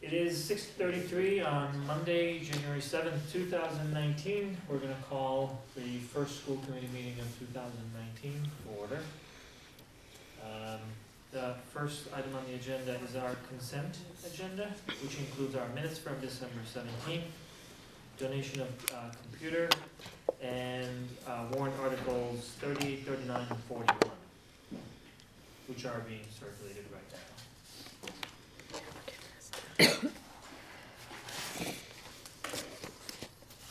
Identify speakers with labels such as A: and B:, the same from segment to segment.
A: It is 6:33 on Monday, January 7th, 2019. We're going to call the first school committee meeting of 2019 to order. The first item on the agenda is our consent agenda, which includes our minutes from December 17th, donation of computer, and warrant articles 38, 39, and 41, which are being circulated right now.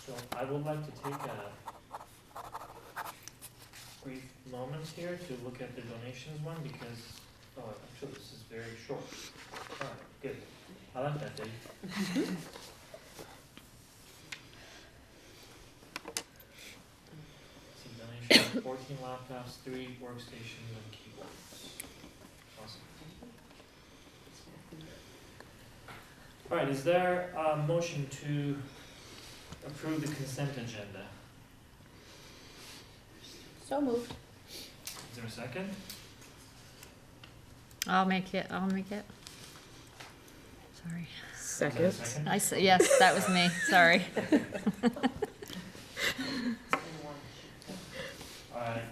A: So I would like to take a brief moment here to look at the donations one because, oh, actually this is very short. All right, good. I like that, Dave. See, donation, 14 laptops, 3 workstations, and keyboards. Awesome. All right, is there a motion to approve the consent agenda?
B: So moved.
A: Is there a second?
C: I'll make it. Sorry.
A: Is there a
D: Second.
A: second?
C: Yes, that was me. Sorry.
A: All right,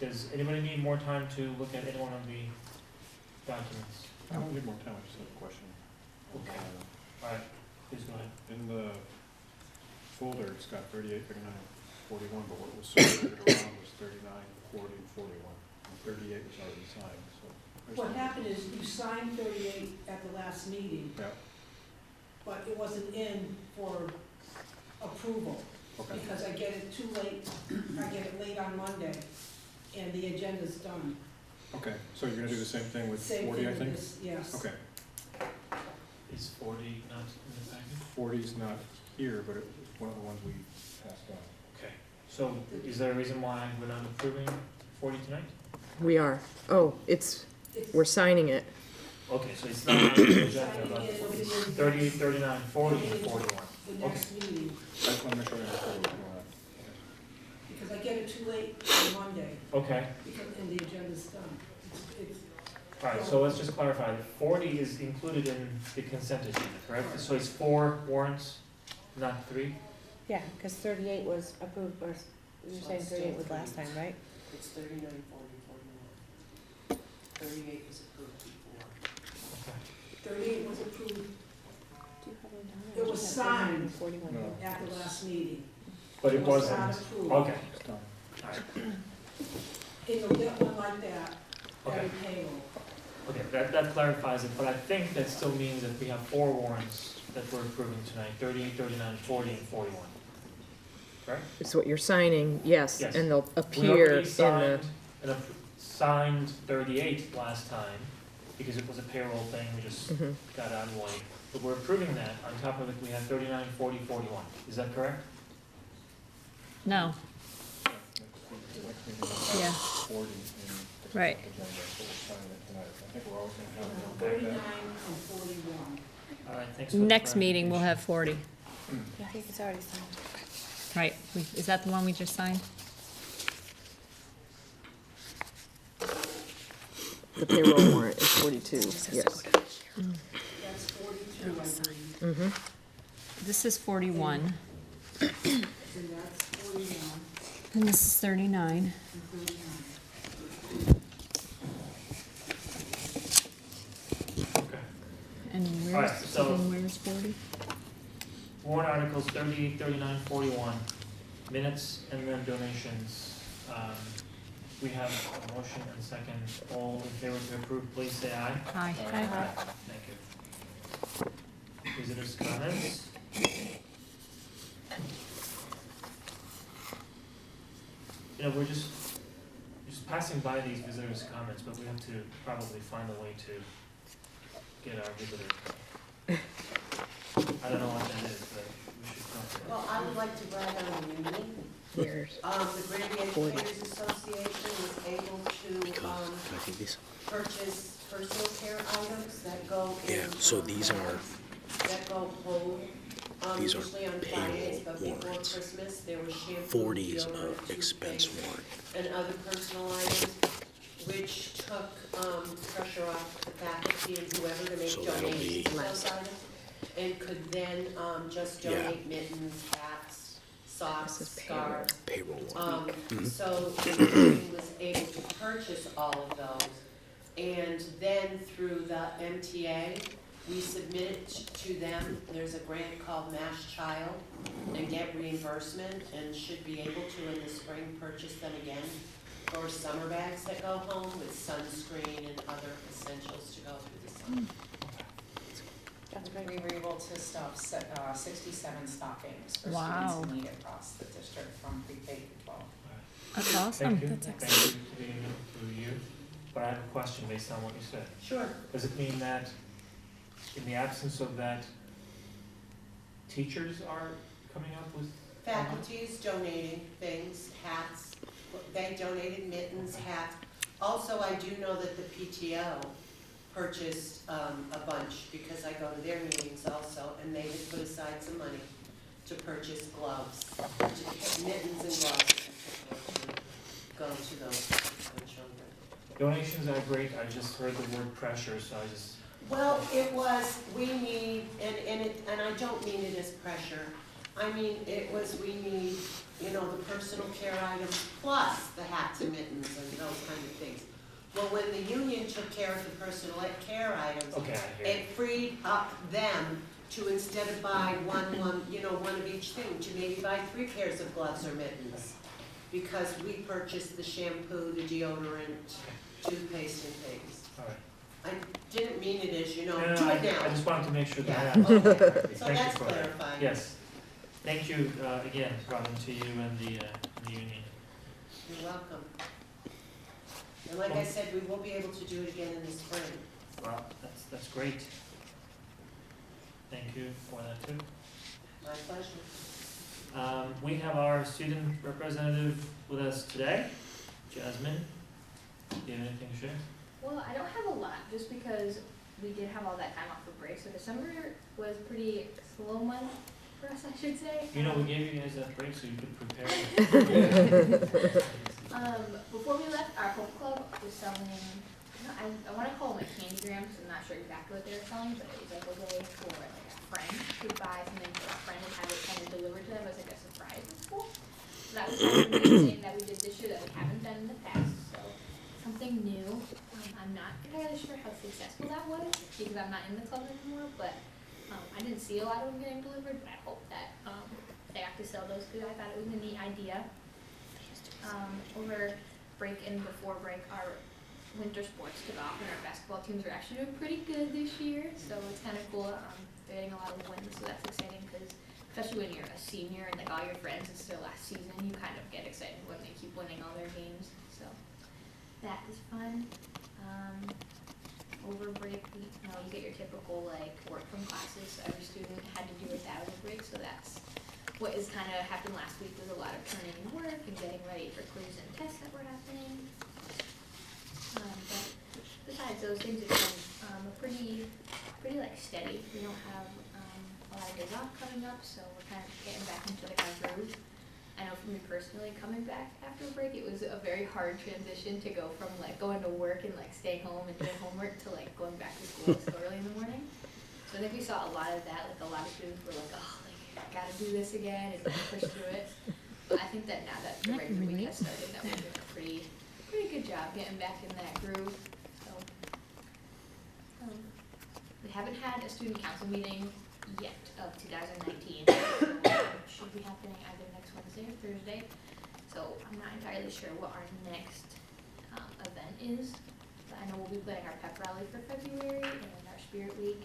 A: does anybody need more time to look at any one of the documents?
E: I don't need more time, I just have a question.
A: Okay. All right, please go ahead.
E: In the folder, it's got 38, 39, 41, but what was circulated around was 39, 40, and 41. And 38 was already signed, so.
F: What happened is you signed 38 at the last meeting,
E: Yeah,
F: but it wasn't in for approval.
E: okay.
F: Because I get it too late, I get it late on Monday, and the agenda's done.
E: Okay, so you're gonna do the same thing with
F: Same
E: 40, I
F: thing
E: think?
F: with this, yes.
E: Okay,
A: Is 40 not in the packet?
E: 40's not here, but it was one of the ones we passed on.
A: Okay, so is there a reason why we're not approving 40 tonight?
D: We are. Oh, we're signing it.
A: Okay, so it's not on the agenda,
F: Signing
A: but
F: it will be in
A: 38, 39, 40, and 41.
F: The next meeting,
E: I just wanna make sure I understand what's going on.
F: because I get it too late on Monday,
A: Okay,
F: and the agenda's done. It's
A: all right, so let's just clarify, that 40 is included in the consent agenda, correct? So it's 4 warrants, not 3?
B: Yeah, because 38 was approved, or you were saying 38 was last time, right?
G: It's 39, 40, 41. 38 was approved before.
A: Okay.
F: 38 was approved It was signed.
B: 41.
E: No.
F: at the last meeting.
A: But it
F: was
A: wasn't,
F: not approved.
A: okay,
E: It's done.
A: all right,
F: And you'll get one like that,
A: okay.
F: every payroll.
A: Okay, that clarifies it, but I think that still means that we have 4 warrants that we're approving tonight, 38, 39, 40, and 41. Correct?
D: It's what you're signing, yes,
A: Yes.
D: and they'll
A: We
D: appear
A: already
D: in the,
A: signed 38 last time, because it was a payroll thing, we just
D: Mhm.
A: got out of the way. But we're approving that, on top of it, we have 39, 40, 41, is that correct?
C: No.
E: Next meeting we'll
C: Yeah.
E: have 40 in the
C: Right.
E: consent agenda, so we're signing it tonight. I think we're always gonna have it like
F: 39
E: that.
F: and 41.
A: All right, thanks for the
C: Next meeting, we'll
A: clarification.
C: have 40.
B: I think it's already signed.
C: Right. Is that the one we just signed?
D: the payroll warrant is 42, yes.
F: That's 42, I believe.
D: Mm-hmm.
C: This is 41,
F: And that's 41
C: and this is 39.
F: and 39.
A: Okay.
C: And
A: All right, so-
C: where's 40?
A: Warrant articles 38, 39, 41, minutes and then donations. We have a motion and second. All in favor to approve, please say aye.
C: Aye.
A: Thank you. Visitors' comments? You know, we're just passing by these visitors' comments, but we have to probably find a way to get our visitors. I don't know what that is, but we should talk
G: Well, I would like to brag on the union.
D: Where's,
G: The Granby Educators Association was able to, purchase personal care items that go in.
H: Yeah, so these are-
G: That go home,
H: these are
G: usually on
H: payroll
G: Fridays, but before
H: warrants.
G: Christmas, there was shampoo,
H: 40 is
G: deodorant,
H: expense
G: toothpaste,
H: warrant.
G: and other personal items. which took, pressure off the faculty and whoever to make
H: So that'll
G: donations
H: be-
G: to those items. And could then, just
H: Yeah.
G: donate mittens, hats, socks,
D: This is payroll.
G: scarves.
H: Payroll one.
G: So the committee was able to purchase all of those. And then through the MTA, we submitted to them, there's a grant called Mass Child, and get reimbursement, and should be able to in the spring purchase them again for summer bags that go home with sunscreen and other essentials to go through the summer.
B: That's
I: We
B: great.
I: were able to stuff 67 stockings for
C: Wow.
I: students in need across the district from pre-K to 12.
C: That's
A: Thank
C: awesome.
A: you,
C: That's
A: thank
C: excellent.
A: you to you. But I have a question based on what you said.
G: Sure.
A: Does it mean that in the absence of that, teachers are coming up with?
G: Faculty is donating things, hats, they donated mittens, hats. Also, I do know that the PTO purchased a bunch, because I go to their meetings also, and they had put aside some money to purchase gloves, mittens and gloves to go to those children.
A: Donations are great, I just heard the word pressure, so I just,
G: Well, it was, we need, and I don't mean it as pressure, I mean, it was, we need, you know, the personal care items plus the hats and mittens and those kind of things. Well, when the union took care of the personal care items,
A: okay, I hear you.
G: it freed up them to, instead of buy one of each thing, to maybe buy 3 pairs of gloves or mittens. Because we purchased the shampoo, the deodorant, toothpaste and things.
A: All right.
G: I didn't mean it as, you know,
A: No,
G: do
A: I
G: it now.
A: just wanted to make sure that
G: Yeah,
A: happened.
G: okay. So
A: Thank you
G: that's
A: for that.
G: clarified.
A: Yes. Thank you, again, Robin, to you and the union.
G: You're welcome. And like I said, we will be able to do it again in the spring.
A: Well, that's great. Thank you for that too.
G: My pleasure.
A: We have our student representative with us today, Jasmine. Do you have anything to share?
J: Well, I don't have a lot, just because we did have all that time off for break, so December was pretty slow month for us, I should say.
A: You know, we gave you guys that break so you could prepare.
J: Before we left, our Hope Club was selling, I want to call them like candygrams, I'm not sure exactly what they were selling, but it was like a way for like a friend to buy something for a friend and have it kind of delivered to them as like a surprise at school. So that was kind of a new thing that we did this year that we haven't done in the past, so something new. I'm not entirely sure how successful that was, because I'm not in the club anymore, but I didn't see a lot of them getting delivered, but I hope that they have to sell those, because I thought it was a neat idea. Over break and before break, our winter sports took off, and our basketball teams are actually doing pretty good this year, so it's kind of cool. They're getting a lot of wins, so that's exciting, because especially when you're a senior and like all your friends, it's their last season, you kind of get excited when they keep winning all their games, so that is fun. Over break, you get your typical like work from classes, so every student had to do it that over break, so that's what is kind of happened last week. Was a lot of turning in work and getting ready for quiz and tests that were happening. But besides those things, it's been pretty like steady. We don't have a lot of days off coming up, so we're kind of getting back into like our groove. I know for me personally, coming back after break, it was a very hard transition to go from like going to work and like staying home and doing homework to like going back to school so early in the morning. So I think we saw a lot of that. Like a lot of students were like, oh, like I gotta do this again and push through it. But I think that now that the regular week has started, that we're doing a pretty good job getting back in that groove. So we haven't had a student council meeting yet of 2019. So it should be happening either next Wednesday or Thursday. So I'm not entirely sure what our next event is. But I know we'll be planning our pep rally for February and our spirit week.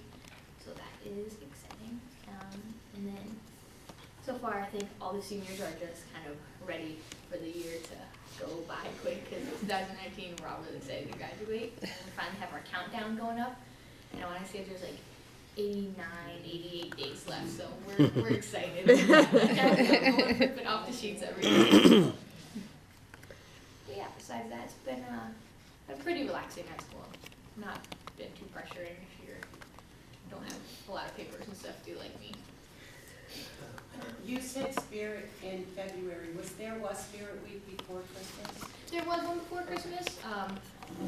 J: So that is exciting. And then so far I think all the seniors are just kind of ready for the year to go by quick, because in 2019 we're all really excited to graduate. And we finally have our countdown going up. And I want to say there's like 89, 88 days left, so we're excited. We're flipping off the sheets every day. But yeah, besides that, it's been pretty relaxing at school. Not been too pressuring if you don't have a lot of papers and stuff due like me.
G: You said Spirit in February. Was Spirit Week before Christmas?
J: There was one before Christmas.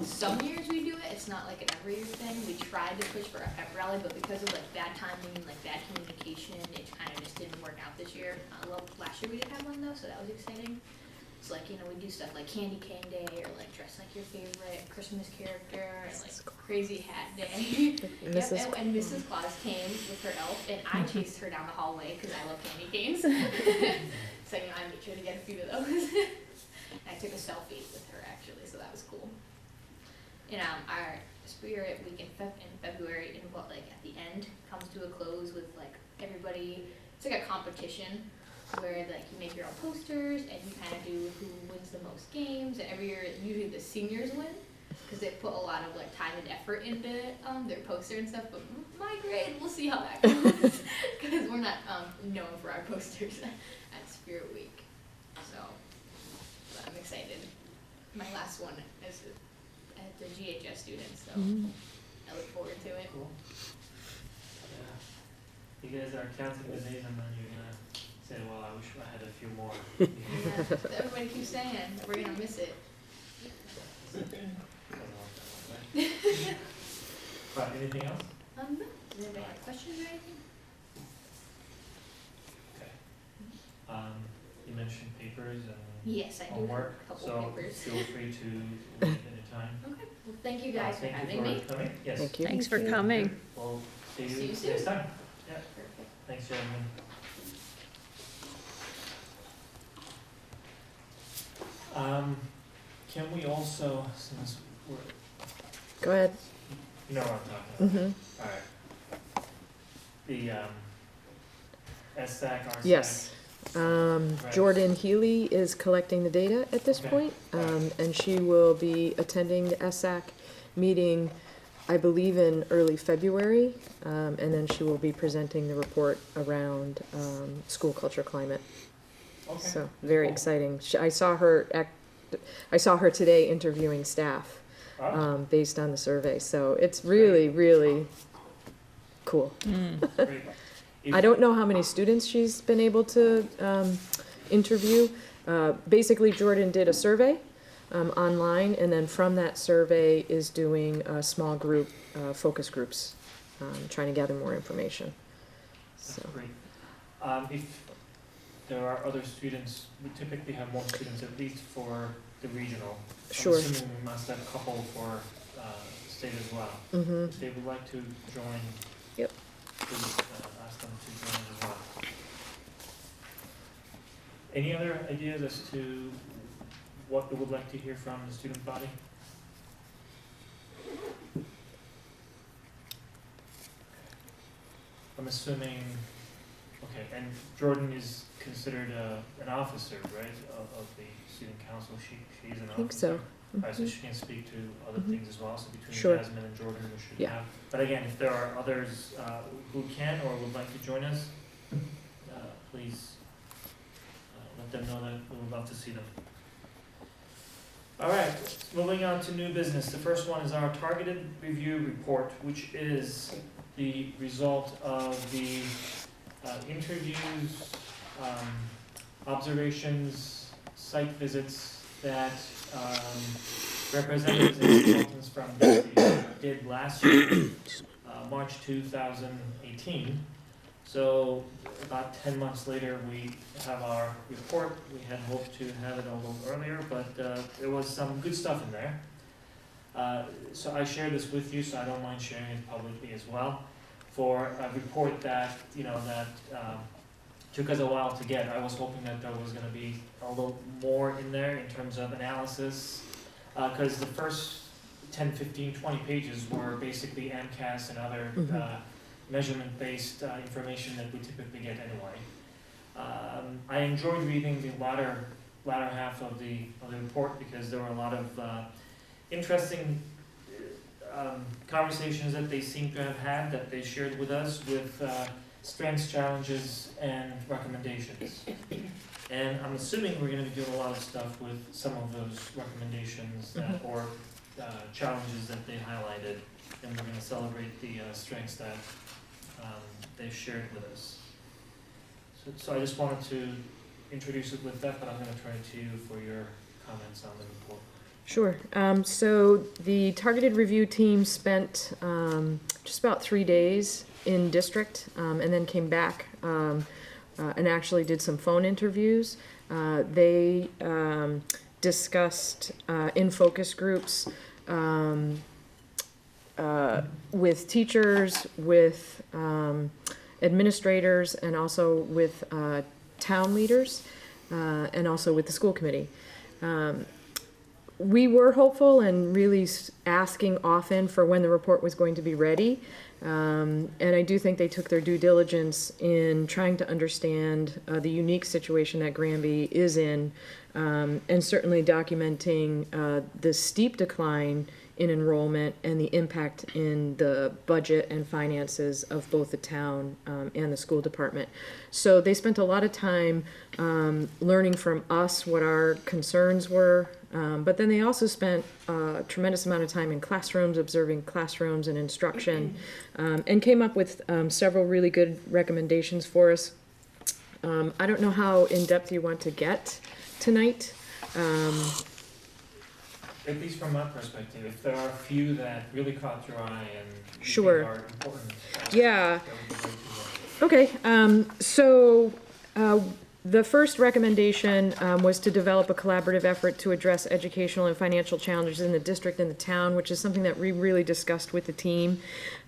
J: some years we do it, it's not like an every year thing. We tried to push for a pep rally, but because of like bad timing and like bad communication, it kind of just didn't work out this year. Well, last year we did have one though, so that was exciting. It's like, you know, we do stuff like candy cane day or like dress like your favorite Christmas character and like crazy hat day. Yep, and Mrs. Claus came with her elf and I chased her down the hallway because I love candy canes. So, you know, I made sure to get a few of those. And I took a selfie with her actually, so that was cool. And our Spirit Week in February, and what like at the end comes to a close with like everybody. It's like a competition where like you make your own posters and you kind of do who wins the most games. And every year, usually the seniors win because they put a lot of like time and effort into their poster and stuff. But my grade, we'll see how that goes because we're not known for our posters at Spirit Week. So but I'm excited. My last one is at the GHS students, so I look forward to it.
A: Cool. Yeah. You guys are counting the days and then you're gonna say, well, I wish I had a few more.
J: Yeah, everybody keeps saying that we're gonna miss it.
A: Right, anything else?
J: No. Does anybody have questions or anything?
A: Okay. You mentioned papers and
J: Yes, I do have
A: homework,
J: a couple
A: so
J: papers.
A: feel free to leave anytime.
J: Okay, well, thank you guys for having
A: Thank you
J: me.
A: for coming. Yes.
D: Thank you.
C: Thanks for coming.
A: We'll see
J: See
A: you
J: you soon.
A: next time. Yeah,
J: Perfect.
A: thanks, gentlemen. Can we also, since we're,
D: Go ahead.
A: you know what I'm talking about?
D: Mm-hmm.
A: All right. The, SAC, RSAC.
D: Yes.
A: Right.
D: Jordan Healy is collecting the data at this
A: Okay.
D: point, and she will be attending the SAC meeting, I believe, in early February, and then she will be presenting the report around school culture climate.
A: Okay.
D: So very
A: Cool.
D: exciting. I saw her today interviewing staff
A: Oh,
D: based on the survey. So it's really, really cool.
A: great. If-
D: I don't know how many students she's been able to interview. Basically, Jordan did a survey online, and then from that survey is doing a small group, focus groups, trying to gather more information.
A: That's
D: So,
A: great. If there are other students, we typically have more students, at least for the regional.
D: Sure.
A: I'm assuming we must have a couple for state as well.
D: mhm.
A: If they would like to join.
D: Yep.
A: Please ask them to join as well. Any other ideas as to what they would like to hear from the student body? I'm assuming, okay, and Jordan is considered an officer, right, of the student council? She's an officer?
D: I think so.
A: Alright, so
D: Mhm.
A: she can speak to other
D: Mhm.
A: things as well, so between
D: Sure.
A: Jasmine and Jordan, we should
D: Yeah.
A: have. But again, if there are others who can or would like to join us, please let them know that we would love to see them. Alright, moving on to new business. The first one is our targeted review report, which is the result of the interviews, observations, site visits that representatives and consultants from DESI did last year, March 2018. So about 10 months later, we have our report. We had hoped to have it a little earlier, but there was some good stuff in there. So I share this with you, so I don't mind sharing it publicly as well. For a report that, that took us a while to get. I was hoping that there was gonna be a little more in there in terms of analysis, because the first 10, 15, 20 pages were basically MCAS and other measurement-based information that we typically get anyway. I enjoyed reading the latter half of the report because there were a lot of interesting conversations that they seem to have had that they shared with us with strengths, challenges, and recommendations. And I'm assuming we're going to be doing a lot of stuff with some of those recommendations or challenges that they highlighted, and we're going to celebrate the strengths that they've shared with us. So I just wanted to introduce it with that, but I'm going to turn it to you for your comments on the report.
D: Sure. So the targeted review team spent just about 3 days in district and then came back and actually did some phone interviews. They discussed in focus groups with teachers, with administrators, and also with town leaders, and also with the school committee. We were hopeful and really asking often for when the report was going to be ready. And I do think they took their due diligence in trying to understand the unique situation that Granby is in, and certainly documenting the steep decline in enrollment and the impact in the budget and finances of both the town and the school department. So they spent a lot of time learning from us what our concerns were, but then they also spent a tremendous amount of time in classrooms, observing classrooms and instruction, and came up with several really good recommendations for us. I don't know how in-depth you want to get tonight.
A: At least from my perspective, if there are a few that really caught your eye and you
D: Sure.
A: think are important,
D: Yeah.
A: that would be great to hear.
D: Okay, so the first recommendation was to develop a collaborative effort to address educational and financial challenges in the district and the town, which is something that we really discussed with the team.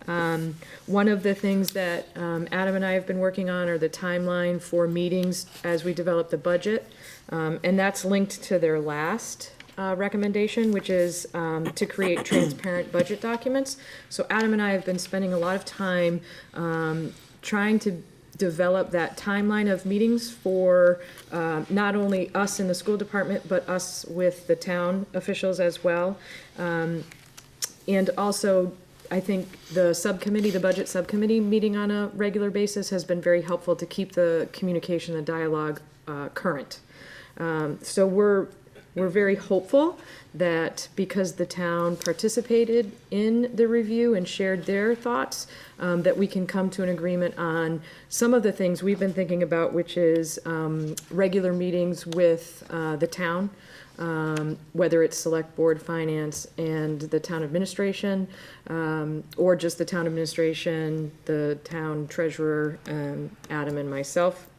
D: One of the things that Adam and I have been working on are the timeline for meetings as we develop the budget, and that's linked to their last recommendation, which is to create transparent budget documents. So Adam and I have been spending a lot of time trying to develop that timeline of meetings for not only us in the school department, but us with the town officials as well. And also, I think the subcommittee, the budget subcommittee meeting on a regular basis has been very helpful to keep the communication, the dialogue current. So we're very hopeful that because the town participated in the review and shared their thoughts, that we can come to an agreement on some of the things we've been thinking about, which is regular meetings with the town, whether it's select board, finance, and the town administration, or just the town administration, the town treasurer, Adam and myself.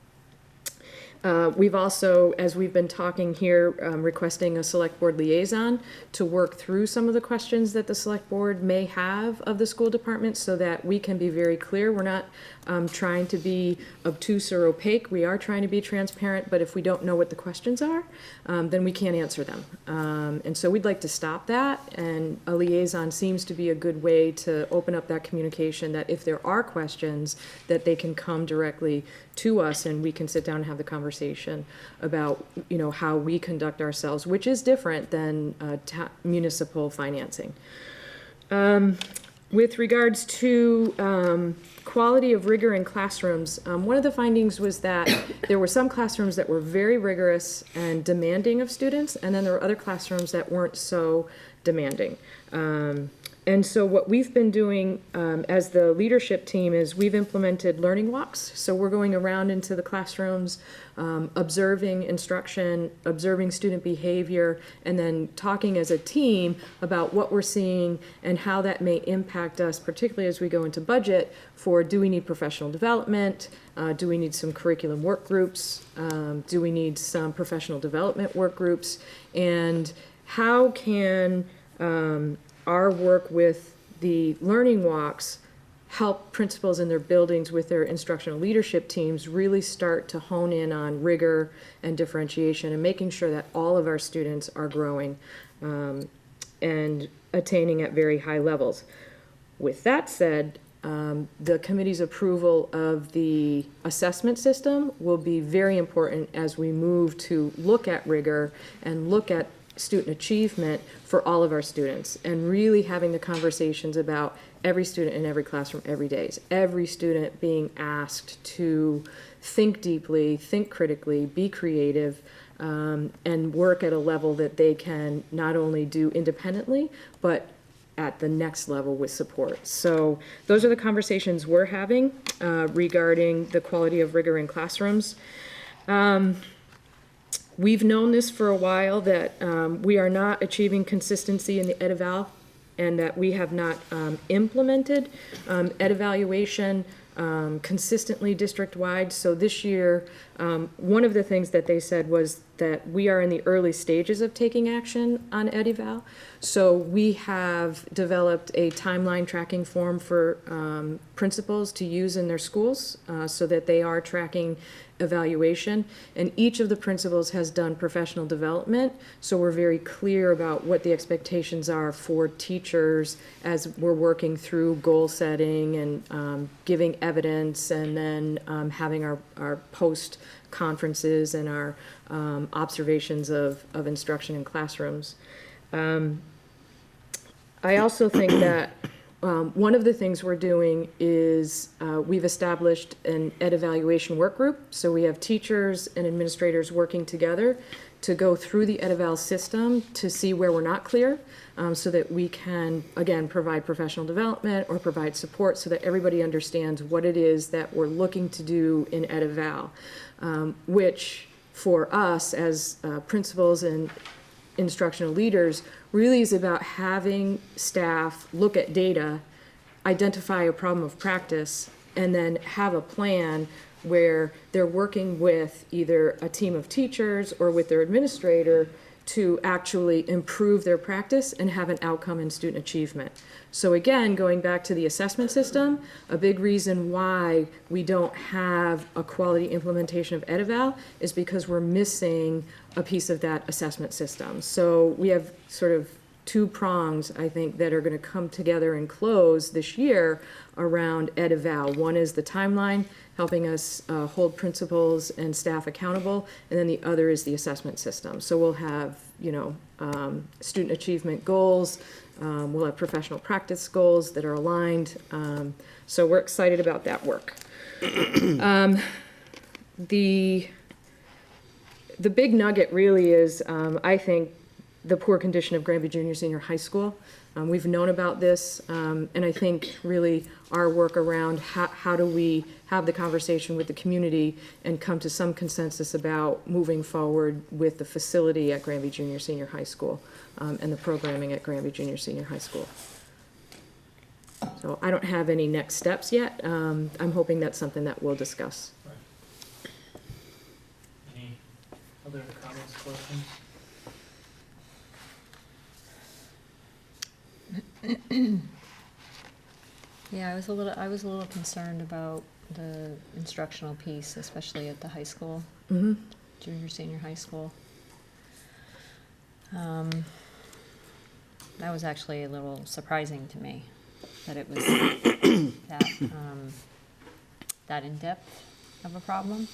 D: We've also, as we've been talking here, requesting a select board liaison to work through some of the questions that the select board may have of the school department so that we can be very clear. We're not trying to be obtuse or opaque. We are trying to be transparent, but if we don't know what the questions are, then we can't answer them. And so we'd like to stop that, and a liaison seems to be a good way to open up that communication, that if there are questions, that they can come directly to us and we can sit down and have the conversation about, you know, how we conduct ourselves, which is different than municipal financing. With regards to quality of rigor in classrooms, one of the findings was that there were some classrooms that were very rigorous and demanding of students, and then there were other classrooms that weren't so demanding. And so what we've been doing as the leadership team is we've implemented learning walks. So we're going around into the classrooms, observing instruction, observing student behavior, and then talking as a team about what we're seeing and how that may impact us, particularly as we go into budget for, do we need professional development? Do we need some curriculum work groups? Do we need some professional development work groups? And how can our work with the learning walks help principals in their buildings with their instructional leadership teams really start to hone in on rigor and differentiation and making sure that all of our students are growing and attaining at very high levels. With that said, the committee's approval of the assessment system will be very important as we move to look at rigor and look at student achievement for all of our students, and really having the conversations about every student in every classroom every day. Every student being asked to think deeply, think critically, be creative, and work at a level that they can not only do independently, but at the next level with support. So those are the conversations we're having We've known this for a while, that we are not achieving consistency in the ed eval, and that we have not implemented ed evaluation consistently district-wide. So this year, one of the things that they said was that we are in the early stages of taking action on ed eval. So we have developed a timeline tracking form for principals to use in their schools, so that they are tracking evaluation. And each of the principals has done professional development, so we're very clear about what the expectations are for teachers as we're working through goal setting and giving evidence, and then having our post conferences and our observations of instruction in classrooms. I also think that one of the things we're doing is we've established an ed evaluation work group. So we have teachers and administrators working together to go through the ed eval system to see where we're not clear, so that we can, again, provide professional development or provide support so that everybody understands what it is that we're looking to do in ed eval, which for us as principals and instructional leaders really is about having staff look at data, identify a problem of practice, and then have a plan where they're working with either a team of teachers or with their administrator to actually improve their practice and have an outcome in student achievement. So again, going back to the assessment system, a big reason why we don't have a quality implementation of ed eval is because we're missing a piece of that assessment system. So we have sort of two prongs, I think, that are going to come together and close this year around ed eval. One is the timeline, helping us hold principals and staff accountable, and then the other is the assessment system. So we'll have, student achievement goals, we'll have professional practice goals that are aligned, so we're excited about that work. The big nugget really is, I think, the poor condition of Granby Junior Senior High School. We've known about this, and I think really our work around how do we have the conversation with the community and come to some consensus about moving forward with the facility at Granby Junior Senior High School, and the programming at Granby Junior Senior High School. So I don't have any next steps yet. I'm hoping that's something that we'll discuss.
A: Right. Any other comments, questions?
C: Yeah, I was a little concerned about the instructional piece, especially at the high school, junior, senior high school. That was actually a little surprising to me, that it was that in-depth of a problem.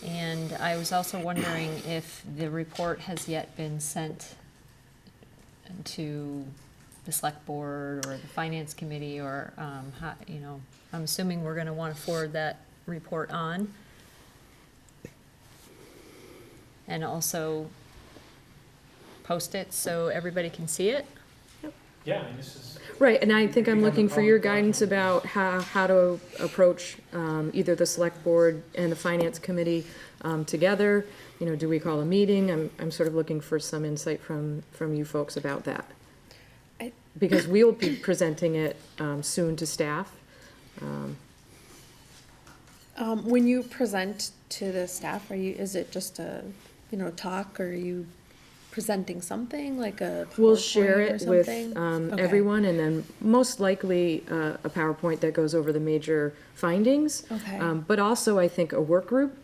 C: And I was also wondering if the report has yet been sent to the select board or the finance committee, or how, I'm assuming we're going to want to forward that report on, and also post it so everybody can see it.
A: Yeah, I mean, this is.
D: Right, and I think I'm looking for your guidance about how to approach either the select board and the finance committee together. Do we call a meeting? I'm sort of looking for some insight from you folks about that. Because we'll be presenting it soon to staff.
B: When you present to the staff, is it just a, talk, or are you presenting something like a PowerPoint?
D: We'll share it with
B: Okay.
D: everyone, and then most likely a PowerPoint that goes over the major findings.
B: Okay.
D: But also, I think, a work group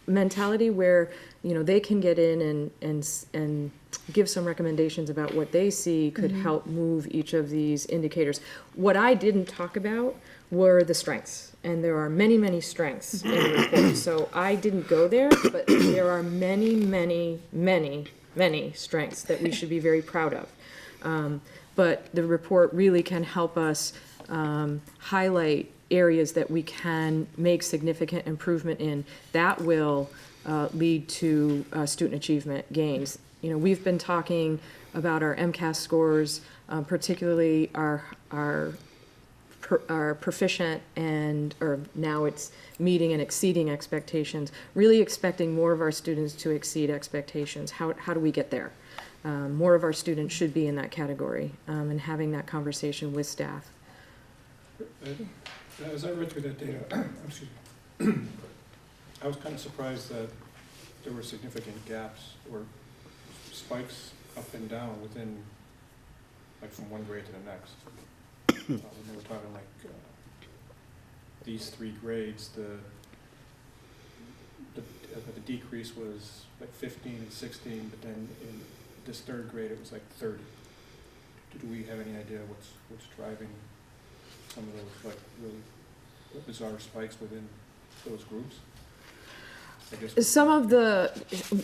D: mentality where, they can get in and give some recommendations about what they see could help move each of these indicators. What I didn't talk about were the strengths, and there are many, many strengths in the report. So I didn't go there, but there are many, many, many, many strengths that we should be very proud of. But the report really can help us highlight areas that we can make significant improvement in that will lead to student achievement gains. We've been talking about our MCAS scores, particularly our are proficient and, or now it's meeting and exceeding expectations, really expecting more of our students to exceed expectations. How do we get there? More of our students should be in that category, and having that conversation with staff.
E: As I read through that data, excuse me, I was kind of surprised that there were significant gaps or spikes up and down within, like from one grade to the next. When they were talking like these 3 grades, the decrease was like 15 and 16, but then in this 3rd grade it was like 30. Do we have any idea what's driving some of those like really bizarre spikes within those groups?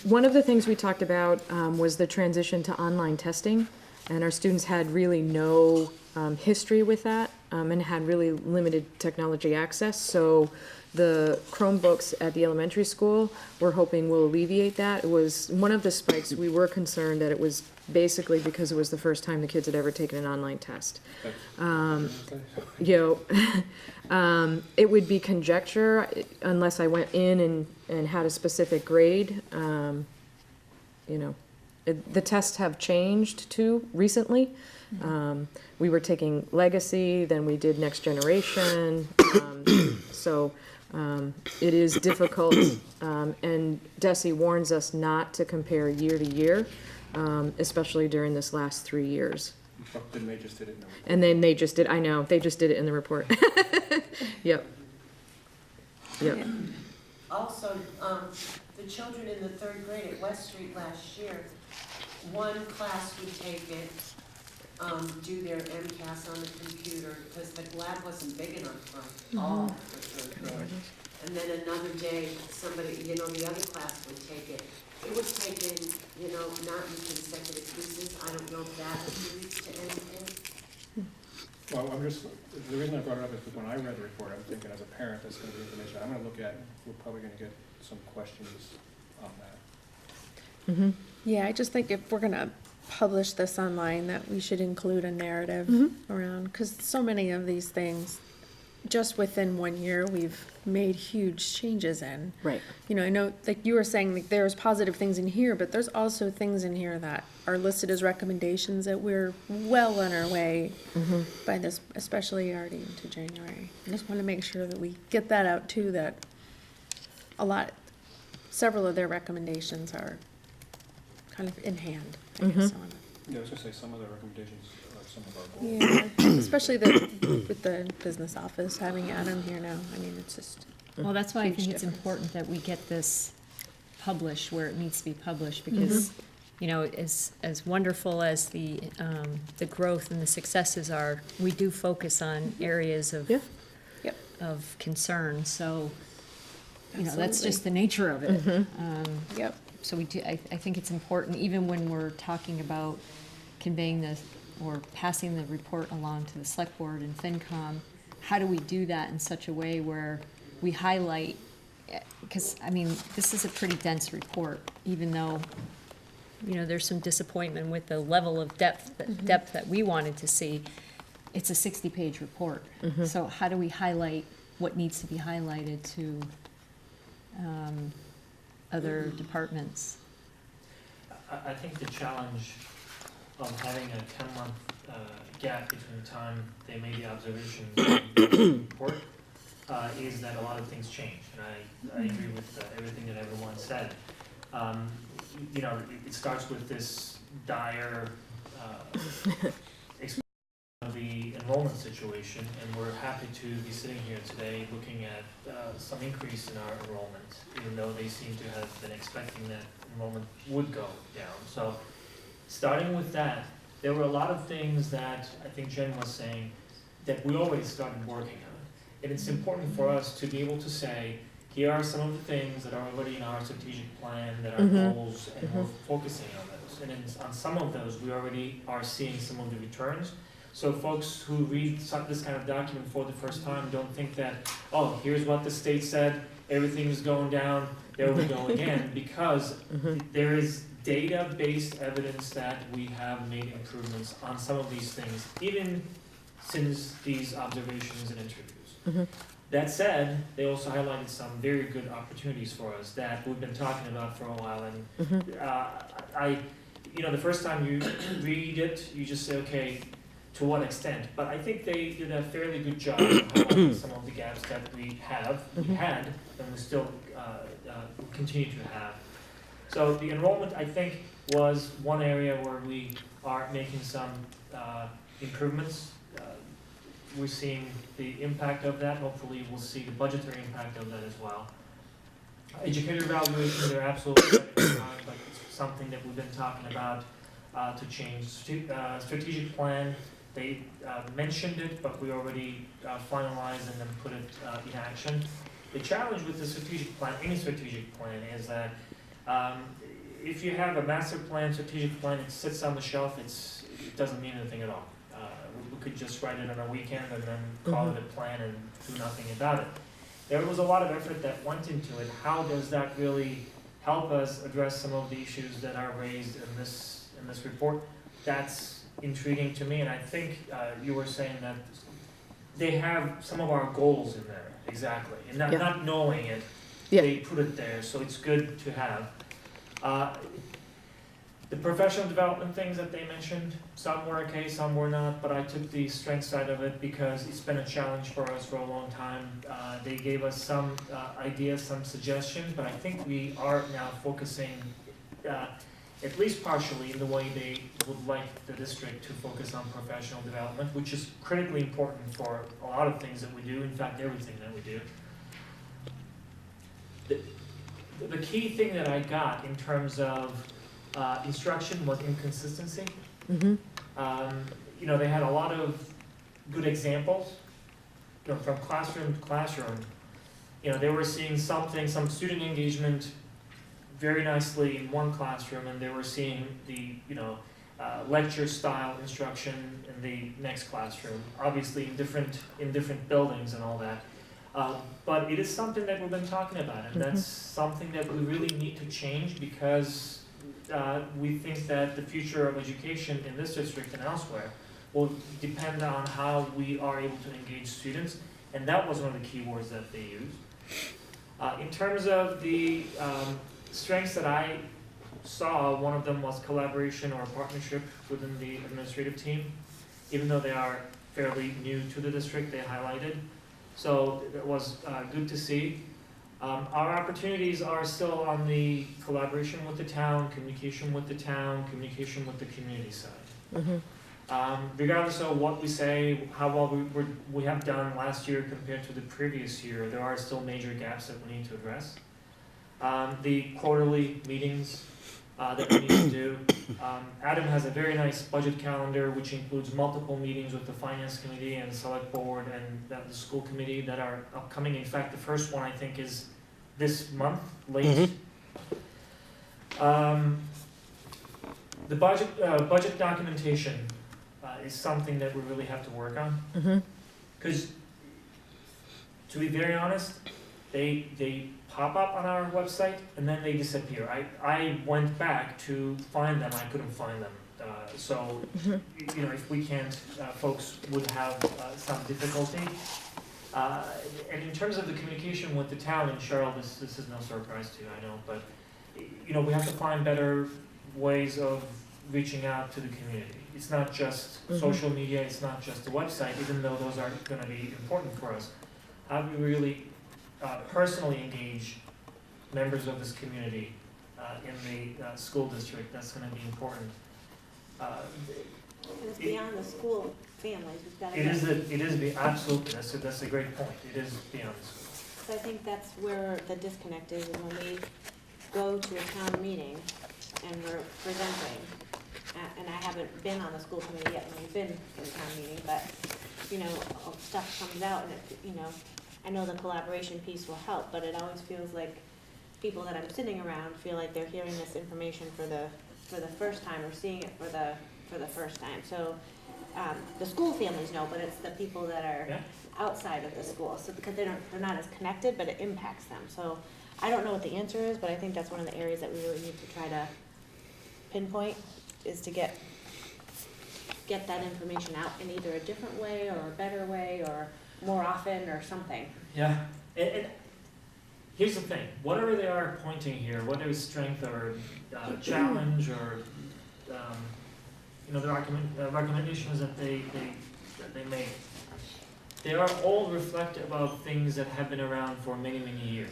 D: One of the things we talked about was the transition to online testing, and our students had really no history with that, and had really limited technology access. So the Chromebooks at the elementary school, we're hoping will alleviate that. It was one of the spikes. We were concerned that it was basically because it was the first time the kids had ever taken an online test. It would be conjecture unless I went in and had a specific grade. The tests have changed too recently. We were taking legacy, then we did next generation. So it is difficult, and DESE warns us not to compare year to year, especially during this last 3 years.
E: But then they just did it in the report.
D: And then they just did, I know, they just did it in the report. Yep.
G: Also, the children in the 3rd grade at West Street last year, one class would take it, do their MCAS on the computer because the lab wasn't big enough for all the 3rd grade. And then another day, somebody, the other class would take it. It was taken, not in consecutive pieces. I don't know if that attributes to anything.
E: Well, the reason I brought it up is because when I read the report, I'm thinking as a parent, that's going to be information I'm going to look at, and we're probably going to get some questions on that.
D: Mm-hmm.
B: Yeah, I just think if we're gonna publish this online, that we should include a narrative around, because so many of these things, just within 1 year, we've made huge changes in.
D: Right.
B: I know, like you were saying, like there's positive things in here, but there's also things in here that are listed as recommendations that we're well on our way by this, especially already into January. I just want to make sure that we get that out too, that several of their recommendations are kind of in hand, I guess.
E: Yeah, I was going to say some of the recommendations are some of our goals.
B: Yeah, especially with the business office, having Adam here now. I mean, it's just.
C: Well, that's why I
B: Huge
C: think it's
B: difference.
C: important that we get this published where it needs to be published, because, as wonderful as the growth and the successes are, we do focus on areas of of concern. So, that's
B: Absolutely.
C: just the nature of it.
B: Yep.
C: So we do. I think it's important, even when we're talking about conveying or passing the report along to the select board and FinCom. How do we do that in such a way where we highlight? Because this is a pretty dense report, even though there's some disappointment with the level of depth that we wanted to see. It's a 60-page report. So how do we highlight what needs to be highlighted to other departments?
A: I think the challenge of having a 10-month gap between the time they made the observation and the report is that a lot of things change, and I agree with everything that everyone said. It starts with this dire experience of the enrollment situation, and we're happy to be sitting here today looking at some increase in our enrollment, even though they seem to have been expecting that enrollment would go down. So starting with that, there were a lot of things that I think Jen was saying that we always started working on. And it's important for us to be able to say, here are some of the things that are already in our strategic plan, that are goals, and we're focusing on those. And on some of those, we already are seeing some of the returns. So folks who read this kind of document for the first time don't think that, oh, here's what the state said, everything's going down, there we go again, because there is data-based evidence that we have made improvements on some of these things, even since these observations and interviews.
D: Mhm.
A: That said, they also highlighted some very good opportunities for us that we've been talking about for a while, and the first time you read it, you just say, okay, to what extent? But I think they did a fairly good job of highlighting some of the gaps that we had, and we still continue to have. So the enrollment, I think, was one area where we are making some improvements. We're seeing the impact of that. Hopefully, we'll see the budgetary impact of that as well. Educator evaluation, they're absolutely right on time, but it's something that we've been talking about to change. Strategic plan, they mentioned it, but we already finalized and then put it in action. The challenge with the strategic plan, any strategic plan, is that if you have a master plan, strategic plan, it sits on the shelf, it doesn't mean anything at all. We could just write it on a weekend and then call it a plan and do nothing about it. There was a lot of effort that went into it. How does that really help us address some of the issues that are raised in this report? That's intriguing to me, and I think you were saying that they have some of our goals in there, exactly. And not knowing it, they put it there, so it's good to have. The professional development things that they mentioned, some were okay, some were not, but I took the strength side of it because it's been a challenge for us for a long time. They gave us some ideas, some suggestions, but I think we are now focusing, at least partially, in the way they would like the district to focus on professional development, which is critically important for a lot of things that we do, in fact, everything that we do. The key thing that I got in terms of instruction was inconsistency. They had a lot of good examples, from classroom to classroom. They were seeing some student engagement very nicely in one classroom, and they were seeing the lecture style instruction in the next classroom, obviously in different buildings and all that. But it is something that we've been talking about, and that's something that we really need to change, because we think that the future of education in this district and elsewhere will depend on how we are able to engage students, and that was one of the key words that they used. In terms of the strengths that I saw, one of them was collaboration or partnership within the administrative team. Even though they are fairly new to the district, they highlighted. So it was good to see. Our opportunities are still on the collaboration with the town, communication with the community side. Regardless of what we say, how well we have done last year compared to the previous year, there are still major gaps that we need to address. The quarterly meetings that we need to do. Adam has a very nice budget calendar, which includes multiple meetings with the finance committee and select board and the school committee that are upcoming. In fact, the first one I think is this month, late. The budget documentation is something that we really have to work on. Because to be very honest, they pop up on our website and then they disappear. I went back to find them, I couldn't find them. So if we can't, folks would have some difficulty. And in terms of the communication with the town, and Cheryl, this is no surprise to you, I know, but we have to find better ways of reaching out to the community. It's not just social media, it's not just the website, even though those are going to be important for us. How do we really personally engage members of this community in the school district? That's going to be important.
K: It's beyond the school families. We've got to
A: Absolutely. That's a great point. It is beyond the school.
K: So I think that's where the disconnect is when we go to a town meeting and we're presenting. And I haven't been on the school committee yet when we've been in a town meeting, but stuff comes out and I know the collaboration piece will help, but it always feels like people that I'm sitting around feel like they're hearing this information for the first time or seeing it for the first time. So the school families know, but it's the people that are outside of the school. So because they're not as connected, but it impacts them. So I don't know what the answer is, but I think that's one of the areas that we really need to try to pinpoint is to get get that information out in either a different way or a better way or more often or something.
A: Yeah, and here's the thing, whatever they are pointing here, whether it's strength or challenge or, the recommendations that they make, they are all reflective of things that have been around for many, many years.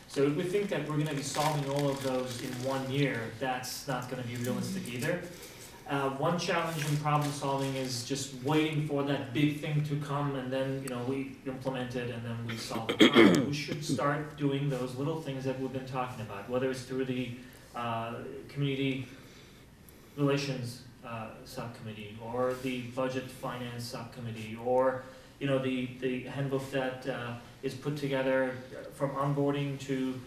A: So if we think that we're gonna be solving all of those in 1 year, that's not gonna be realistic either. One challenge in problem solving is just waiting for that big thing to come and then, we implement it and then we solve the problem. We should start doing those little things that we've been talking about, whether it's through the community relations subcommittee or the budget finance subcommittee or, the handbook that is put together from onboarding to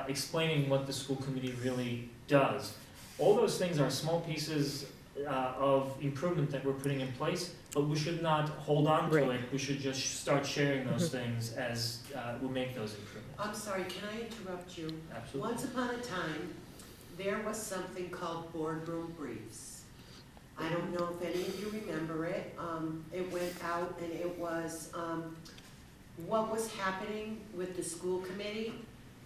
A: explaining what the school committee really does. All those things are small pieces of improvement that we're putting in place, but we should not hold on to it. We should just start sharing those things as we make those improvements.
G: I'm sorry, can I interrupt you?
A: Absolutely.
G: Once upon a time, there was something called boardroom briefs. I don't know if any of you remember it. It went out and it was what was happening with the school committee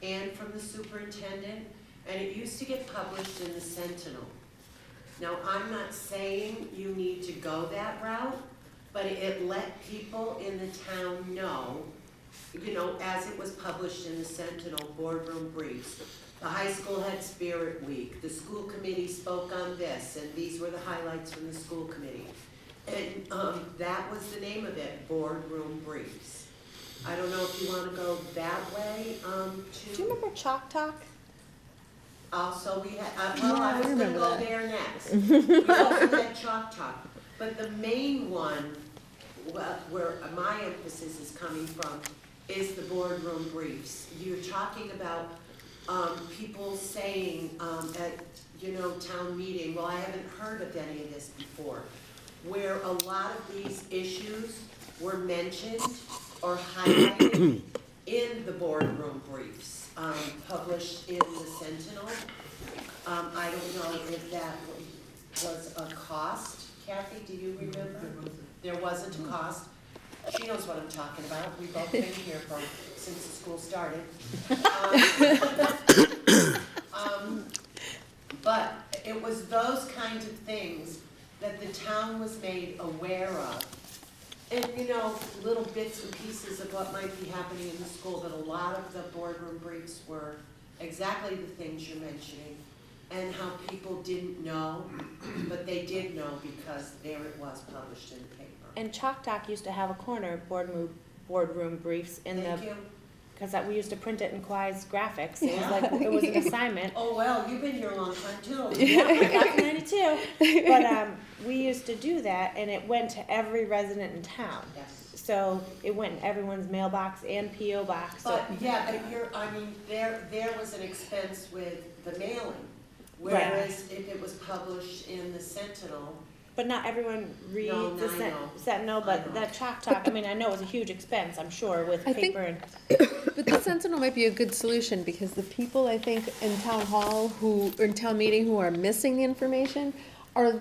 G: and from the superintendent, and it used to get published in the Sentinel. Now, I'm not saying you need to go that route, but it let people in the town know, as it was published in the Sentinel, boardroom briefs. The high school had Spirit Week, the school committee spoke on this, and these were the highlights from the school committee. And that was the name of it, boardroom briefs. I don't know if you wanna go that way,
K: Do you remember Chalk Talk?
G: Also, we had, I was
B: I
G: gonna
B: remember
G: go
B: that.
G: there next. We also had Chalk Talk, but the main one, where my emphasis is coming from, is the boardroom briefs. You're talking about, people saying, at, town meeting, well, I haven't heard of any of this before, where a lot of these issues were mentioned or highlighted in the boardroom briefs, published in the Sentinel. I don't know if that was a cost. Kathy, do you remember? There wasn't a cost. She knows what I'm talking about. We've both been here since the school started. But it was those kinds of things that the town was made aware of. And, little bits and pieces of what might be happening in the school, that a lot of the boardroom briefs were exactly the things you're mentioning, and how people didn't know, but they did know because there it was published in the paper.
K: And Chalk Talk used to have a corner, boardroom briefs in
G: Thank
K: the,
G: you.
K: because we used to print it in Quai's graphics. It was like, it was an assignment.
G: Oh, well, you've been here a long time too.
K: Yeah, back in '92. But we used to do that, and it went to every resident in town.
G: Yes.
K: So it went in everyone's mailbox and P.O. box. So
G: But, there was an expense with the mailing. Whereas if it was published in the Sentinel,
K: But not everyone reads
G: No,
K: the
G: I know.
K: Sentinel,
G: I
K: but
G: know.
K: that Chalk Talk, I mean, I know it was a huge expense, I'm sure, with
B: I think-
K: paper and.
B: But the Sentinel might be a good solution, because the people, I think, in town hall or in town meeting who are missing the information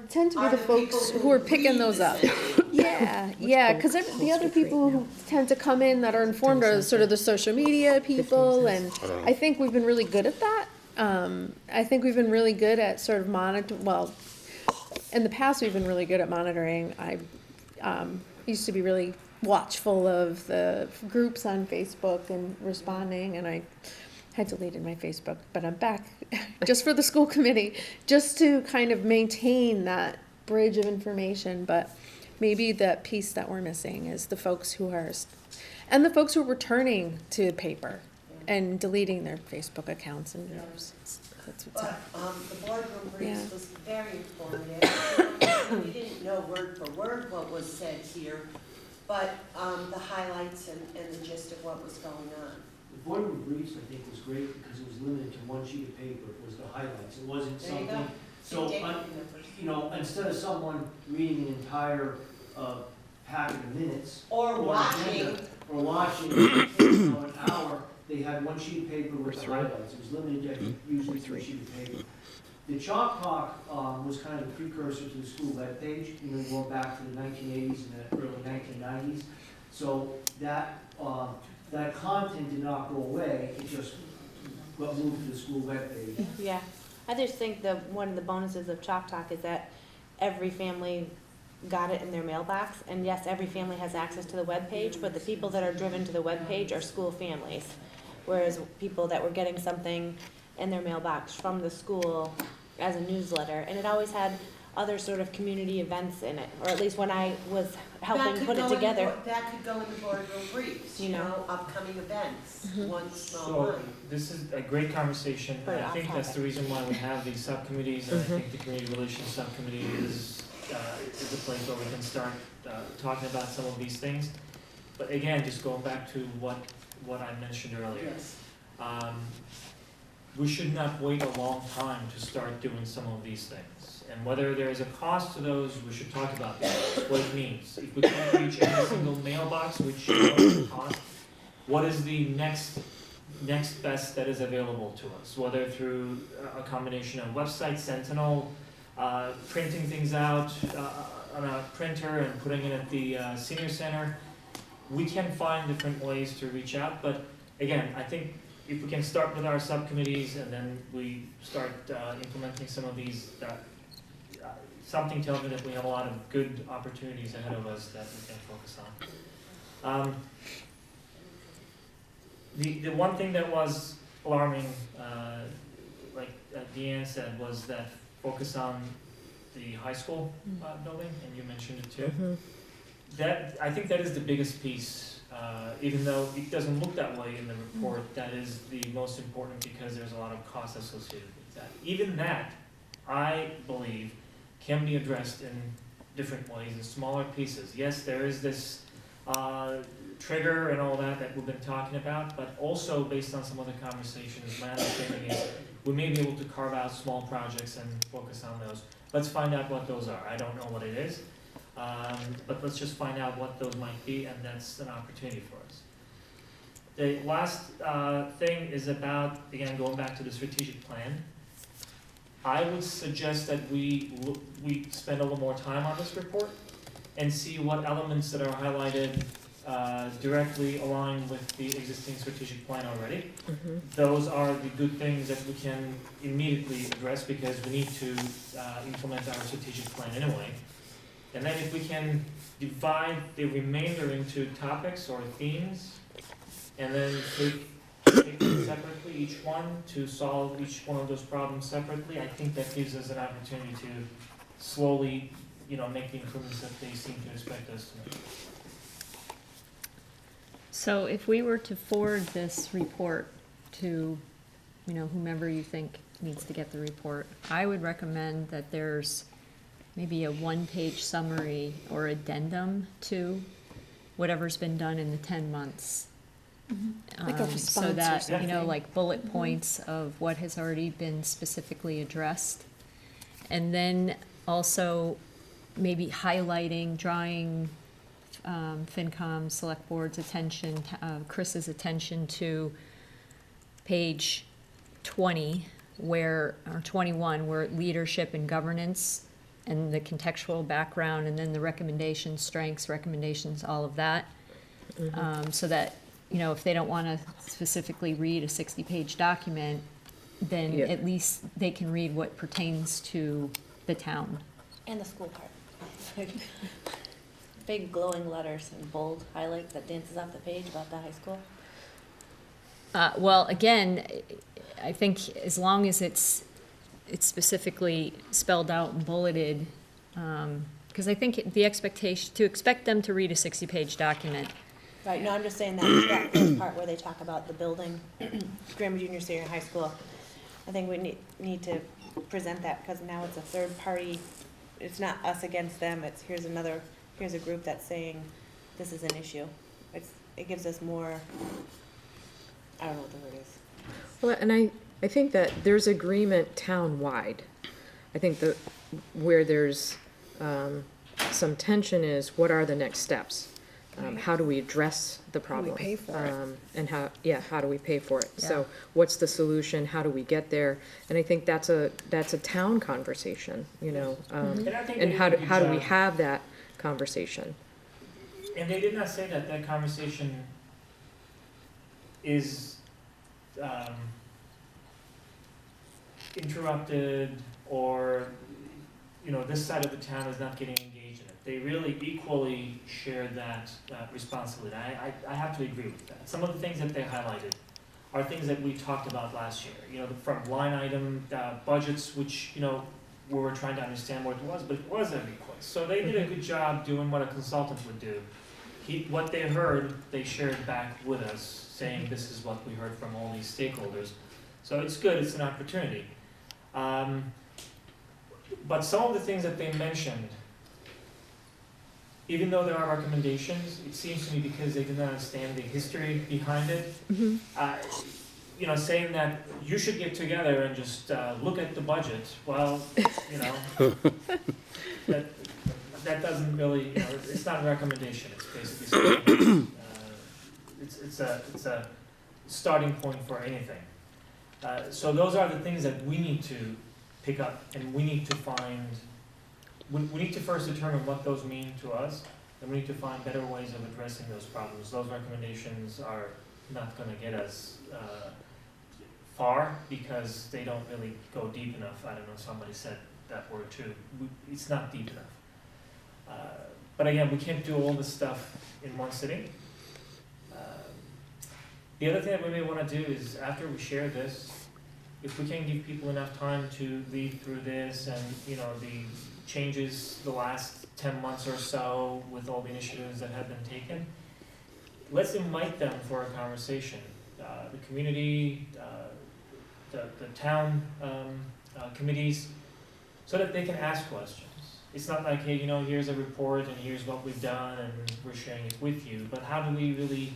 B: tend to be
G: Are
B: the
G: the
B: folks
G: people
B: who are
G: who
B: picking
G: read
B: those
G: the
B: up.
G: Sentinel.
B: Yeah, because the other people who tend to come in that are informed are sort of the social media people, and I think we've been really good at that. I think we've been really good at sort of in the past, we've been really good at monitoring. I used to be really watchful of the groups on Facebook and responding, and I had deleted my Facebook, but I'm back just for the school committee, just to kind of maintain that bridge of information. But maybe the piece that we're missing is the folks who are returning to paper and deleting their Facebook accounts and groups. That's what's
G: but
B: up.
G: the boardroom briefs
B: Yeah.
G: was very informative. We didn't know word for word what was said here, but the highlights and the gist of what was going on.
L: The boardroom briefs, I think, was great because it was limited to one sheet of paper. It was the highlights. It wasn't
G: There you go.
L: something, so,
G: Dave remembers.
L: instead of someone reading an entire packet of minutes.
G: Or watching.
L: agenda, Or watching, an hour, they had one sheet of paper with the highlights. It was limited to usually 3 sheets of paper. The Chalk Talk was kind of the precursor to the school webpage, even going back to the 1980s and the early 1990s. So that content did not go away, it just got moved to the school webpage.
K: Yeah, I just think one of the bonuses of Chalk Talk is that every family got it in their mailbox, and yes, every family has access to the webpage, but the people that are driven to the webpage are school families, whereas people that were getting something in their mailbox from the school as a newsletter, and it always had other sort of community events in it, or at least when I was helping put it together.
G: That could go in the boardroom briefs, you know, upcoming events, one small
A: So,
G: one.
A: this is a great conversation, and I think that's the reason why we have these subcommittees, and I think the community relations subcommittee is a place where we can start talking about some of these things. But again, just going back to what I mentioned earlier.
G: Yes.
A: We should not wait a long time to start doing some of these things. And whether there is a cost to those, we should talk about that, what it means. If we can't reach every single mailbox, which the cost, what is the next best that is available to us? Whether through a combination of website, Sentinel, printing things out on a printer and putting it at the senior center. We can find different ways to reach out, but again, I think if we can start with our subcommittees and then we start implementing some of these, something tells me that we have a lot of good opportunities ahead of us that we can focus on. The one thing that was alarming, like Deanne said, was that focus on the high school building, and you mentioned it too. That, I think that is the biggest piece. Even though it doesn't look that way in the report, that is the most important because there's a lot of costs associated with that. Even that, I believe, can be addressed in different ways, in smaller pieces. Yes, there is this trigger and all that we've been talking about, but also based on some other conversations, my understanding is we may be able to carve out small projects and focus on those. Let's find out what those are. I don't know what it is. But let's just find out what those might be, and that's an opportunity for us. The last thing is about, again, going back to the strategic plan. I would suggest that we spend a little more time on this report and see what elements that are highlighted directly align with the existing strategic plan already. Those are the good things that we can immediately address because we need to implement our strategic plan anyway. And then if we can divide the remainder into topics or themes, and then take them separately, each one, to solve each one of those problems separately, I think that gives us an opportunity to slowly, make the improvements that they seem to expect us to make.
C: So if we were to forward this report to, whomever you think needs to get the report, I would recommend that there's maybe a one-page summary or addendum to whatever's been done in the 10 months.
B: Like a response
C: so that,
B: or something.
C: like bullet points of what has already been specifically addressed. And then also maybe highlighting, drawing FinCom Select Board's attention, Chris's attention to page 20, or 21, where leadership and governance and the contextual background, and then the recommendations, strengths, recommendations, all of that. So that, if they don't want to specifically read a 60-page document, then at least they can read what pertains to the town.
K: And the school part. Big glowing letters and bold highlights that dances off the page about the high school.
C: Well, again, I think as long as it's specifically spelled out and bulleted, because I think the expectation, to expect them to read a 60-page document.
K: Right, no, I'm just saying that first part where they talk about the building, Granby Junior Senior High School. I think we need to present that because now it's a third party. It's not us against them. It's here's a group that's saying this is an issue. It gives us more, I don't know what the word is.
D: Well, and I think that there's agreement town-wide. I think that where there's some tension is what are the next steps? how do we address the
B: How do we
D: problem?
B: pay for it?
D: And how do we pay for it?
C: Yeah.
D: So what's the solution? How do we get there? And I think that's a town conversation, you know?
A: And I think
D: And
A: they
D: how
A: did
D: do,
A: a
D: how
A: good
D: do we
A: job.
D: have that conversation?
A: And they did not say that that conversation is interrupted, or, you know, this side of the town is not getting engaged in it. They really equally shared that responsibility. I have to agree with that. Some of the things that they highlighted are things that we talked about last year, you know, from line item budgets, which, you know, we were trying to understand what it was, but it was a request. So they did a good job doing what a consultant would do. What they heard, they shared back with us, saying this is what we heard from all these stakeholders. So it's good, it's an opportunity. But some of the things that they mentioned, even though there are recommendations, it seems to me because they did not understand the history behind it, you know, saying that you should get together and just look at the budget, well, you know, that doesn't really, you know, it's not a recommendation, it's basically saying, it's a starting point for anything. So those are the things that we need to pick up, and we need to find, we need to first determine what those mean to us, and we need to find better ways of addressing those problems. Those recommendations are not gonna get us far, because they don't really go deep enough. I don't know, somebody said that word too. It's not deep enough. But again, we can't do all this stuff in one sitting. The other thing that we may wanna do is, after we share this, if we can give people enough time to read through this and, you know, the changes the last 10 months or so with all the initiatives that have been taken, let's invite them for a conversation. The community, the town committees, so that they can ask questions. It's not like, hey, you know, here's a report and here's what we've done and we're sharing it with you, but how do we really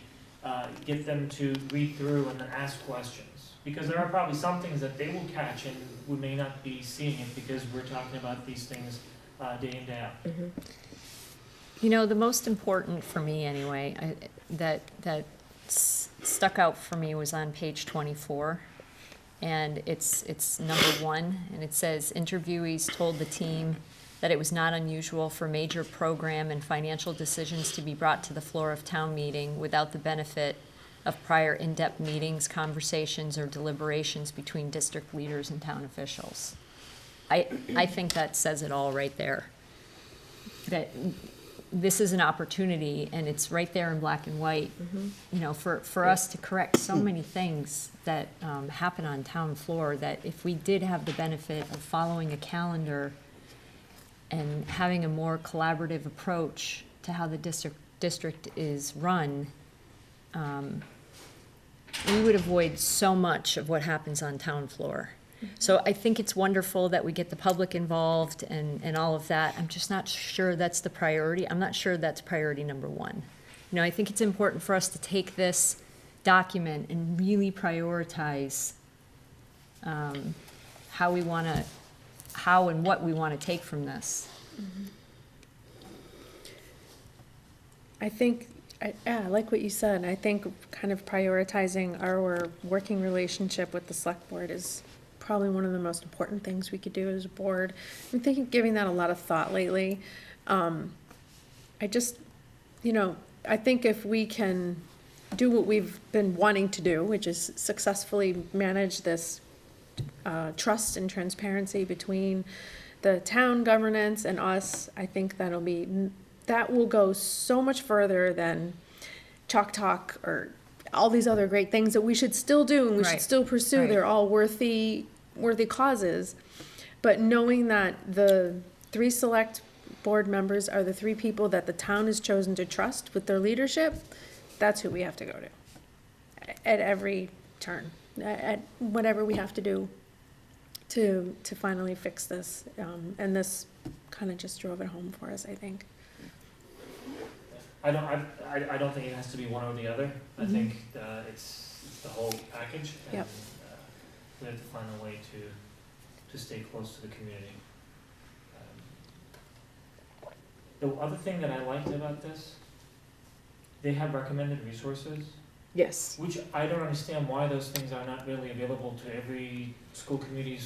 A: get them to read through and then ask questions? Because there are probably some things that they will catch and we may not be seeing it because we're talking about these things day in, day out.
C: You know, the most important for me anyway, that stuck out for me was on page 24. And it's number 1, and it says, interviewees told the team that it was not unusual for major program and financial decisions to be brought to the floor of town meeting without the benefit of prior in-depth meetings, conversations, or deliberations between district leaders and town officials. I think that says it all right there. That this is an opportunity, and it's right there in black and white, you know, for us to correct so many things that happen on town floor, that if we did have the benefit of following a calendar and having a more collaborative approach to how the district is run, we would avoid so much of what happens on town floor. So I think it's wonderful that we get the public involved and all of that. I'm just not sure that's the priority. I'm not sure that's priority number 1. You know, I think it's important for us to take this document and really prioritize how and what we want to take from this.
B: I think, I like what you said. I think kind of prioritizing our working relationship with the select board is probably one of the most important things we could do as a board. I'm thinking, giving that a lot of thought lately. I just, you know, I think if we can do what we've been wanting to do, which is successfully manage this trust and transparency between the town governance and us, I think that will go so much further than chalk talk or all these other great things that we should still do and we should still pursue.
C: Right.
B: They're all worthy causes. But knowing that the 3 select board members are the 3 people that the town has chosen to trust with their leadership, that's who we have to go to at every turn, at whatever we have to do to finally fix this. And this kind of just drove it home for us, I think.
A: I don't think it has to be one or the other. I think it's the whole package, and
B: Yep.
A: We have to find a way to stay close to the community. The other thing that I liked about this they have recommended resources,
D: Yes.
A: which I don't understand why those things are not really available to every school community,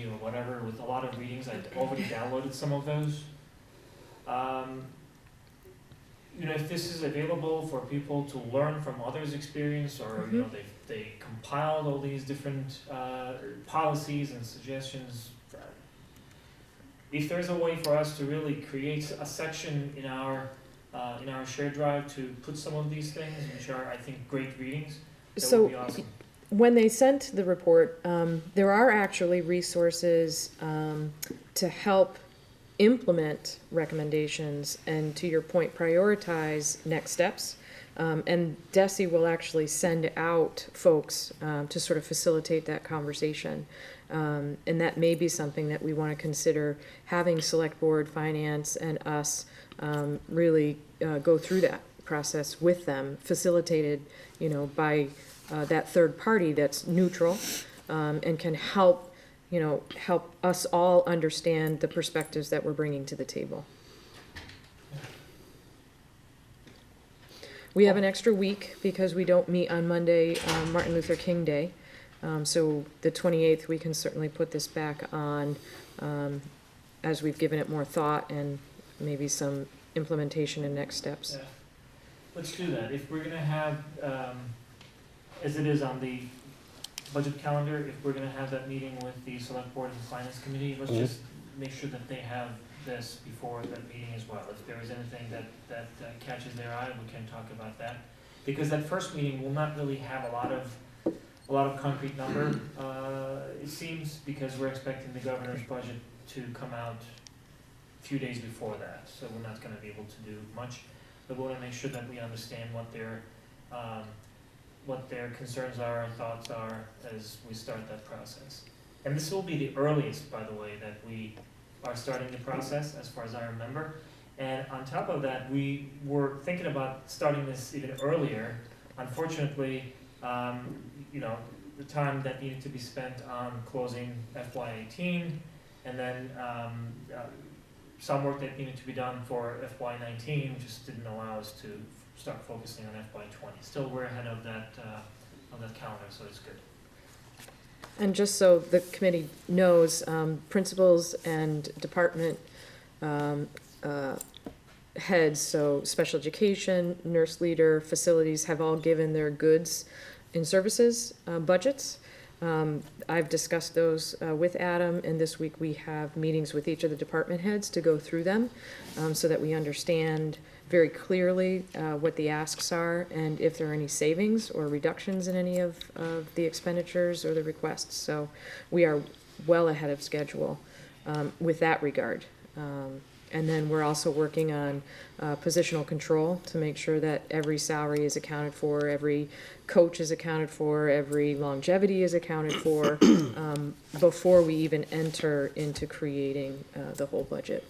A: or whatever, with a lot of readings. I've already downloaded some of those. You know, if this is available for people to learn from others' experience, or, you know, they compiled all these different, policies and suggestions. If there's a way for us to really create a section in our shared drive to put some of these things, which are, I think, great readings, that would be awesome.
D: When they sent the report, there are actually resources to help implement recommendations and, to your point, prioritize next steps. And DESE will actually send out folks to sort of facilitate that conversation. And that may be something that we want to consider, having select board, finance, and us really go through that process with them, facilitated, you know, by that third party that's neutral and can help, you know, help us all understand the perspectives that we're bringing to the table. We have an extra week because we don't meet on Monday, Martin Luther King Day. So the 28th, we can certainly put this back on as we've given it more thought and maybe some implementation and next steps.
A: Yeah. Let's do that. If we're gonna have, as it is on the budget calendar, if we're gonna have that meeting with the select board and finance committee, let's just make sure that they have this before that meeting as well. If there is anything that catches their eye, we can talk about that. Because that first meeting will not really have a lot of concrete number, it seems, because we're expecting the governor's budget to come out a few days before that, so we're not gonna be able to do much. But we wanna make sure that we understand what their concerns are and thoughts are as we start that process. And this will be the earliest, by the way, that we are starting the process, as far as I remember. And on top of that, we were thinking about starting this even earlier. Unfortunately, you know, the time that needed to be spent on closing FY18, and then some work that needed to be done for FY19 just didn't allow us to start focusing on FY20. Still, we're ahead of that calendar, so it's good.
D: And just so the committee knows, principals and department heads, so special education, nurse leader, facilities, have all given their goods and services budgets. I've discussed those with Adam, and this week we have meetings with each of the department heads to go through them so that we understand very clearly what the asks are and if there are any savings or reductions in any of the expenditures or the requests. So we are well ahead of schedule with that regard. And then we're also working on positional control to make sure that every salary is accounted for, every coach is accounted for, every longevity is accounted for before we even enter into creating the whole budget.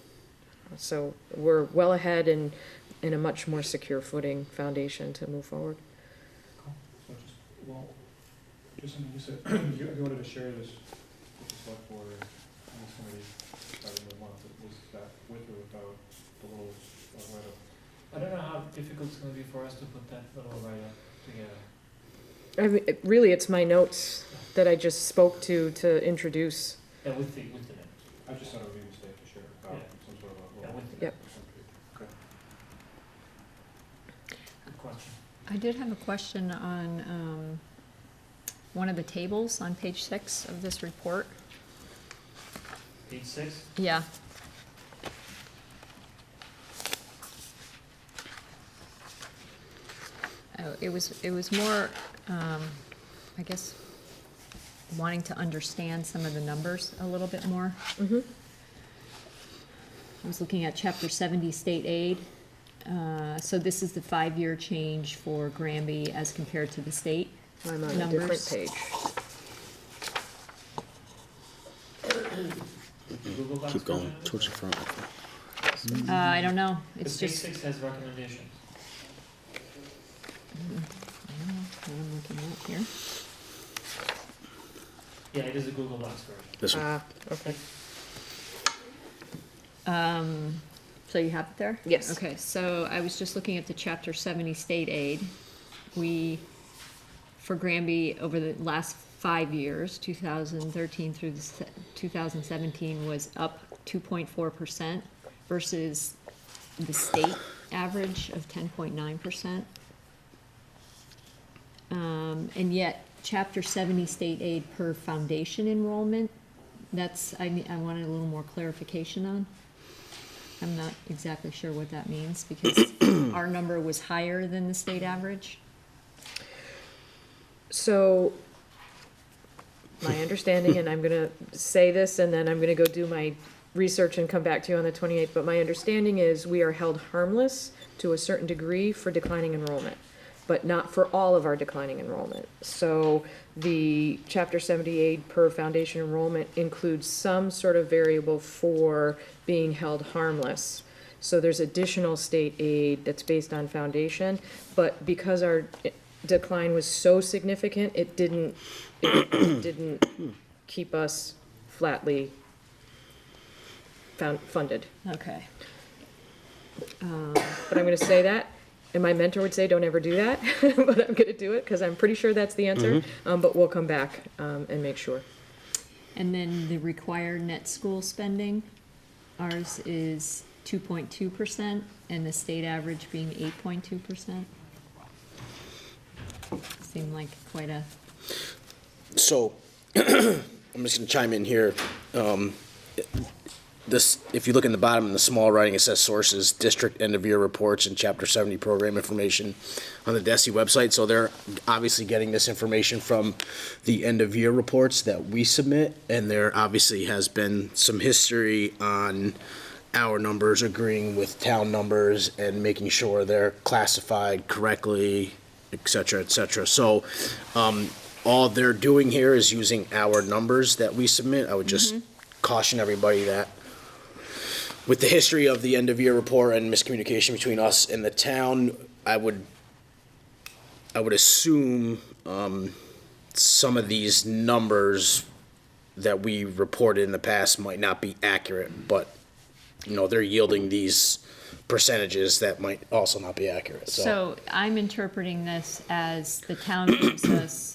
D: So we're well ahead and in a much more secure footing foundation to move forward.
E: So just something you said, you wanted to share this with the select board and this committee starting the month. Was that with or without the little write-up?
A: I don't know how difficult it's gonna be for us to put that little write-up together.
D: I mean, really, it's my notes that I just spoke to introduce.
A: Yeah, with the minutes.
E: I just thought it would be a mistake to share
A: Yeah.
E: some sort of a
A: Yeah,
E: little.
A: with the
D: Yep.
E: Okay.
A: Good question.
C: I did have a question on one of the tables on page 6 of this report.
A: Page 6?
C: Yeah. Oh, it was more, I guess, wanting to understand some of the numbers a little bit more.
D: Mm-hmm.
C: I was looking at chapter 70, state aid. So this is the 5-year change for Granby as compared to the state.
D: I'm on a
C: Numbers.
D: different page.
A: Google Docs
H: Keep going
A: version of it?
H: towards the front.
C: I don't know,
A: Because
C: it's
A: page
C: just.
A: 6 has recommendations.
C: I don't know what I'm looking at here.
A: Yeah, it is a Google Docs version.
H: This one.
D: Okay.
C: So you have it there?
D: Yes.
C: Okay, so I was just looking at the Chapter 70 state aid. We, for Granby, over the last 5 years, 2013 through 2017, was up 2.4% versus the state average of 10.9%. And yet, Chapter 70 state aid per foundation enrollment, that's, I wanted a little more clarification on. I'm not exactly sure what that means, because our number was higher than the state average.
D: So, my understanding, and I'm gonna say this, and then I'm gonna go do my research and come back to you on the 28th, but my understanding is we are held harmless to a certain degree for declining enrollment, but not for all of our declining enrollment. So the Chapter 70 aid per foundation enrollment includes some sort of variable for being held harmless. So there's additional state aid that's based on foundation, but because our decline was so significant, it didn't keep us flatly funded.
C: Okay.
D: But I'm gonna say that, and my mentor would say, don't ever do that, but I'm gonna do it, because I'm pretty sure that's the answer. But we'll come back, and make sure.
C: And then the required net school spending, ours is 2.2%, and the state average being 8.2%. Seemed like quite a,
H: So, I'm just gonna chime in here. This, if you look in the bottom in the small writing, it says sources, district end-of-year reports and Chapter 70 program information on the DESI website. So they're obviously getting this information from the end-of-year reports that we submit, and there obviously has been some history on our numbers agreeing with town numbers and making sure they're classified correctly, et cetera, et cetera. So, all they're doing here is using our numbers that we submit. I would just caution everybody that with the history of the end-of-year report and miscommunication between us and the town, I would assume some of these numbers that we reported in the past might not be accurate, but, you know, they're yielding these percentages that might also not be accurate, so.
C: so I'm interpreting this as the town gives us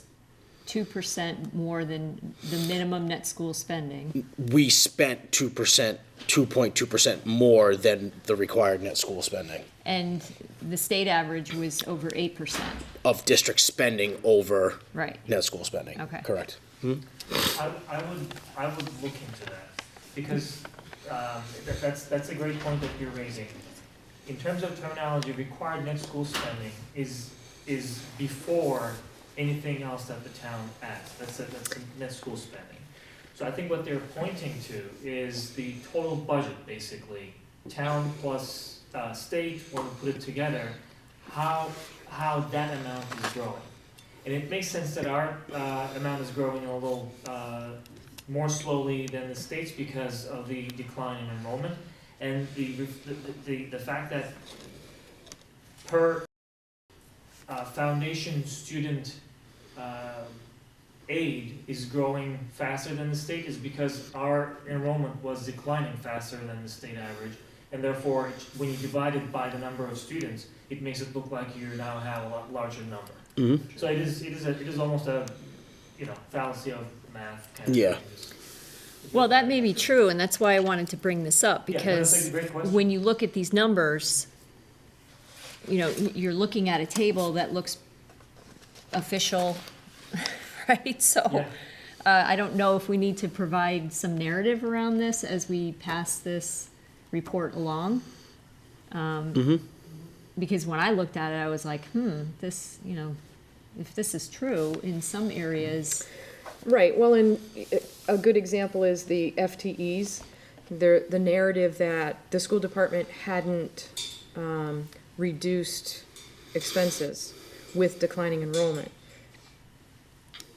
C: 2% more than the minimum net school spending.
H: We spent 2.2% more than the required net school spending
C: And the state average was over 8%.
H: of district spending over
C: Right.
H: net school spending.
C: Okay.
H: Correct.
A: I would look into that, because that's a great point that you're raising. In terms of terminology, required net school spending is before anything else that the town adds. That's net school spending. So I think what they're pointing to is the total budget, basically, town plus state, when we put it together, how that amount is growing. And it makes sense that our amount is growing a little more slowly than the state's because of the decline in enrollment, and the fact that per foundation student aid is growing faster than the state is because our enrollment was declining faster than the state average, and therefore, when you divide it by the number of students, it makes it look like you now have a lot larger number. So it is almost a, fallacy of math kind of
H: Yeah.
A: thing.
C: Well, that may be true, and that's why I wanted to bring this up,
A: Yeah, no,
C: because
A: that's a great question.
C: when you look at these numbers, you're looking at a table that looks official, right? So
A: Yeah.
C: I don't know if we need to provide some narrative around this as we pass this report along. Because when I looked at it, I was like, this, if this is true in some areas.
D: Right, well, and a good example is the FTEs. The narrative that the school department hadn't reduced expenses with declining enrollment.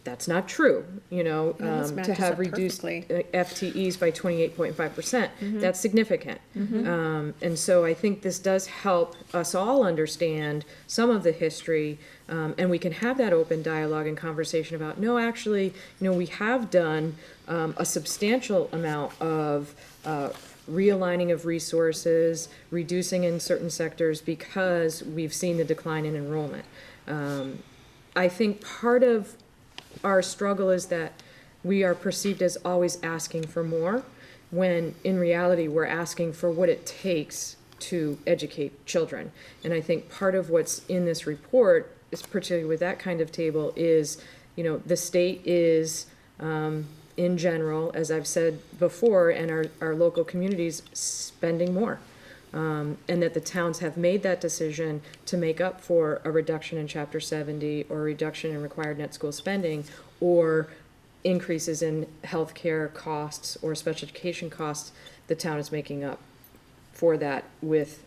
D: That's not true,
B: this
D: to
B: matches
D: have
B: up
D: reduced
B: perfectly.
D: FTEs by 28.5%. That's significant. And so I think this does help us all understand some of the history, and we can have that open dialogue and conversation about, no, actually, we have done a substantial amount of realigning of resources, reducing in certain sectors because we've seen the decline in enrollment. I think part of our struggle is that we are perceived as always asking for more, when in reality we're asking for what it takes to educate children. And I think part of what's in this report, is particularly with that kind of table, is, you know, the state is, in general, as I've said before, and our local communities spending more. And that the towns have made that decision to make up for a reduction in Chapter 70 or a reduction in required net school spending or increases in healthcare costs or special education costs. The town is making up for that with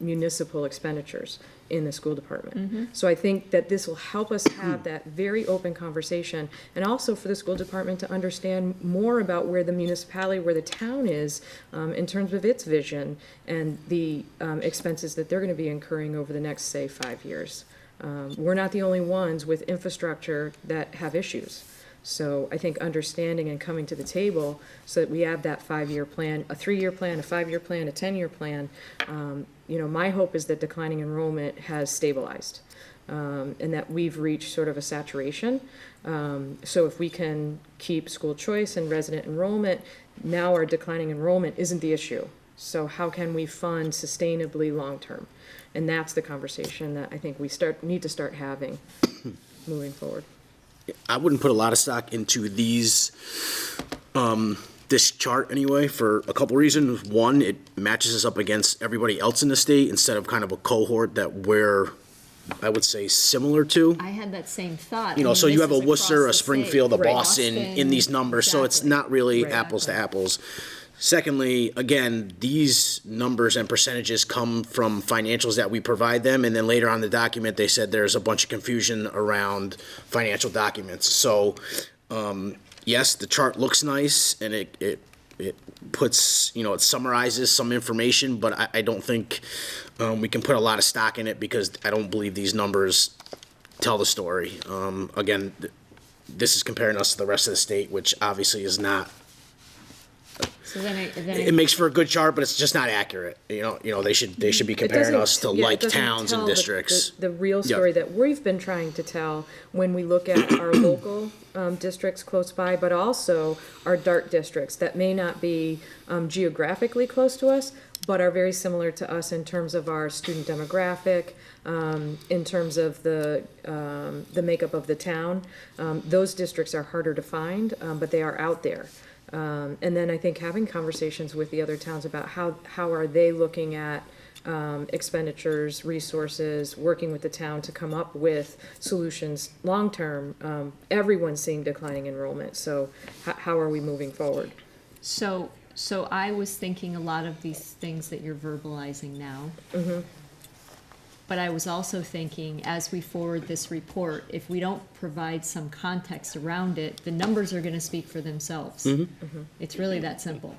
D: municipal expenditures in the school department. So I think that this will help us have that very open conversation, and also for the school department to understand more about where the municipality, where the town is in terms of its vision and the expenses that they're going to be incurring over the next, say, 5 years. We're not the only ones with infrastructure that have issues. So I think understanding and coming to the table so that we have that 5-year plan, a 3-year plan, a 5-year plan, a 10-year plan. You know, my hope is that declining enrollment has stabilized and that we've reached sort of a saturation. So if we can keep school choice and resident enrollment, now our declining enrollment isn't the issue. So how can we fund sustainably long-term? And that's the conversation that I think we need to start having moving forward.
H: I wouldn't put a lot of stock into these, this chart anyway, for a couple reasons. One, it matches us up against everybody else in the state instead of kind of a cohort that we're, I would say, similar to.
C: I had that same thought.
H: You know,
C: I mean,
H: so you
C: this
H: have a
C: is across
H: Worcester,
C: the
H: a
C: state.
H: Springfield, a
D: Right.
H: Boston in these numbers, so it's
C: Exactly.
H: not really
D: Right.
H: apples to apples. Secondly, again, these numbers and percentages come from financials that we provide them, and then later on in the document, they said there's a bunch of confusion around financial documents. So, yes, the chart looks nice, and it puts, you know, it summarizes some information, but I don't think we can put a lot of stock in it because I don't believe these numbers tell the story. Again, this is comparing us to the rest of the state, which obviously is not.
C: So then
H: It makes for a good chart, but it's just not accurate. You know, they should be
D: It
H: comparing
D: doesn't-
H: us to
D: yeah, it
H: like
D: doesn't
H: towns and
D: tell the-
H: districts.
D: The real
H: Yeah.
D: story that we've been trying to tell when we look at our local districts close by, but also our DART districts that may not be geographically close to us, but are very similar to us in terms of our student demographic, in terms of the makeup of the town. Those districts are harder to find, but they are out there. And then I think having conversations with the other towns about how are they looking at expenditures, resources, working with the town to come up with solutions long-term. Everyone's seeing declining enrollment, so how are we moving forward?
C: So I was thinking a lot of these things that you're verbalizing now. But I was also thinking, as we forward this report, if we don't provide some context around it, the numbers are gonna speak for themselves. It's really that simple.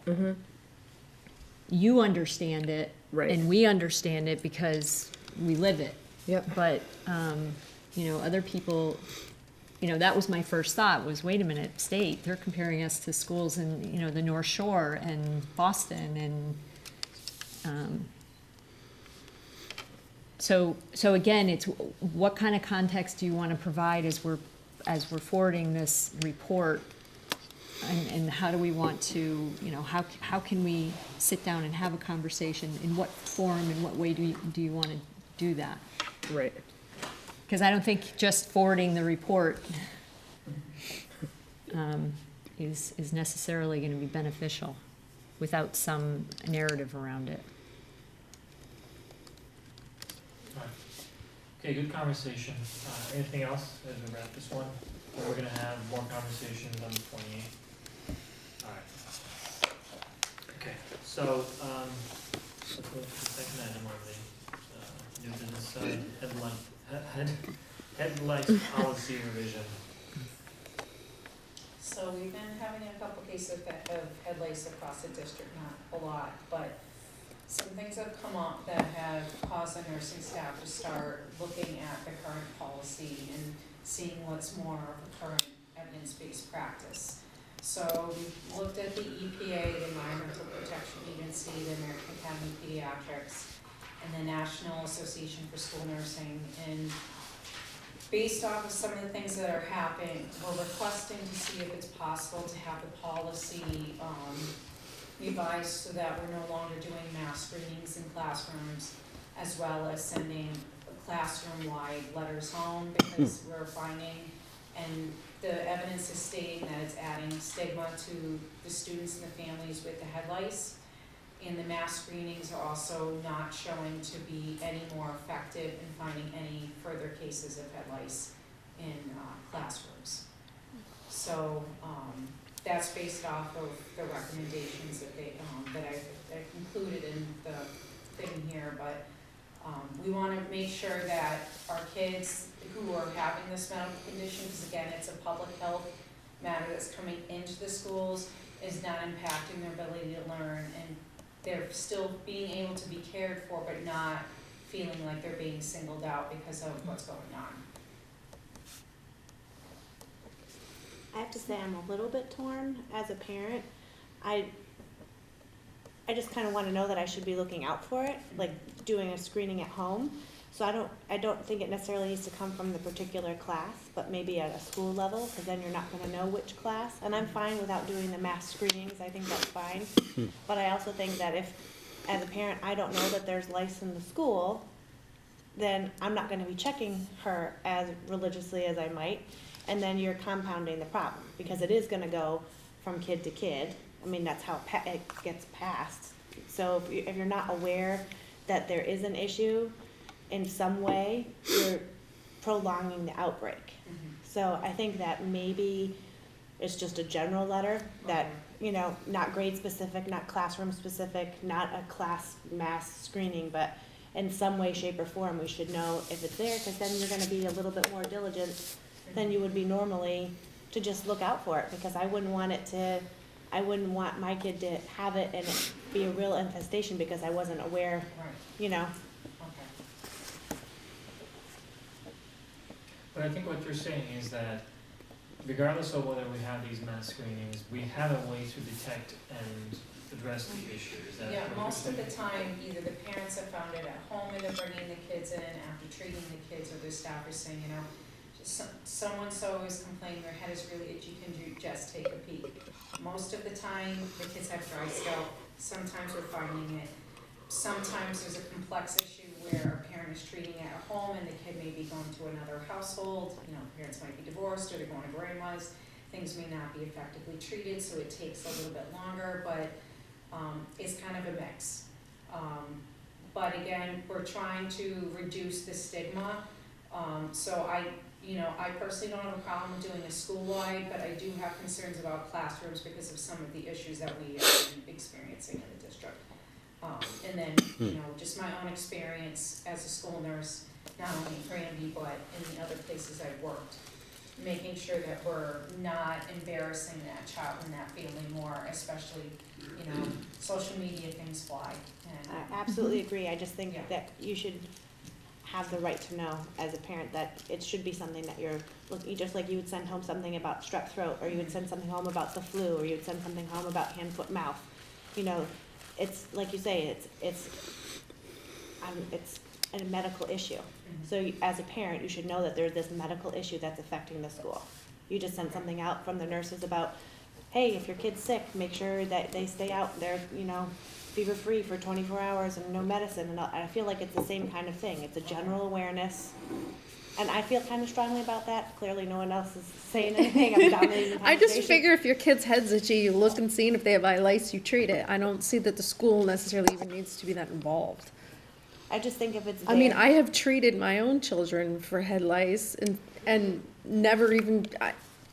C: You understand it,
D: Right.
C: and we understand it because we live it.
D: Yep.
C: But, you know, other people, you know, that was my first thought, was, wait a minute, state, they're comparing us to schools in, you know, the North Shore and Boston and, so again, it's what kind of context do you want to provide as we're forwarding this report? And how do we want to, you know, how can we sit down and have a conversation? In what form, in what way do you want to do that?
D: Right.
C: Because I don't think just forwarding the report is necessarily going to be beneficial without some narrative around it.
A: Okay, good conversation. Anything else as we wrap this one? Or we're gonna have more conversations on the 28th? Alright. Okay, so, let's go to the second item on the new business, headlight policy revision.
I: So we've been having a couple cases of head lice across the district, not a lot, but some things have come up that have caused the nursing staff to start looking at the current policy and seeing what's more of a current evidence-based practice. So we looked at the EPA, the Environmental Protection Agency, the American Academy of Pediatrics, and the National Association for School Nursing. And based off of some of the things that are happening, we're requesting to see if it's possible to have the policy revised so that we're no longer doing mass screenings in classrooms, as well as sending classroom-wide letters home, because we're finding, and the evidence is stating that it's adding stigma to the students and the families with the head lice. And the mass screenings are also not showing to be any more effective in finding any further cases of head lice in classrooms. So that's based off of the recommendations that they that I've included in the thing here. But we want to make sure that our kids who are having this medical condition, because again, it's a public health matter that's coming into the schools, is not impacting their ability to learn, and they're still being able to be cared for, but not feeling like they're being singled out because of what's going on.
K: I have to say I'm a little bit torn as a parent. I just kind of want to know that I should be looking out for it, like doing a screening at home. So I don't think it necessarily needs to come from the particular class, but maybe at a school level, because then you're not going to know which class. And I'm fine without doing the mass screenings. I think that's fine. But I also think that if, as a parent, I don't know that there's lice in the school, then I'm not going to be checking her as religiously as I might. And then you're compounding the problem, because it is going to go from kid to kid. I mean, that's how it gets passed. So if you're not aware that there is an issue in some way, you're prolonging the outbreak. So I think that maybe it's just a general letter that, you know, not grade specific, not classroom specific, not a class mass screening, but in some way, shape, or form, we should know if it's there, because then you're gonna be a little bit more diligent than you would be normally to just look out for it, because I wouldn't want my kid to have it and it be a real infestation because I wasn't aware, you know.
A: But I think what you're saying is that regardless of whether we have these mass screenings, we have a way to detect and address the issue. Is that
I: Yeah,
A: what you're
I: most of
A: saying?
I: the time, either the parents have found it at home, or they're bringing the kids in after treating the kids, or the staff is saying, you know, so-and-so is complaining their head is really itchy, can you just take a peek? Most of the time, the kids have dry scalp. Sometimes we're finding it. Sometimes there's a complex issue where a parent is treating it at home and the kid may be going to another household. You know, parents might be divorced or they're going to grandma's. Things may not be effectively treated, so it takes a little bit longer, but it's kind of a mix. But again, we're trying to reduce the stigma. So I personally don't have a problem with doing a school-wide, but I do have concerns about classrooms because of some of the issues that we are experiencing in the district. And then, just my own experience as a school nurse, not only in Granby, but in the other places I've worked, making sure that we're not embarrassing that child and that family more, especially, social media things fly. And
K: I absolutely agree. I just think that you should have the right to know as a parent that it should be something that you're looking, just like you would send home something about strep throat, or you would send something home about the flu, or you would send something home about hand, foot, mouth. It's like you say, it's a medical issue. So as a parent, you should know that there's this medical issue that's affecting the school. You just sent something out from the nurses about, hey, if your kid's sick, make sure that they stay out there, fever-free for 24 hours and no medicine. And I feel like it's the same kind of thing. It's a general awareness. And I feel kind of strongly about that. Clearly, no one else is saying anything. I'm dominating the
B: I just
K: conversation.
B: figure if your kid's head's itchy, you look and see, and if they have eye lice, you treat it. I don't see that the school necessarily even needs to be that involved.
K: I just think if it's
B: I mean,
K: there-
B: I have treated my own children for head lice and never even,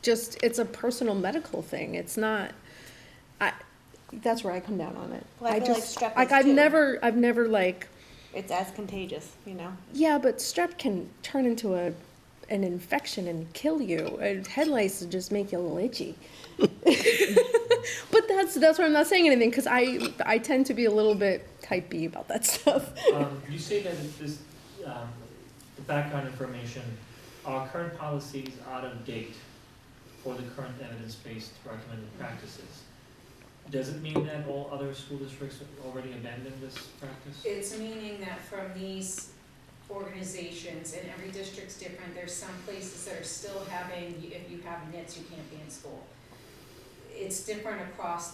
B: it's a personal medical thing. It's not, that's where I come down on it.
K: Well, I feel like strep is
B: I've
K: too.
B: never
K: it's as contagious,
B: Yeah, but strep can turn into an infection and kill you. Head lice just make you a little itchy. But that's why I'm not saying anything, because I tend to be a little bit type B about that stuff.
A: You say that this, the background information, are current policies out of date? for the current evidence-based recommended practices. Does it mean that all other school districts have already abandoned this practice?
I: It's meaning that from these organizations, and every district's different, there's some places that are still having, if you have NITS, you can't be in school. It's different across,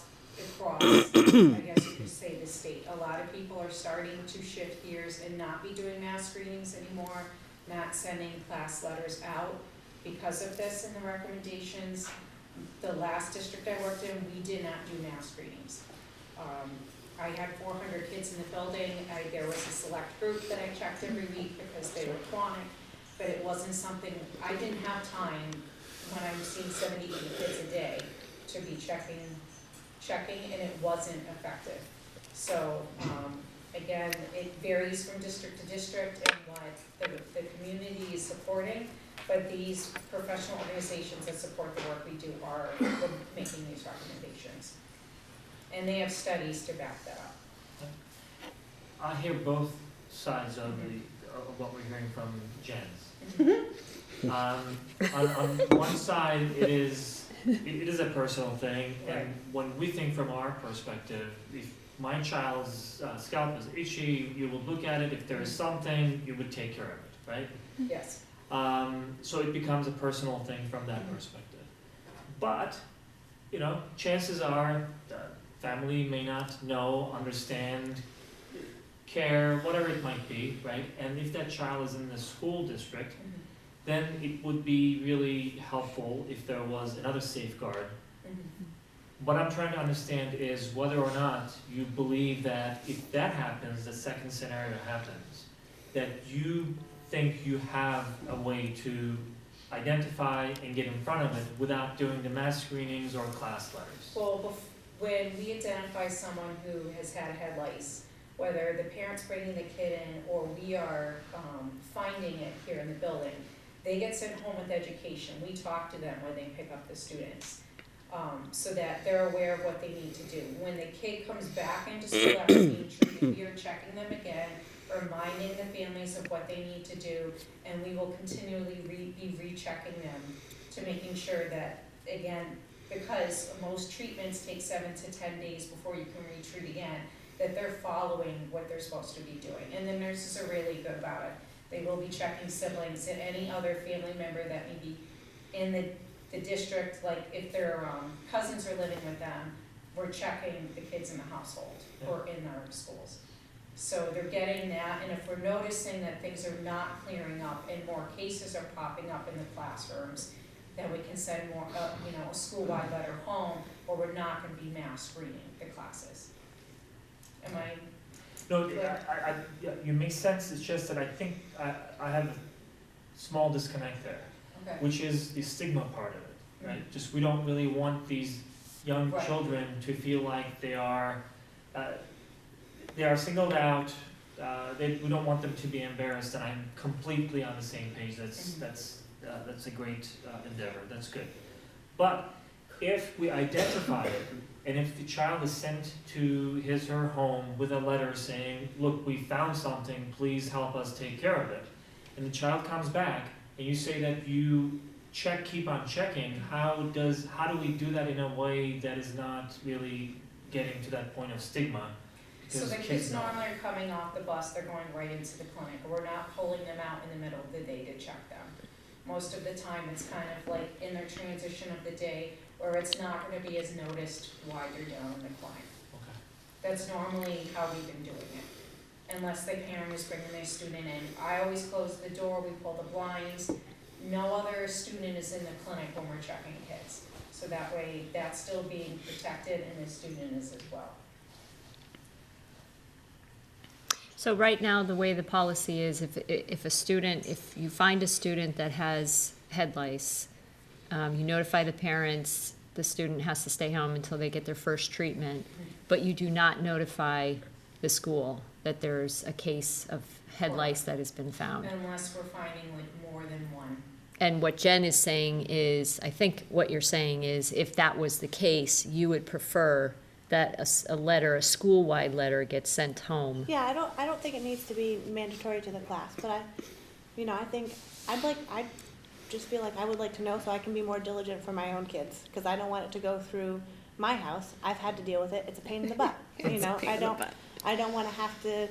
I: I guess you could say, the state. A lot of people are starting to shift gears and not be doing mass screenings anymore, not sending class letters out because of this in the recommendations. The last district I worked in, we did not do mass screenings. I had 400 kids in the building. There was a select group that I checked every week because they were chronic, but it wasn't something, I didn't have time when I was seeing 70, 80 kids a day to be checking, and it wasn't effective. So, again, it varies from district to district and what the community is supporting, but these professional organizations that support the work we do are making these recommendations. And they have studies to back that up.
A: I hear both sides of what we're hearing from Jens. On one side, it is a personal thing, and when we think from our perspective, if my child's scalp is itchy, you would look at it. If there is something, you would take care of it, right?
I: Yes.
A: So it becomes a personal thing from that perspective. But, chances are family may not know, understand, care, whatever it might be, right? And if that child is in the school district, then it would be really helpful if there was another safeguard. What I'm trying to understand is whether or not you believe that if that happens, the second scenario happens, that you think you have a way to identify and get in front of it without doing the mass screenings or class letters.
I: Well, when we identify someone who has had head lice, whether the parent's bringing the kid in or we are finding it here in the building, they get sent home with education. We talk to them when they pick up the students, so that they're aware of what they need to do. When the kid comes back into school after being treated, we are checking them again, reminding the families of what they need to do, and we will continually be rechecking them to making sure that, again, because most treatments take 7 to 10 days before you can retreat again, that they're following what they're supposed to be doing. And the nurses are really good about it. They will be checking siblings and any other family member that may be in the district, like if their cousins are living with them, we're checking the kids in the household or in our schools. So they're getting that, and if we're noticing that things are not clearing up and more cases are popping up in the classrooms, then we can send more, a school-wide letter home, or we're not going to be mass screening the classes. Am I?
A: No, you make sense. It's just that I think I have a small disconnect there,
I: Okay.
A: which is the stigma part of it, right? Just we don't really want these young children to feel like they are singled out. We don't want them to be embarrassed, and I'm completely on the same page. That's a great endeavor. That's good. But if we identify it, and if the child is sent to his or her home with a letter saying, look, we found something, please help us take care of it, and the child comes back, and you say that you keep on checking, how do we do that in a way that is not really getting to that point of stigma?
I: So the kids normally are coming off the bus, they're going right into the clinic, or we're not pulling them out in the middle of the day to check them. Most of the time, it's kind of like in their transition of the day, where it's not going to be as noticed while you're down in the clinic.
A: Okay.
I: That's normally how we've been doing it, unless the parent is bringing their student in. I always close the door, we pull the blinds. No other student is in the clinic when we're checking kids. So that way, that's still being protected, and the student is as well.
C: So right now, the way the policy is, if you find a student that has head lice, you notify the parents, the student has to stay home until they get their first treatment, but you do not notify the school that there's a case of head lice that has been found.
I: Unless we're finding like more than one.
C: And what Jen is saying is, I think what you're saying is, if that was the case, you would prefer that a school-wide letter gets sent home.
K: Yeah, I don't think it needs to be mandatory to the class, but I think I'd just feel like I would like to know so I can be more diligent for my own kids, because I don't want it to go through my house. I've had to deal with it. It's a pain in the butt, you know? I don't wanna have to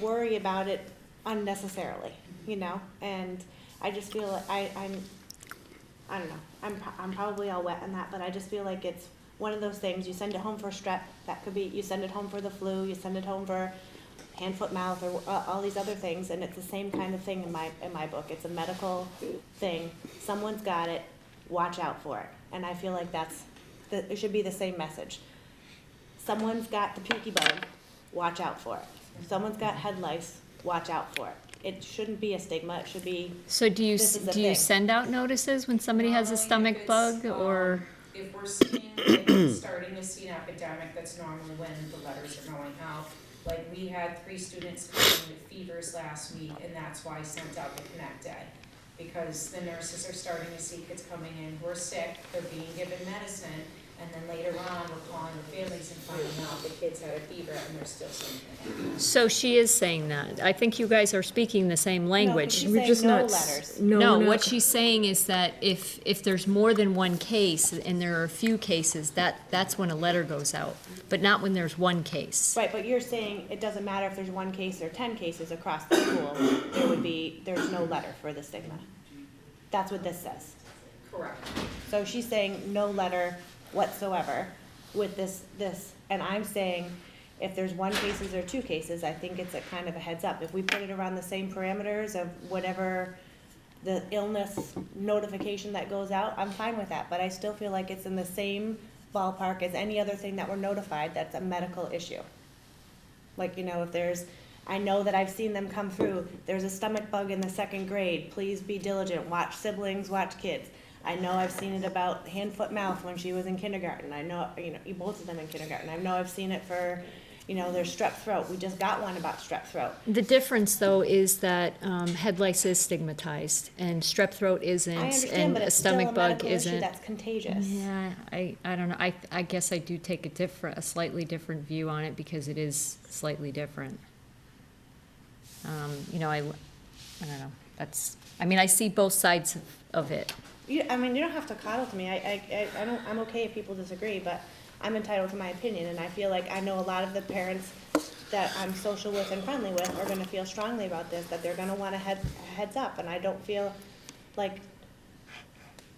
K: worry about it unnecessarily, you know? And I just feel like I don't know, I'm probably all wet on that, but I just feel like it's one of those things, you send it home for strep, that could be, you send it home for the flu, you send it home for hand, foot, mouth, or all these other things, and it's the same kind of thing in my book. It's a medical thing. Someone's got it, watch out for it. And I feel like it should be the same message. Someone's got the pukey bug, watch out for it. Someone's got head lice, watch out for it. It shouldn't be a stigma, it should be,
C: So do you
K: This is the thing.
C: send out notices when somebody has a
I: Normally,
C: stomach
I: if
C: bug,
I: it's,
C: or?
I: If we're seeing, like, starting to see an epidemic, that's normally when the letters are going out. Like, we had 3 students come in with fevers last week, and that's why I sent out the Connect Day. Because the nurses are starting to see kids coming in who are sick, they're being given medicine, and then later on, we're calling the families and finding out the kids had a fever and they're still symptomatic.
C: So she is saying that. I think you guys are speaking the same language.
K: she's
D: We're
K: saying
D: just
K: no
D: not
K: letters.
C: No,
D: we're
C: what
D: not-
C: she's saying is that if there's more than one case, and there are a few cases, that's when a letter goes out, but not when there's one case.
K: right, but you're saying it doesn't matter if there's 1 case or 10 cases across the school, there's no letter for the stigma. That's what this says.
I: Correct.
K: So she's saying no letter whatsoever with this, and I'm saying if there's 1 cases or 2 cases, I think it's a kind of a heads up. If we put it around the same parameters of whatever the illness notification that goes out, I'm fine with that, but I still feel like it's in the same ballpark as any other thing that we're notified that's a medical issue. Like, you know, if there's, I know that I've seen them come through, there's a stomach bug in the 2nd grade, please be diligent, watch siblings, watch kids. I know I've seen it about hand, foot, mouth when she was in kindergarten. I know, you know, both of them in kindergarten. I know I've seen it for, you know, there's strep throat. We just got one about strep throat.
C: The difference, though, is that head lice is stigmatized, and strep throat isn't,
K: I understand,
C: and
K: but
C: a
K: it's still a
C: stomach bug
K: medical issue
C: isn't.
K: that's contagious.
C: Yeah, I don't know. I guess I do take a slightly different view on it because it is slightly different. You know, I don't know. I see both sides of it.
K: I mean, you don't have to coddle to me. I'm okay if people disagree, but I'm entitled to my opinion, and I feel like I know a lot of the parents that I'm social with and friendly with are gonna feel strongly about this, that they're gonna want a heads up, and I don't feel like,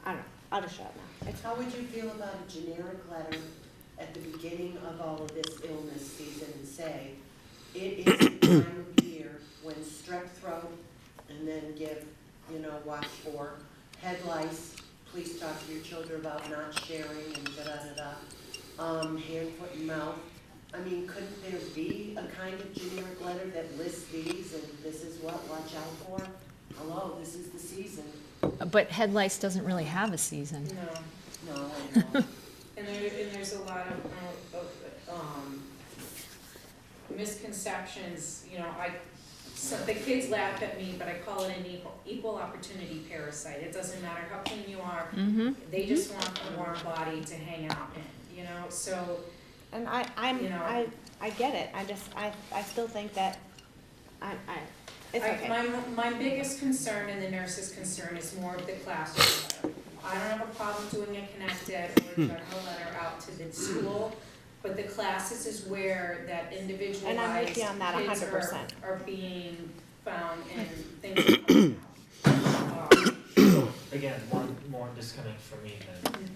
K: I don't know, I'll just shut up now.
G: How would you feel about a generic letter at the beginning of all of this illness season and say, it is the time of year when strep throat, and then give, you know, watch for head lice, please talk to your children about not sharing and da-da-da-da. Hand, foot, and mouth. I mean, couldn't there be a kind of generic letter that lists these and this is what, watch out for? Hello, this is the season.
C: But head lice doesn't really have a season.
I: No.
G: No, I know.
I: And there's a lot of misconceptions, you know, so the kids laugh at me, but I call it an equal opportunity parasite. It doesn't matter how clean you are,
C: Mm-hmm.
I: they just want a warm body to hang out in, you know, so.
K: And
I: You know.
K: I get it. I still think that, it's okay.
I: My biggest concern and the nurse's concern is more of the classroom letter. I don't have a problem doing a connected or a general letter out to the school, but the classes is where that individualized
K: And I'm with you on that
I: kids
K: 100%.
I: are being found and things are coming out.
A: So, again, one more disconnect for me then.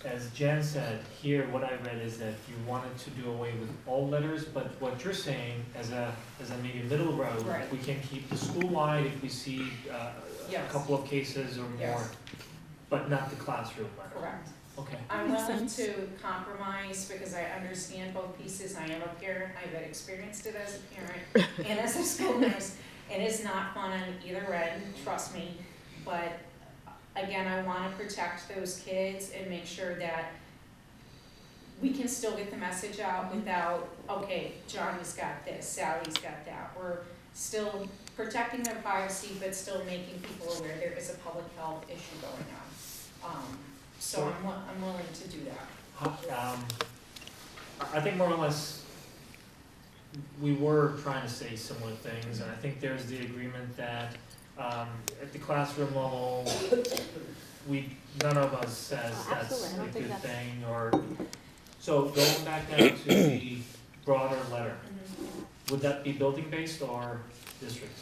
A: As Jen said, here, what I read is that you wanted to do away with all letters, but what you're saying, as a maybe middle road,
I: Right.
A: we can keep the school-wide if we see a
I: Yes.
A: couple of cases or more,
I: Yes.
A: but not the classroom letter.
I: Correct.
A: Okay.
I: I'm
B: Makes
I: willing
B: sense.
I: to compromise because I understand both pieces. I am a parent. I've experienced it as a parent and as a school nurse. It is not fun on either end, trust me. But again, I want to protect those kids and make sure that we can still get the message out without, okay, Johnny's got this, Sally's got that. We're still protecting their privacy, but still making people aware there is a public health issue going on. So I'm willing to do that.
A: I think more or less, we were trying to say similar things, and I think there's the agreement that at the classroom level, none of us says
K: Oh,
A: that's
K: absolutely. I don't
A: a
K: think
A: good
K: that's-
A: thing, or, so going back down to the broader letter, would that be building-based or district?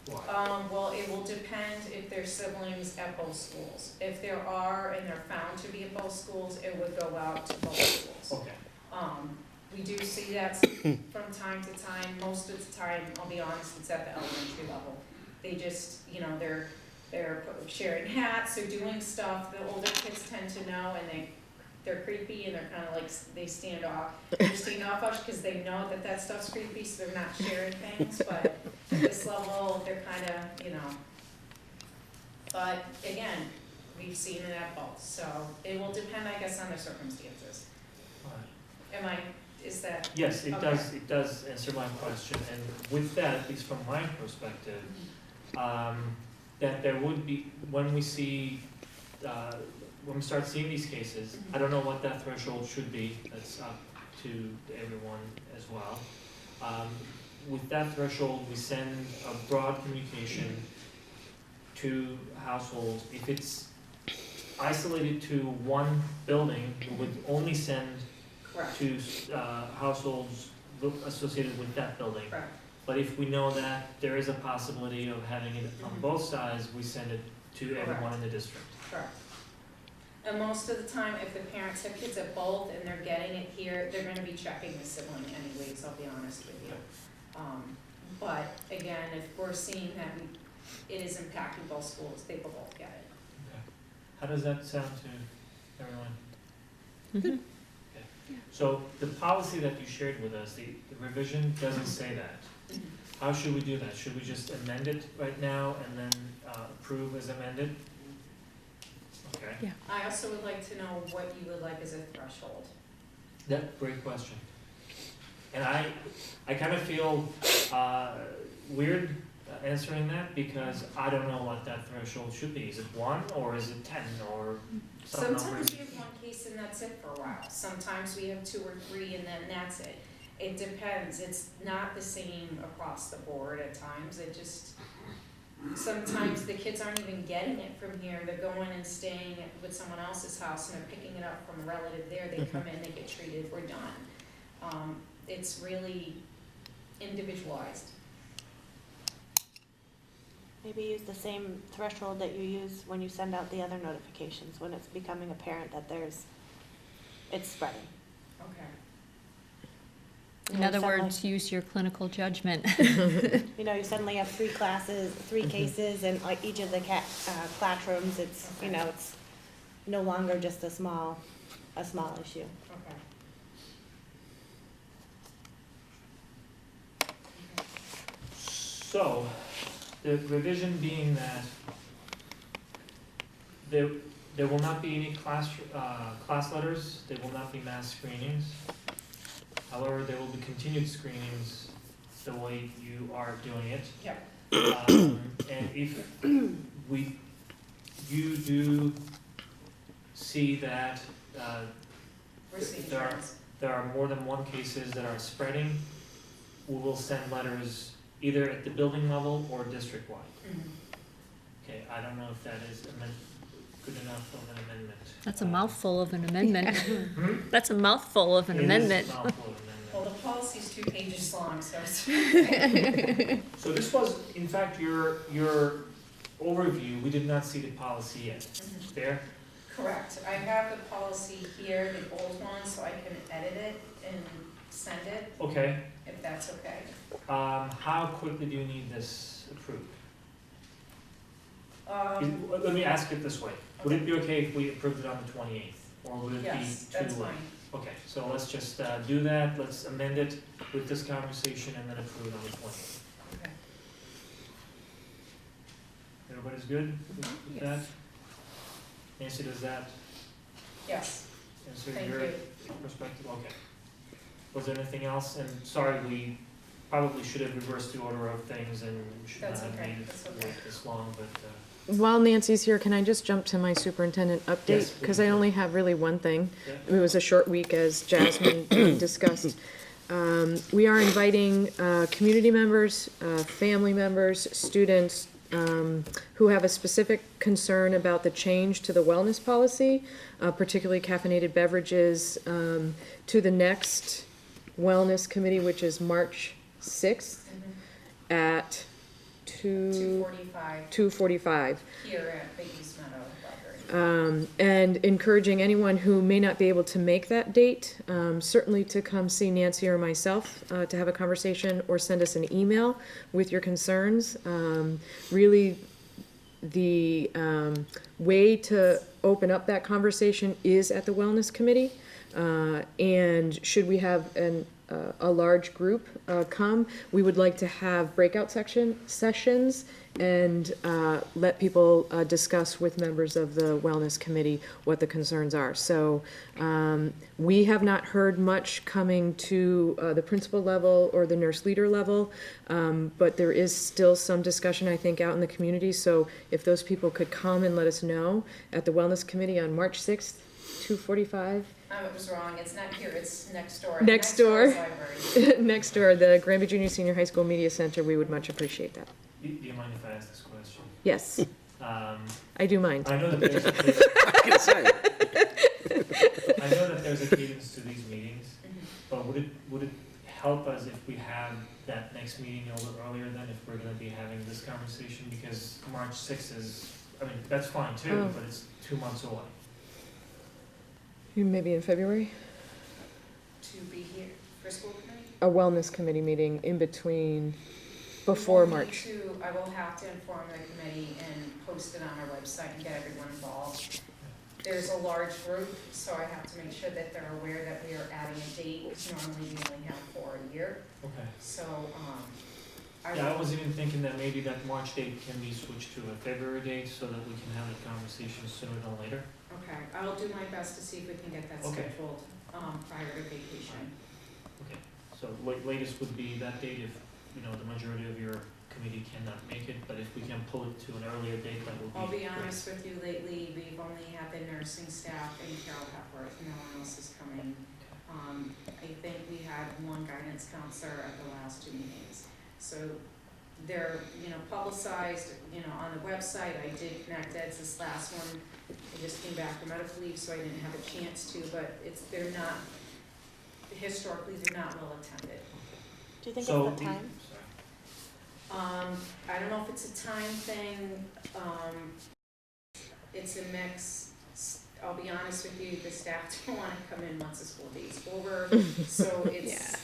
I: Well, it will depend if there's siblings at both schools. If there are and they're found to be at both schools, it would go out to both schools.
A: Okay,
I: We do see that from time to time. Most of the time, I'll be honest, it's at the elementary level. They just, you know, they're sharing hats, they're doing stuff. The older kids tend to know, and they're creepy, and they're kind of like, they stand off because they know that stuff's creepy, so they're not sharing things. But at this level, they're kind of, you know. But again, we've seen it at both, so it will depend, I guess, on the circumstances.
A: all right.
I: Is that?
A: Yes, it
I: Okay.
A: does answer my question, and with that, at least from my perspective, that there would be, when we start seeing these cases, I don't know what that threshold should be, that's up to everyone as well. With that threshold, we send a broad communication to households. If it's isolated to one building, we would only send
I: Correct,
A: to households associated with that building.
I: correct.
A: But if we know that there is a possibility of having it on both sides, we send it to everyone in the district.
I: Correct. And most of the time, if the parents have kids at both and they're getting it here, they're gonna be checking the sibling anyways, I'll be honest with you. But again, if we're seeing that it is impacting both schools, they will both get it.
A: Okay. How does that sound to everyone?
B: Mhm.
A: Okay. So the policy that you shared with us, the revision doesn't say that. How should we do that? Should we just amend it right now and then approve as amended? Okay.
I: I also would like to know what you would like as a threshold.
A: Great question. And I kind of feel weird answering that because I don't know what that threshold should be. Is it 1 or is it 10 or some number?
I: Sometimes we have one case and that's it for a while. Sometimes we have 2 or 3 and then that's it. It depends. It's not the same across the board at times. It just, sometimes the kids aren't even getting it from here. They're going and staying with someone else's house and they're picking it up from a relative there. They come in, they get treated, we're done. It's really individualized.
K: Maybe use the same threshold that you use when you send out the other notifications, when it's becoming apparent that it's spreading.
I: Okay.
K: You
C: In
K: know,
C: other
K: suddenly-
C: words, use your clinical judgment.
K: You know, you suddenly have 3 cases, and like each of the classrooms, it's, you know, it's no longer just a small issue.
I: Okay.
A: So, the revision being that there will not be any class letters, there will not be mass screenings. However, there will be continued screenings the way you are doing it.
I: Yep.
A: And if you do see that
I: We're seeing
A: there are-
I: trends.
A: there are more than one cases that are spreading, we will send letters either at the building level or district-wide. Okay, I don't know if that is good enough of an amendment.
C: That's a mouthful of an amendment.
A: Hmm?
C: That's a mouthful of an
A: It is a
C: amendment.
A: mouthful of amendment.
I: Well, the policy's 2 pages long, so it's.
A: So this was, in fact, your overview, we did not see the policy yet. There?
I: Correct. I have the policy here, the old one, so I can edit it and send it,
A: Okay.
I: if that's okay.
A: How quickly do you need this approved? Let me ask it this way. Would it be okay if we approved it on the 28th? Or would it be too late?
I: Yes, that's fine.
A: Okay, so let's just do that, let's amend it with this conversation and then approve it on the 28th.
I: Okay.
A: Everybody's good with that? Nancy, does that
I: Yes,
A: answer
I: thank
A: your
I: you.
A: perspective? Okay. Was there anything else? And sorry, we probably should have reversed the order of things and should not
I: That's
A: have
I: okay,
A: made it
I: that's okay.
A: wait this long, but,
D: While Nancy's here, can I just jump to my superintendent
A: Yes,
D: update? Because I
A: please.
D: only have really one thing.
A: yeah.
D: It was a short week, as Jasmine discussed. We are inviting community members, family members, students, who have a specific concern about the change to the wellness policy, particularly caffeinated beverages, to the next wellness committee, which is March 6th at
I: 2:45
D: 2:45.
I: here at the East Meadow Library.
D: And encouraging anyone who may not be able to make that date, certainly to come see Nancy or myself, to have a conversation, or send us an email with your concerns. Really, the way to open up that conversation is at the Wellness Committee. And should we have a large group come, we would like to have breakout sessions and let people discuss with members of the Wellness Committee what the concerns are. So we have not heard much coming to the principal level or the nurse leader level, but there is still some discussion, I think, out in the community. So if those people could come and let us know at the Wellness Committee on March 6th, 2:45.
I: It was wrong, it's not here, it's next door.
D: Next door.
I: is library.
D: Next door, the Granby Junior Senior High School Media Center, we would much appreciate that.
A: Do you mind if I ask this question?
D: Yes, I do mind.
A: I know that there's a cadence,
H: I was gonna say.
A: I know that there's a cadence to these meetings, but would it help us if we had that next meeting a little earlier then, if we're gonna be having this conversation? Because March 6th is, I mean, that's fine too,
D: Oh.
A: but it's 2 months away.
D: Maybe in February?
I: To be here for school committee?
D: A Wellness Committee meeting in between, before
I: We will need
D: March.
I: I will have to inform the committee and post it on our website and get everyone involved. There's a large group, so I have to make sure that they're aware that we are adding a date, which normally we only have for a year.
A: Okay.
I: So,
A: Yeah, I was even thinking that maybe that March date can be switched to a February date so that we can have the conversation sooner than later.
I: okay, I'll do my best to see if we can get that
A: Okay.
I: scheduled, prior to vacation.
A: Okay, so latest would be that date if, the majority of your committee cannot make it, but if we can pull it to an earlier date, that would be
I: I'll be
A: great.
I: honest with you, lately, we've only had the nursing staff and Carol Hepworth, no one else is coming. I think we had one guidance counselor at the last 2 meetings. So they're, publicized, on the website. I did connect Ed's this last one. I just came back from medical leave, so I didn't have a chance to, but historically, they're not well attended.
K: Do you think
A: So
K: it's the time?
A: sorry.
I: I don't know if it's a time thing, it's a mix. I'll be honest with you, the staff don't wanna come in once the school day's over, so it's,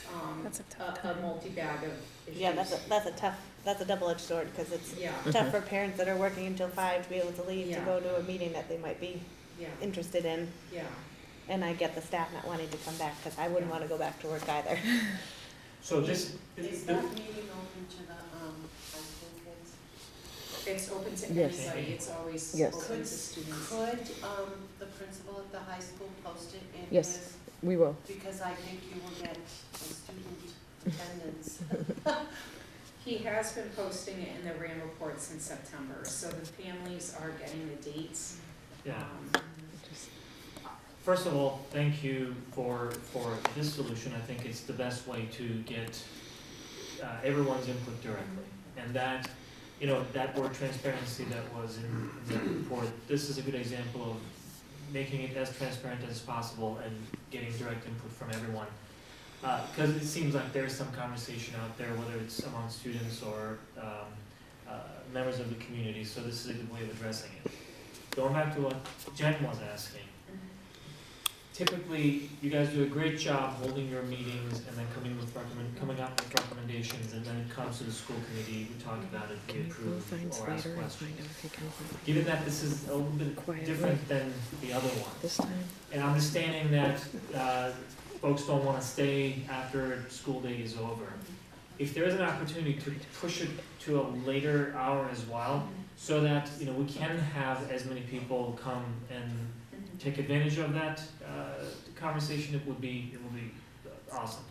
B: That's a tough
I: a multi-bag of issues.
K: Yeah, that's a double-edged sword, because it's
I: Yeah,
K: tough for parents that are working until 5 to be able to leave to
I: Yeah.
K: go to a meeting that they might be
I: yeah,
K: interested in.
I: yeah.
K: And I get the staff not wanting to come back, because I wouldn't
I: Yeah.
K: want to go back to work either.
A: So this,
G: Is that meeting open to the, high school kids?
I: It's open to
D: Yes.
I: anybody, it's always
D: Yes.
I: open to students.
G: Could, the principal at the high school post it in
D: Yes.
G: his,
D: We will.
G: because I think you will get a student attendance.
I: He has been posting it in the RAM report since September, so the families are getting the dates.
A: yeah,
I: Um,
A: first of all, thank you for this solution. I think it's the best way to get everyone's input directly. And that, that word transparency that was in the report, this is a good example of making it as transparent as possible and getting direct input from everyone. Because it seems like there's some conversation out there, whether it's among students or members of the community, so this is a good way of addressing it. Going back to what Jen was asking, typically, you guys do a great job holding your meetings and then coming up with recommendations, and then it comes to the school committee, we talk about it, we approve or ask questions. Given that this is a little bit different than the other one,
D: This time?
A: and understanding that folks don't wanna stay after school day is over, if there is an opportunity to push it to a later hour as well, so that, we can have as many people come and take advantage of that conversation, it would be awesome.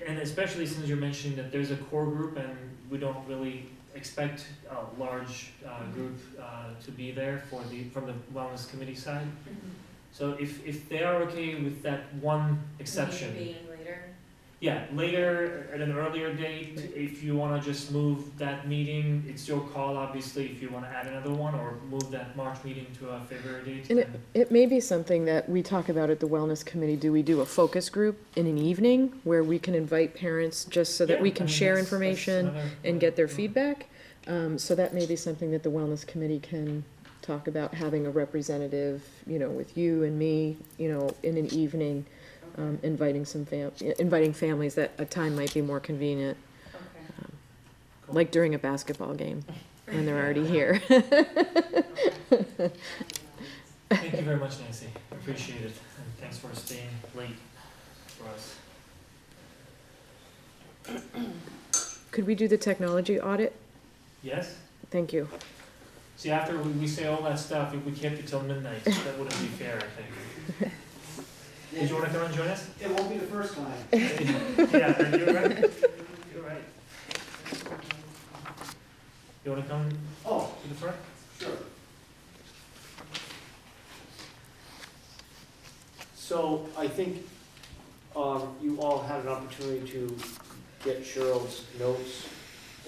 A: And especially since you're mentioning that there's a core group and we don't really expect a large group to be there from the wellness committee side. So if they are okay with that one exception,
I: Meeting being later,
A: Yeah, later, at an earlier date, if you wanna just move that meeting, it's your call, obviously, if you wanna add another one, or move that March meeting to a February date.
D: And
A: then-
D: it may be something that we talk about at the wellness committee. Do we do a focus group in an evening where we can invite parents just so that
A: Yeah,
D: we
A: I
D: can
A: mean,
D: share
A: that's
D: information
A: another
D: and
A: way
D: get their
A: to do it.
D: feedback? So that may be something that the wellness committee can talk about, having a representative, with you and me, in an evening, inviting inviting families that a time might be more convenient,
I: Okay.
A: Cool.
D: like during a basketball game, when they're already here.
A: Thank you very much, Nancy, appreciate it, and thanks for staying late for us.
D: Could we do the technology audit?
A: Yes?
D: Thank you.
A: See, after we say all that stuff, if we kept it till midnight, that wouldn't be fair, I think. Did you wanna come and join us?
L: It won't be the first time.
A: Yeah, you're right, you're right. You wanna come
L: Oh,
A: to the front?
L: sure. So I think you all had an opportunity to get Cheryl's notes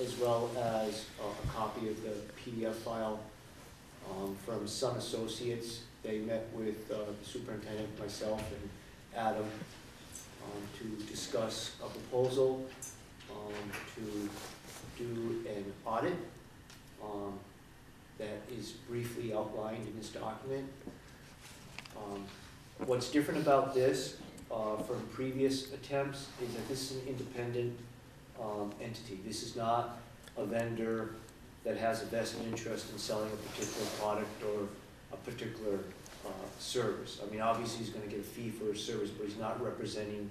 L: as well as a copy of the PDF file from Sun Associates. They met with the superintendent, myself, and Adam to discuss a proposal to do an audit that is briefly outlined in this document. What's different about this from previous attempts is that this is an independent entity. This is not a vendor that has a vested interest in selling a particular product or a particular service. I mean, obviously he's gonna get a fee for his service, but he's not representing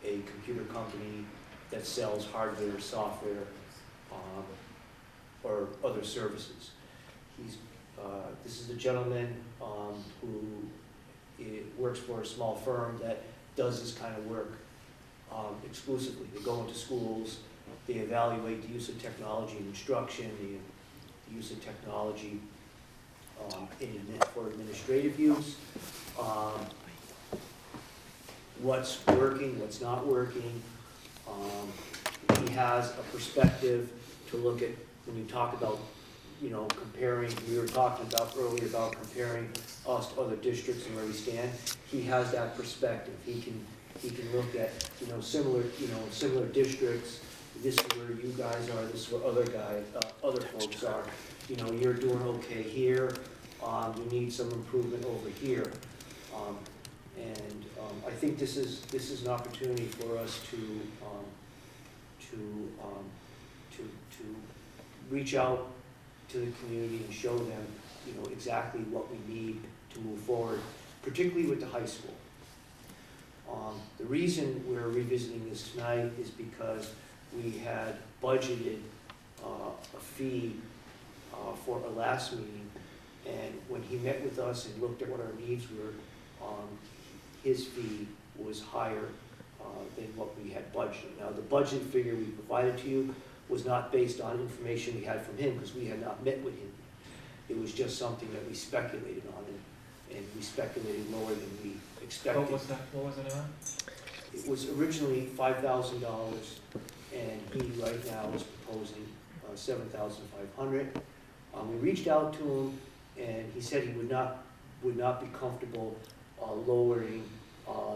L: a computer company that sells hardware, software, or other services. This is a gentleman who works for a small firm that does this kind of work exclusively. They go into schools, they evaluate the use of technology in instruction, the use of technology for administrative use, what's working, what's not working. He has a perspective to look at, when you talk about, comparing, we were talking about earlier about comparing us to other districts and where we stand. He has that perspective. He can look at, similar districts. This is where you guys are, this is where other folks are. You're doing okay here, you need some improvement over here. I think this is an opportunity for us to reach out to the community and show them, exactly what we need to move forward, particularly with the high school. The reason we're revisiting this tonight is because we had budgeted a fee for our last meeting, and when he met with us and looked at what our needs were, his fee was higher than what we had budgeted. Now, the budget figure we provided to you was not based on information we had from him, because we had not met with him. It was just something that we speculated on, and we speculated lower than we expected.
A: What was that amount?
L: It was originally $5,000, and he right now is proposing $7,500. We reached out to him, and he said he would not be comfortable lowering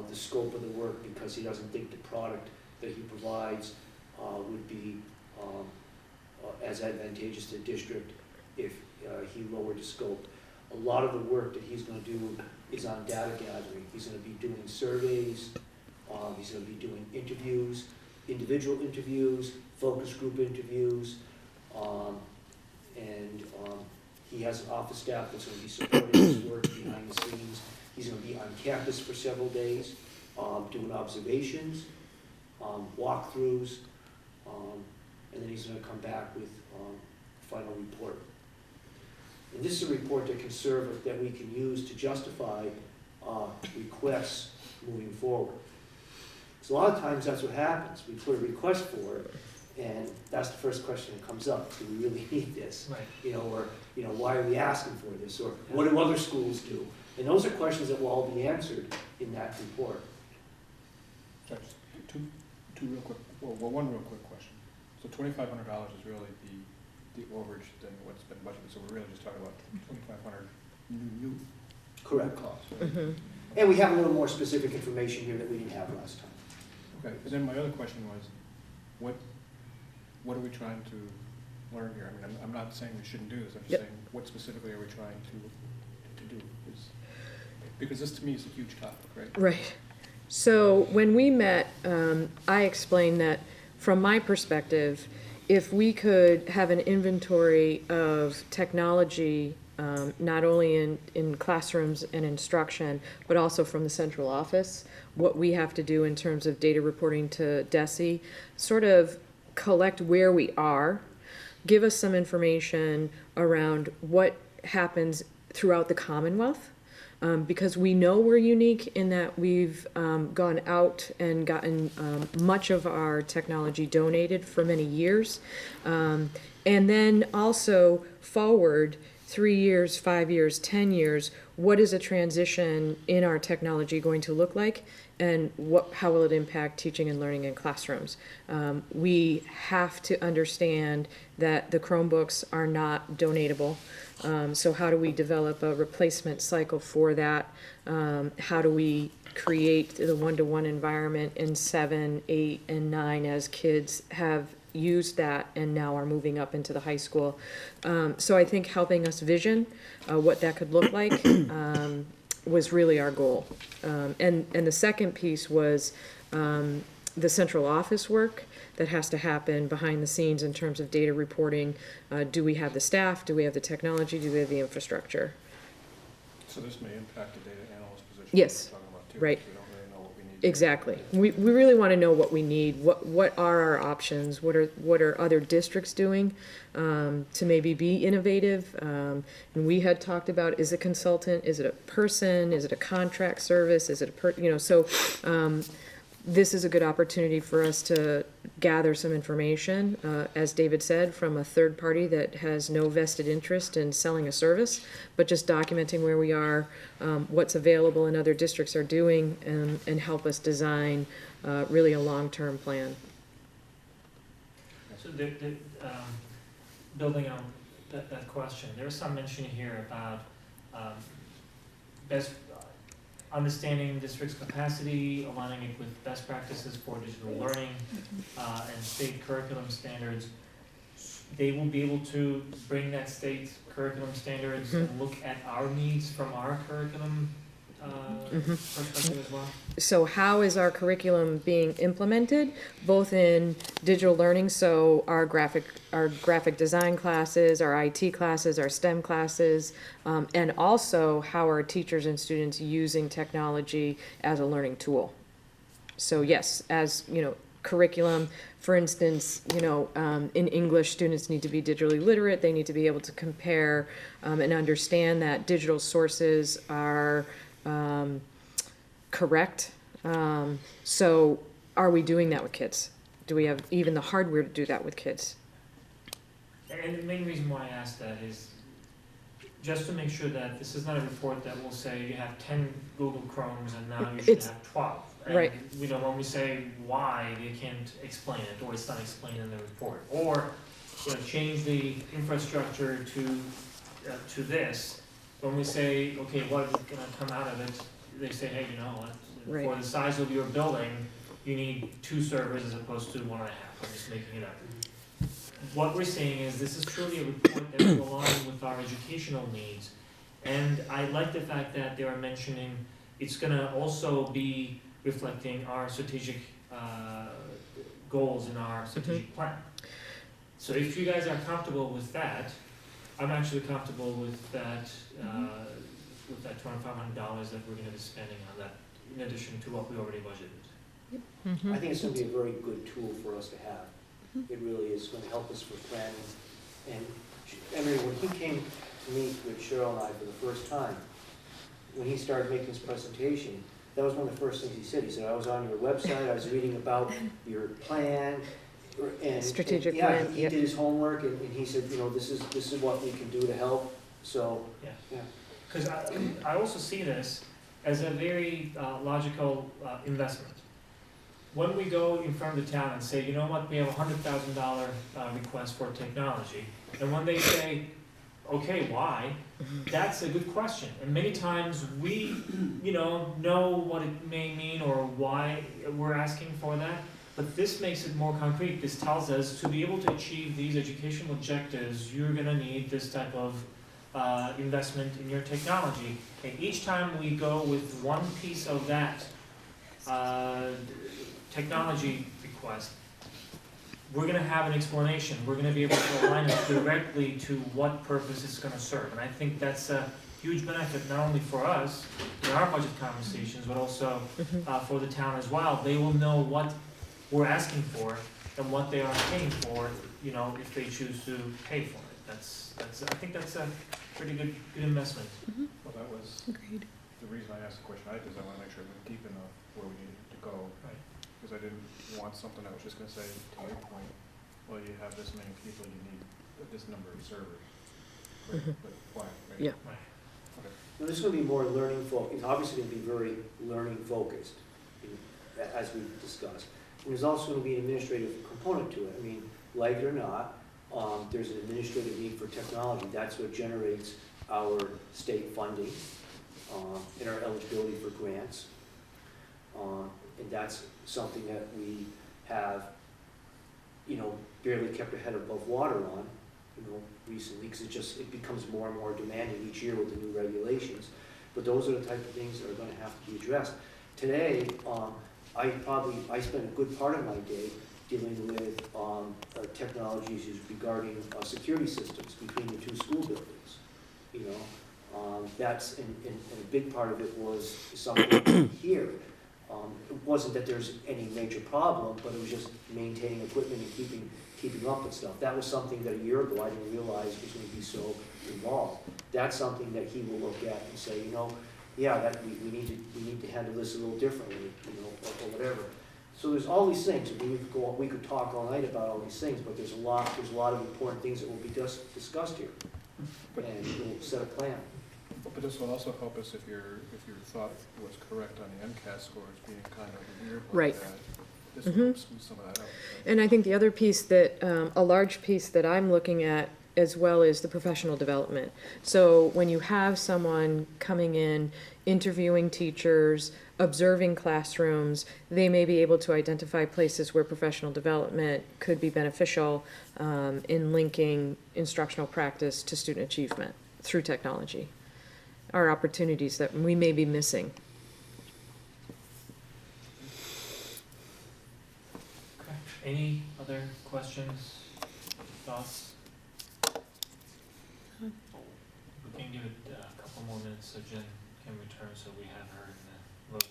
L: the scope of the work, because he doesn't think the product that he provides would be as advantageous to the district if he lowered the scope. A lot of the work that he's going to do is on data gathering. He's going to be doing surveys, he's going to be doing interviews, individual interviews, focus group interviews, and he has an office staff that's going to be supporting his work behind the scenes. He's going to be on campus for several days, doing observations, walkthroughs, and then he's going to come back with a final report. And this is a report that can serve, that we can use to justify requests moving forward. So a lot of times that's what happens. We put a request forward, and that's the first question that comes up: do we really need this?
A: Right.
L: Or why are we asking for this? Or what do other schools do? And those are questions that will all be answered in that report.
E: Judge, two one real quick question. So $2,500 is really the overage than what's been budgeted, so we're really just talking about 2,500 new
L: Correct.
E: costs, right?
D: Mhm.
L: And we have a little more specific information here that we didn't have last time.
E: Okay, and then my other question was, what are we trying to learn here? I mean, I'm not saying we shouldn't do this, I'm just
D: Yep.
E: saying, what specifically are we trying to do? Because this to me is a huge topic, right?
D: Right. So when we met, I explained that from my perspective, if we could have an inventory of technology, not only in classrooms and instruction, but also from the central office, what we have to do in terms of data reporting to DESE, sort of collect where we are, give us some information around what happens throughout the Commonwealth. Because we know we're unique in that we've gone out and gotten much of our technology donated for many years. And then also forward 3 years, 5 years, 10 years, what is a transition in our technology going to look like? And how will it impact teaching and learning in classrooms? We have to understand that the Chromebooks are not donatable. So how do we develop a replacement cycle for that? How do we create the one-to-one environment in 7, 8, and 9 as kids have used that and now are moving up into the high school? So I think helping us vision what that could look like was really our goal. And the second piece was the central office work that has to happen behind the scenes in terms of data reporting. Do we have the staff? Do we have the technology? Do we have the infrastructure?
E: So this may impact the data analyst position.
D: Yes,
E: we're talking about too,
D: right.
E: because we don't really know what we need.
D: Exactly. We really want to know what we need. What are our options? What are other districts doing to maybe be innovative? And we had talked about, is it a consultant? Is it a person? Is it a contract service? Is it a this is a good opportunity for us to gather some information, as David said, from a third party that has no vested interest in selling a service, but just documenting where we are, what's available and other districts are doing, and help us design really a long-term plan.
A: So building on that question, there was some mention here about best understanding district's capacity, aligning it with best practices for digital learning, and state curriculum standards. They will be able to bring that state curriculum standards and look at our needs from our curriculum perspective as well.
D: So how is our curriculum being implemented, both in digital learning, so our graphic design classes, our IT classes, our STEM classes, and also how are teachers and students using technology as a learning tool? So yes, as curriculum, for instance, in English, students need to be digitally literate. They need to be able to compare and understand that digital sources are correct. So are we doing that with kids? Do we have even the hardware to do that with kids?
A: And the main reason why I asked that is just to make sure that this is not a report that will say you have 10 Google Chromes and now you should have 12. And,
D: right.
A: When we say why, they can't explain it, or it's not explained in the report. Or change the infrastructure to this. When we say, okay, what is going to come out of it, they say, hey,
D: Right.
A: for the size of your building, you need 2 servers as opposed to 1.5. I'm just making it up. What we're saying is this is truly a report that will align with our educational needs. And I like the fact that they are mentioning it's going to also be reflecting our strategic goals in our strategic plan. So if you guys are comfortable with that, I'm actually comfortable with that $2,500 that we're going to be spending on that, in addition to what we already budgeted.
L: I think it's going to be a very good tool for us to have. It really is going to help us for planning. And Emery, when he came to meet with Cheryl and I for the first time, when he started making his presentation, that was one of the first things he said. He said, I was on your website, I was reading about your plan. And
D: strategic
L: plan.
D: plan.
L: He did his homework, and he said, this is what we can do to help. So,
A: yeah. Because I also see this as a very logical investment. when we go in front of the town and say, you know what, we have $100,000 request for technology, and when they say, okay, why? That's a good question. And many times we, know what it may mean or why we're asking for that. But this makes it more concrete. This tells us to be able to achieve these educational objectives, you're gonna need this type of investment in your technology. And each time we go with one piece of that technology request, we're gonna have an explanation. We're gonna be able to align it directly to what purpose it's gonna serve. And I think that's a huge benefit, not only for us in our budget conversations, but also for the town as well. They will know what we're asking for and what they are paying for, if they choose to pay for it. I think that's a pretty good investment.
E: Well, that was
B: Agreed.
E: the reason I asked the question, because I want to make sure we went deep enough where we needed to go.
A: Right.
E: Because I didn't want something that was just gonna say, to your point, well, you have this many people, you need this number of servers. But why, right?
D: Yeah.
A: Right.
L: Now, this is gonna be more learning it's obviously gonna be very learning focused, as we've discussed. And there's also gonna be an administrative component to it. I mean, like it or not, there's an administrative need for technology. That's what generates our state funding, and our eligibility for grants. And that's something that we have, barely kept our head above water on, recently, because it becomes more and more demanding each year with the new regulations. But those are the type of things that are gonna have to be addressed. Today, I spent a good part of my day dealing with technologies regarding security systems between the two school buildings. That's and a big part of it was something here. It wasn't that there's any major problem, but it was just maintaining equipment and keeping up with stuff. That was something that a year ago I didn't realize was going to be so involved. That's something that he will look at and say, that we need to handle this a little differently, or whatever. So there's all these things. We could talk all night about all these things, but there's a lot of important things that will be discussed here, and we'll set a plan.
E: But this will also help us if your thought was correct on the MCAS scores being kind of weird like
D: Right.
E: that. This will help smooth some of that out.
D: And I think the other piece that, a large piece that I'm looking at as well is the professional development. So when you have someone coming in, interviewing teachers, observing classrooms, they may be able to identify places where professional development could be beneficial in linking instructional practice to student achievement through technology. Are opportunities that we may be missing.
A: Okay. Any other questions, thoughts? We can give it a couple more minutes so Jen can return, so we have her in the road as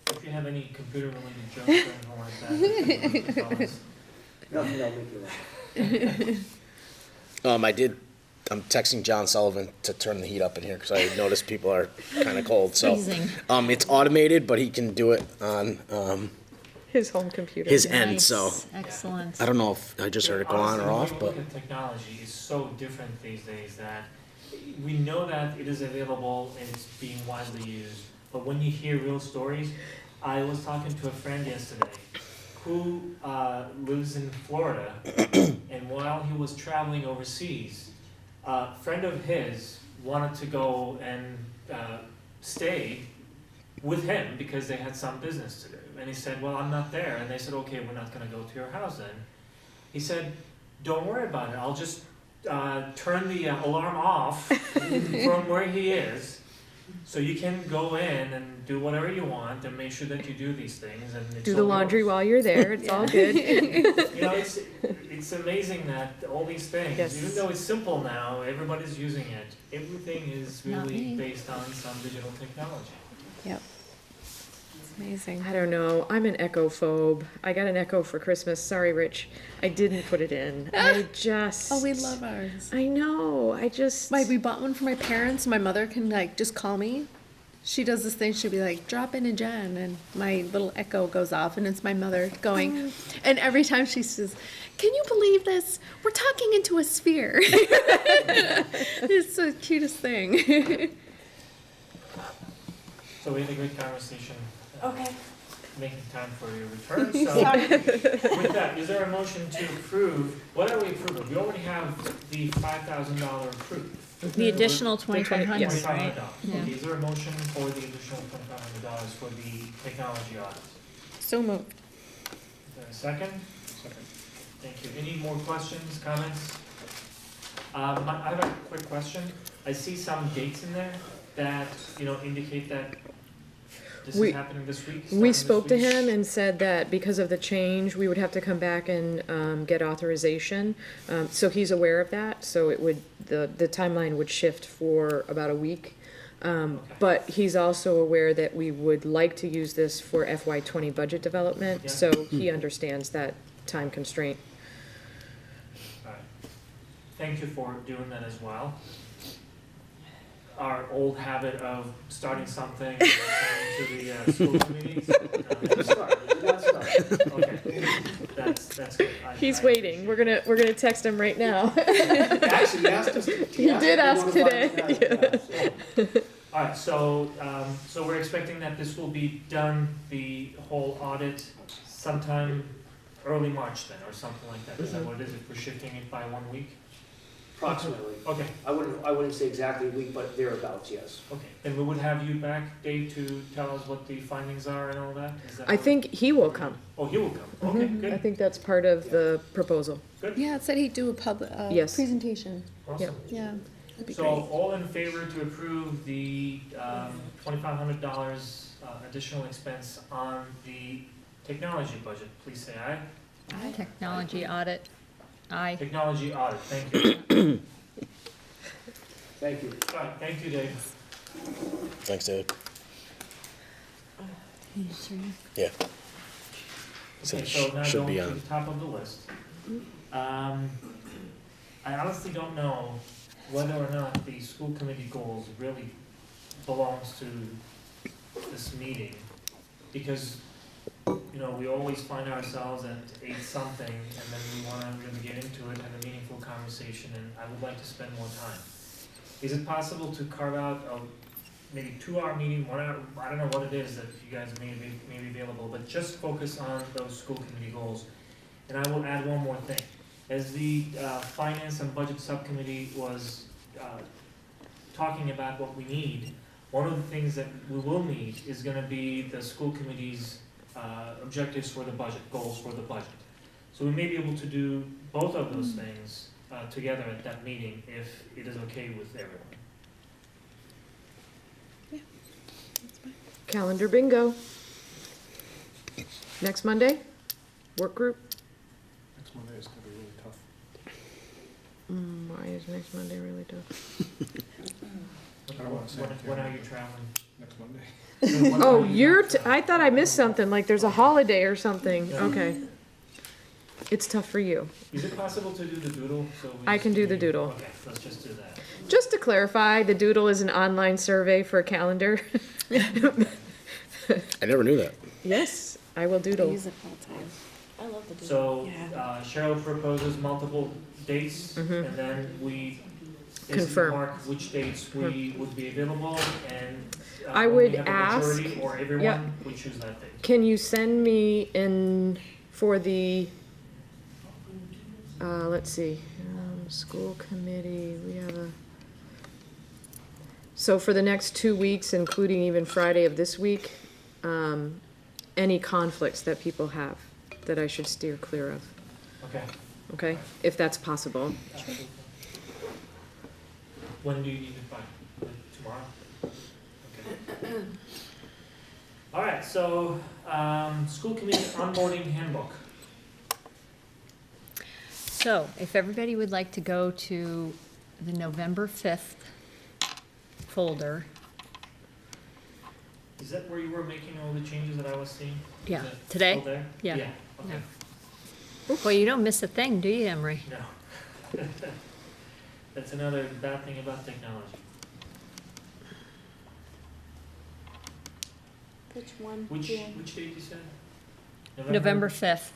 A: well. If you have any computer-related jokes or anything like that, tell us.
L: Nothing that'll make you laugh.
H: I'm texting John Sullivan to turn the heat up in here because I noticed people are kind of cold. So
C: Freezing.
H: it's automated, but he can do it on
D: His home computer.
H: his end.
C: Nice.
H: So
C: Excellent.
H: I don't know if I just heard it go on or off,
A: Honestly,
H: but
A: when you look at technology is so different these days that we know that it is available and it's being widely used. But when you hear real stories, I was talking to a friend yesterday who lives in Florida, and while he was traveling overseas, a friend of his wanted to go and stay with him because they had some business to do. And he said, well, I'm not there. And they said, okay, we're not gonna go to your house then. He said, don't worry about it. I'll just turn the alarm off from where he is. So you can go in and do whatever you want and make sure that you do these things and it's
D: Do the
A: all
D: laundry
A: yours.
D: while you're there, it's all good.
A: It's amazing that all these things,
D: Yes.
A: even though it's simple now, everybody's using it. Everything is
C: Not
A: really
C: me.
A: based on some digital technology.
B: Yep. It's amazing.
D: I don't know, I'm an Echo phobe. I got an Echo for Christmas, sorry Rich, I didn't put it in. I just.
B: Oh, we love ours.
D: I know,
B: We bought one for my parents. My mother can just call me. She does this thing. She'll be like, "Drop in a Jen," and my little Echo goes off, and it's my mother going. And every time she says, "Can you believe this? We're talking into a sphere." It's the cutest thing.
A: So we had a great conversation.
K: Okay.
A: making time for your return, so. With that, is there a motion to approve, what are we approving? We already have the $5,000 approved.
C: The additional
D: $2,500,
C: 2,500,
D: yes.
C: right?
A: $2,500.
C: Yeah.
A: Okay, is there a motion for the additional $2,500 for the technology audit?
B: So moved.
A: Is there a second?
E: Second.
A: Thank you. Any more questions, comments? I have a quick question. I see some dates in there that, indicate that this
D: We-
A: is happening this week.
D: We
A: starting this
D: spoke to
A: week.
D: him and said that because of the change, we would have to come back and get authorization. So he's aware of that, so it would, the timeline would shift for about a week. But he's also aware that we would like to use this for FY20 budget development,
A: Yeah.
D: so he understands that time constraint.
A: All right. Thank you for doing that as well. Our old habit of starting something and returning to the school committees. Okay, that's good.
D: He's waiting, we're gonna text him right now.
L: Actually, he asked us.
D: He did ask today.
A: All right, so we're expecting that this will be done, the whole audit, sometime early March then, or something like that. Is that what it is, if we're shifting it by 1 week?
L: Approximately.
A: Okay,
L: I wouldn't say exactly a week, but thereabouts, yes.
A: okay. Then we would have you back, Dave, to tell us what the findings are and all that? Is that
D: I
A: what-
D: think he will come.
A: Oh, he will come, okay,
D: I
A: good,
D: think that's part of the proposal.
B: Yeah, it said he'd do a
D: Yes.
B: presentation.
A: awesome.
B: Yeah, that'd be
A: So
B: great.
A: all in favor to approve the $2,500 additional expense on the technology budget, please say aye.
C: Technology audit, aye.
A: Technology audit, thank you.
L: Thank you.
A: All right, thank you, Dave.
H: Thanks, David. Yeah. So
A: Okay,
H: it
A: so now
H: should
A: going
H: be
A: to
H: on.
A: the top of the list. I honestly don't know whether or not the school committee goals really belongs to this meeting. Because, we always find ourselves at 8 something and then we wanna really get into it, have a meaningful conversation, and I would like to spend more time. Is it possible to carve out a maybe 2-hour meeting, 1 hour, I don't know what it is that you guys may be available, but just focus on those school committee goals. And I will add one more thing. As the Finance and Budget Subcommittee was talking about what we need, one of the things that we will need is gonna be the school committee's objectives for the budget, goals for the budget. So we may be able to do both of those things together at that meeting if it is okay with everyone.
D: Calendar bingo. Next Monday, work group.
E: Next Monday is gonna be really tough.
D: Why is next Monday really tough?
E: I don't wanna say it,
A: When
E: yeah.
A: are you traveling?
E: Next Monday.
A: When
D: Oh,
A: are you not
D: I thought I missed something, like there's a holiday or something.
A: Yeah.
D: Okay. It's tough for you.
A: Is it possible to do the doodle? So we
D: I
A: just
D: can do the doodle.
A: Okay, let's just do that.
D: Just to clarify, the doodle is an online survey for a calendar.
H: I never knew that.
D: Yes, I will
B: I
D: doodle.
B: use it all the time.
K: I love the doodle.
A: So
B: Yeah.
A: Cheryl proposes multiple dates,
D: Mhm.
A: and then we basically
D: Confirm.
A: mark which dates we would be available, and
D: I
A: when
D: would
A: we have a
D: ask-
A: majority or everyone, we choose that date.
D: Can you send me in for the, let's see, school committee, we have a, so for the next 2 weeks, including even Friday of this week, any conflicts that people have that I should steer clear of,
A: Okay.
D: okay? If that's possible.
A: Absolutely. When do you need it by? Like tomorrow? Okay. All right, so, school committee onboarding handbook.
C: So, if everybody would like to go to the November 5th folder.
A: Is that where you were making all the changes that I was seeing? Is
C: Yeah,
A: that
C: today?
A: still there?
C: Yeah.
A: Yeah, okay.
C: Well, you don't miss a thing, do you, Emery?
A: No. That's another bad thing about technology.
K: Which one?
A: Which
K: Yeah.
A: date you said?
C: November 5th.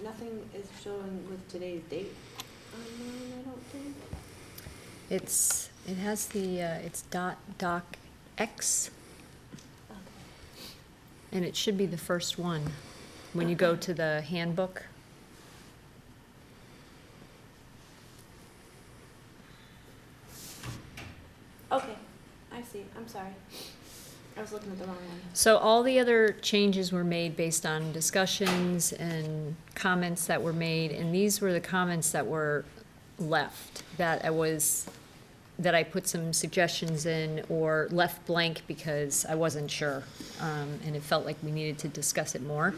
K: Nothing is showing with today's date online, I don't think.
C: It has the, it's doc X.
K: Okay.
C: And it should be the first one, when you go to the handbook.
K: Okay, I see, I'm sorry. I was looking at the wrong one.
C: So all the other changes were made based on discussions and comments that were made, and these were the comments that were left, that I put some suggestions in or left blank because I wasn't sure, and it felt like we needed to discuss it more.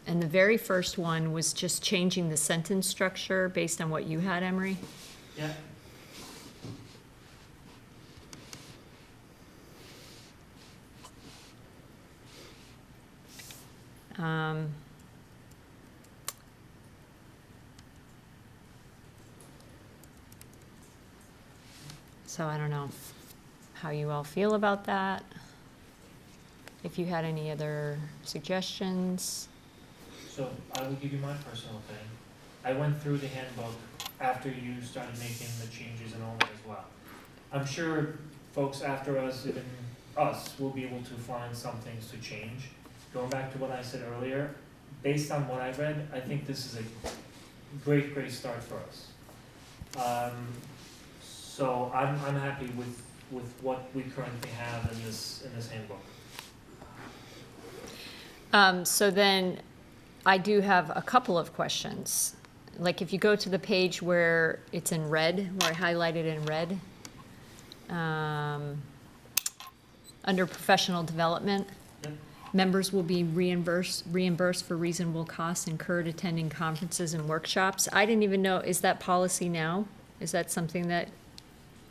C: And the very first one was just changing the sentence structure based on what you had, Emery.
A: Yeah.
C: So I don't know how you all feel about that. If you had any other suggestions.
A: So I will give you my personal thing. I went through the handbook after you started making the changes and all that as well. I'm sure folks after us, even us, will be able to find some things to change. Going back to what I said earlier, based on what I read, I think this is a great, great start for us. So I'm happy with what we currently have in this handbook.
C: So then I do have a couple of questions. Like if you go to the page where it's in red, where I highlighted in red, under professional development,
A: Yep.
C: members will be reimbursed for reasonable costs incurred attending conferences and workshops. I didn't even know, is that policy now? Is that something that?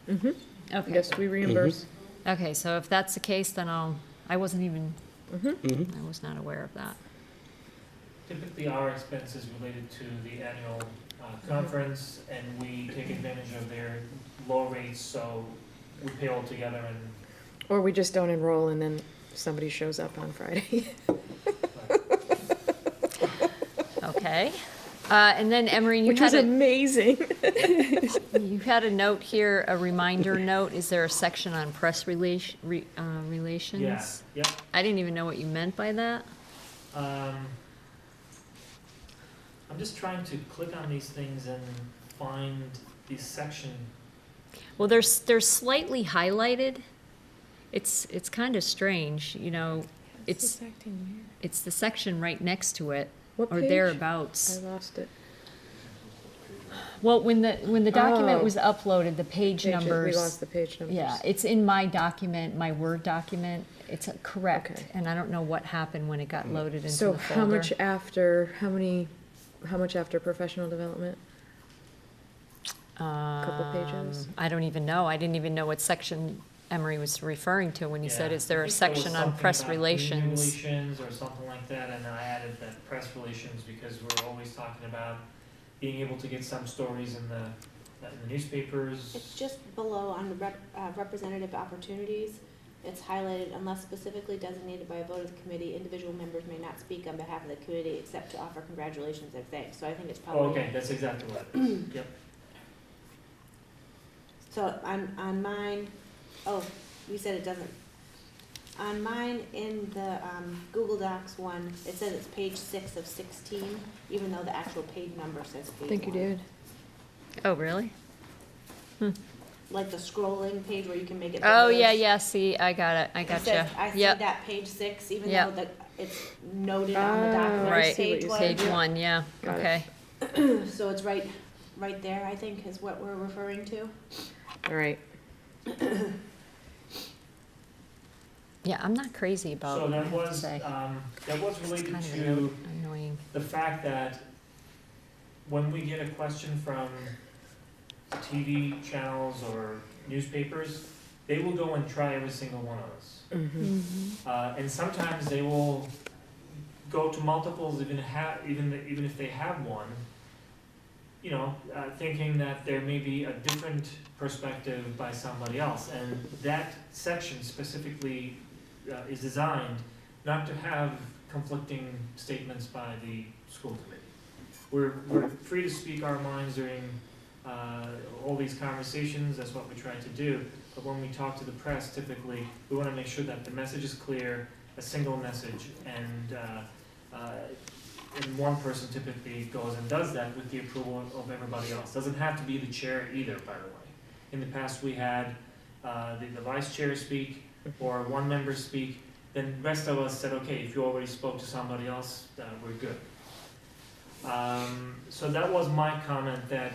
D: Mm-hmm.
C: Okay.
D: Yes, we reimburse.
C: Okay, so if that's the case, then I wasn't even,
D: Mm-hmm.
C: I was not aware of that.
A: Typically, our expenses related to the annual conference, and we take advantage of their low rates, so we pay all together and.
D: Or we just don't enroll and then somebody shows up on Friday.
C: Okay. And then Emery, you
D: Which was
C: had
D: amazing.
C: you had a note here, a reminder note. Is there a section on press relations?
A: Yeah, yep.
C: I didn't even know what you meant by that.
A: I'm just trying to click on these things and find the section.
C: Well, they're slightly highlighted. It's kind of strange, you know. It's the section right next to it,
D: What
C: or
D: page?
C: thereabouts.
D: I lost it.
C: Well, when the document
D: Oh.
C: was uploaded, the page numbers.
D: We lost the page numbers.
C: Yeah, it's in my document, my Word document. It's correct,
D: Okay.
C: and I don't know what happened when it got loaded into
D: So
C: the
D: how
C: folder.
D: much after professional development? Couple pages?
C: I don't even know. I didn't even know what section Emery was referring to when he said,
A: Yeah,
C: is there
A: I
C: a
A: think there was
C: section on
A: something
C: press
A: about green
C: relations?
A: relations or something like that, and I added that press relations because we're always talking about being able to get some stories in the newspapers.
K: It's just below on the representative opportunities. It's highlighted, unless specifically designated by a vote of the committee, individual members may not speak on behalf of the committee except to offer congratulations or thanks. So I think it's probably.
A: Oh, okay, that's exactly what it is. Yep.
K: So on mine, oh, you said it doesn't. On mine, in the Google Docs one, it says it's page 6 of 16, even though the actual page number says page
D: I think you
K: 1.
D: did.
C: Oh, really?
K: Like the scrolling page where you can make it.
C: Oh,
K: bigger.
C: yeah, see, I got it, I
K: It
C: gotcha.
K: says, I see
C: Yep,
K: that page 6, even
C: Yep.
K: though it's noted on the document as
C: Right.
K: page 1.
C: page 1, yeah,
D: Got it.
C: okay.
K: So it's right there, I think, is what we're referring to.
D: All right.
C: Yeah, I'm not crazy about
A: So
C: it, I
A: that
C: have to
A: was,
C: say.
A: that was
C: It's
A: related
C: kind of
A: to
C: annoying.
A: the fact that when we get a question from TV channels or newspapers, they will go and try every single one of us.
D: Mm-hmm.
A: And sometimes they will go to multiples, even if they have one, you know, thinking that there may be a different perspective by somebody else. And that section specifically is designed not to have conflicting statements by the school committee. We're free to speak our minds during all these conversations, that's what we try to do. But when we talk to the press, typically, we want to make sure that the message is clear, a single message, and one person typically goes and does that with the approval of everybody else. Doesn't have to be the chair either, by the way. In the past, we had the vice chair speak, or one member speak, then the rest of us said, okay, if you already spoke to somebody else, we're good. So that was my comment, that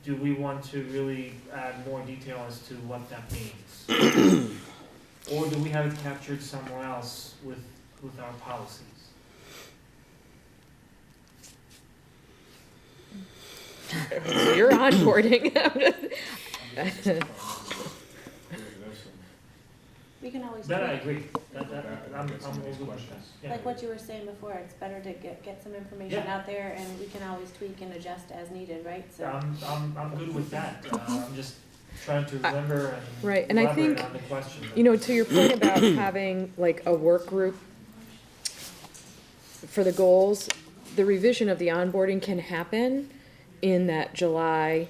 A: do we want to really add more detail as to what that means? Or do we have it captured somewhere else with our policies?
D: So you're onboarding.
K: We can always
A: That I
K: tweak,
A: agree. I'm all good with that. Yeah.
K: like what you were saying before, it's better to get some information
A: Yeah.
K: out there, and we can always tweak and adjust as needed, right? So,
A: I'm good with that. I'm just trying to remember and
D: Right, and I
A: elaborate
D: think,
A: on the question.
D: you know, to your point about having like a work group for the goals, the revision of the onboarding can happen in that July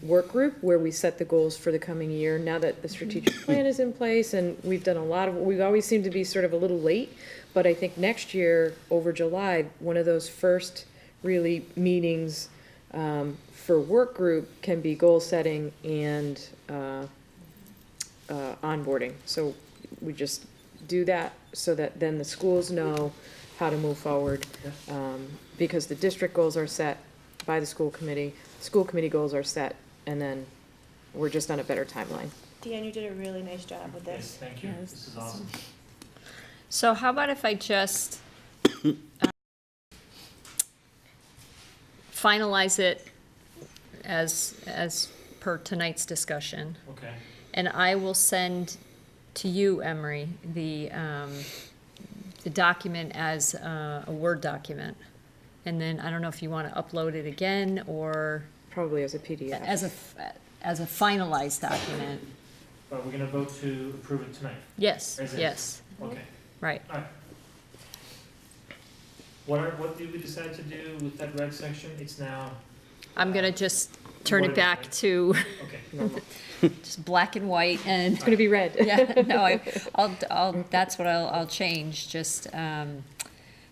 D: work group where we set the goals for the coming year. Now that the strategic plan is in place and we've done a lot of, we've always seemed to be sort of a little late, but I think next year over July, one of those first really meetings for work group can be goal setting and onboarding. So we just do that so that then the schools know how to move forward, because the district goals are set by the school committee goals are set, and then we're just on a better timeline.
K: Deanne, you did a really nice job with
A: Yes,
K: this.
A: thank you.
B: Yes.
A: This is awesome.
C: So how about if I just finalize it as per tonight's discussion?
A: Okay.
C: And I will send to you, Emery, the document as a Word document. And then I don't know if you want to upload it again or
D: Probably as a PDF.
C: as a finalized document.
A: But we're gonna vote to approve it tonight.
C: Yes,
A: As is.
C: yes,
A: Okay.
C: right.
A: What did we decide to do with that red section? It's now,
C: I'm gonna just turn
A: What
C: it
A: is
C: back
A: it?
C: to
A: okay.
C: just black and white and,
D: It's gonna be red.
C: yeah, no, that's what I'll change, just,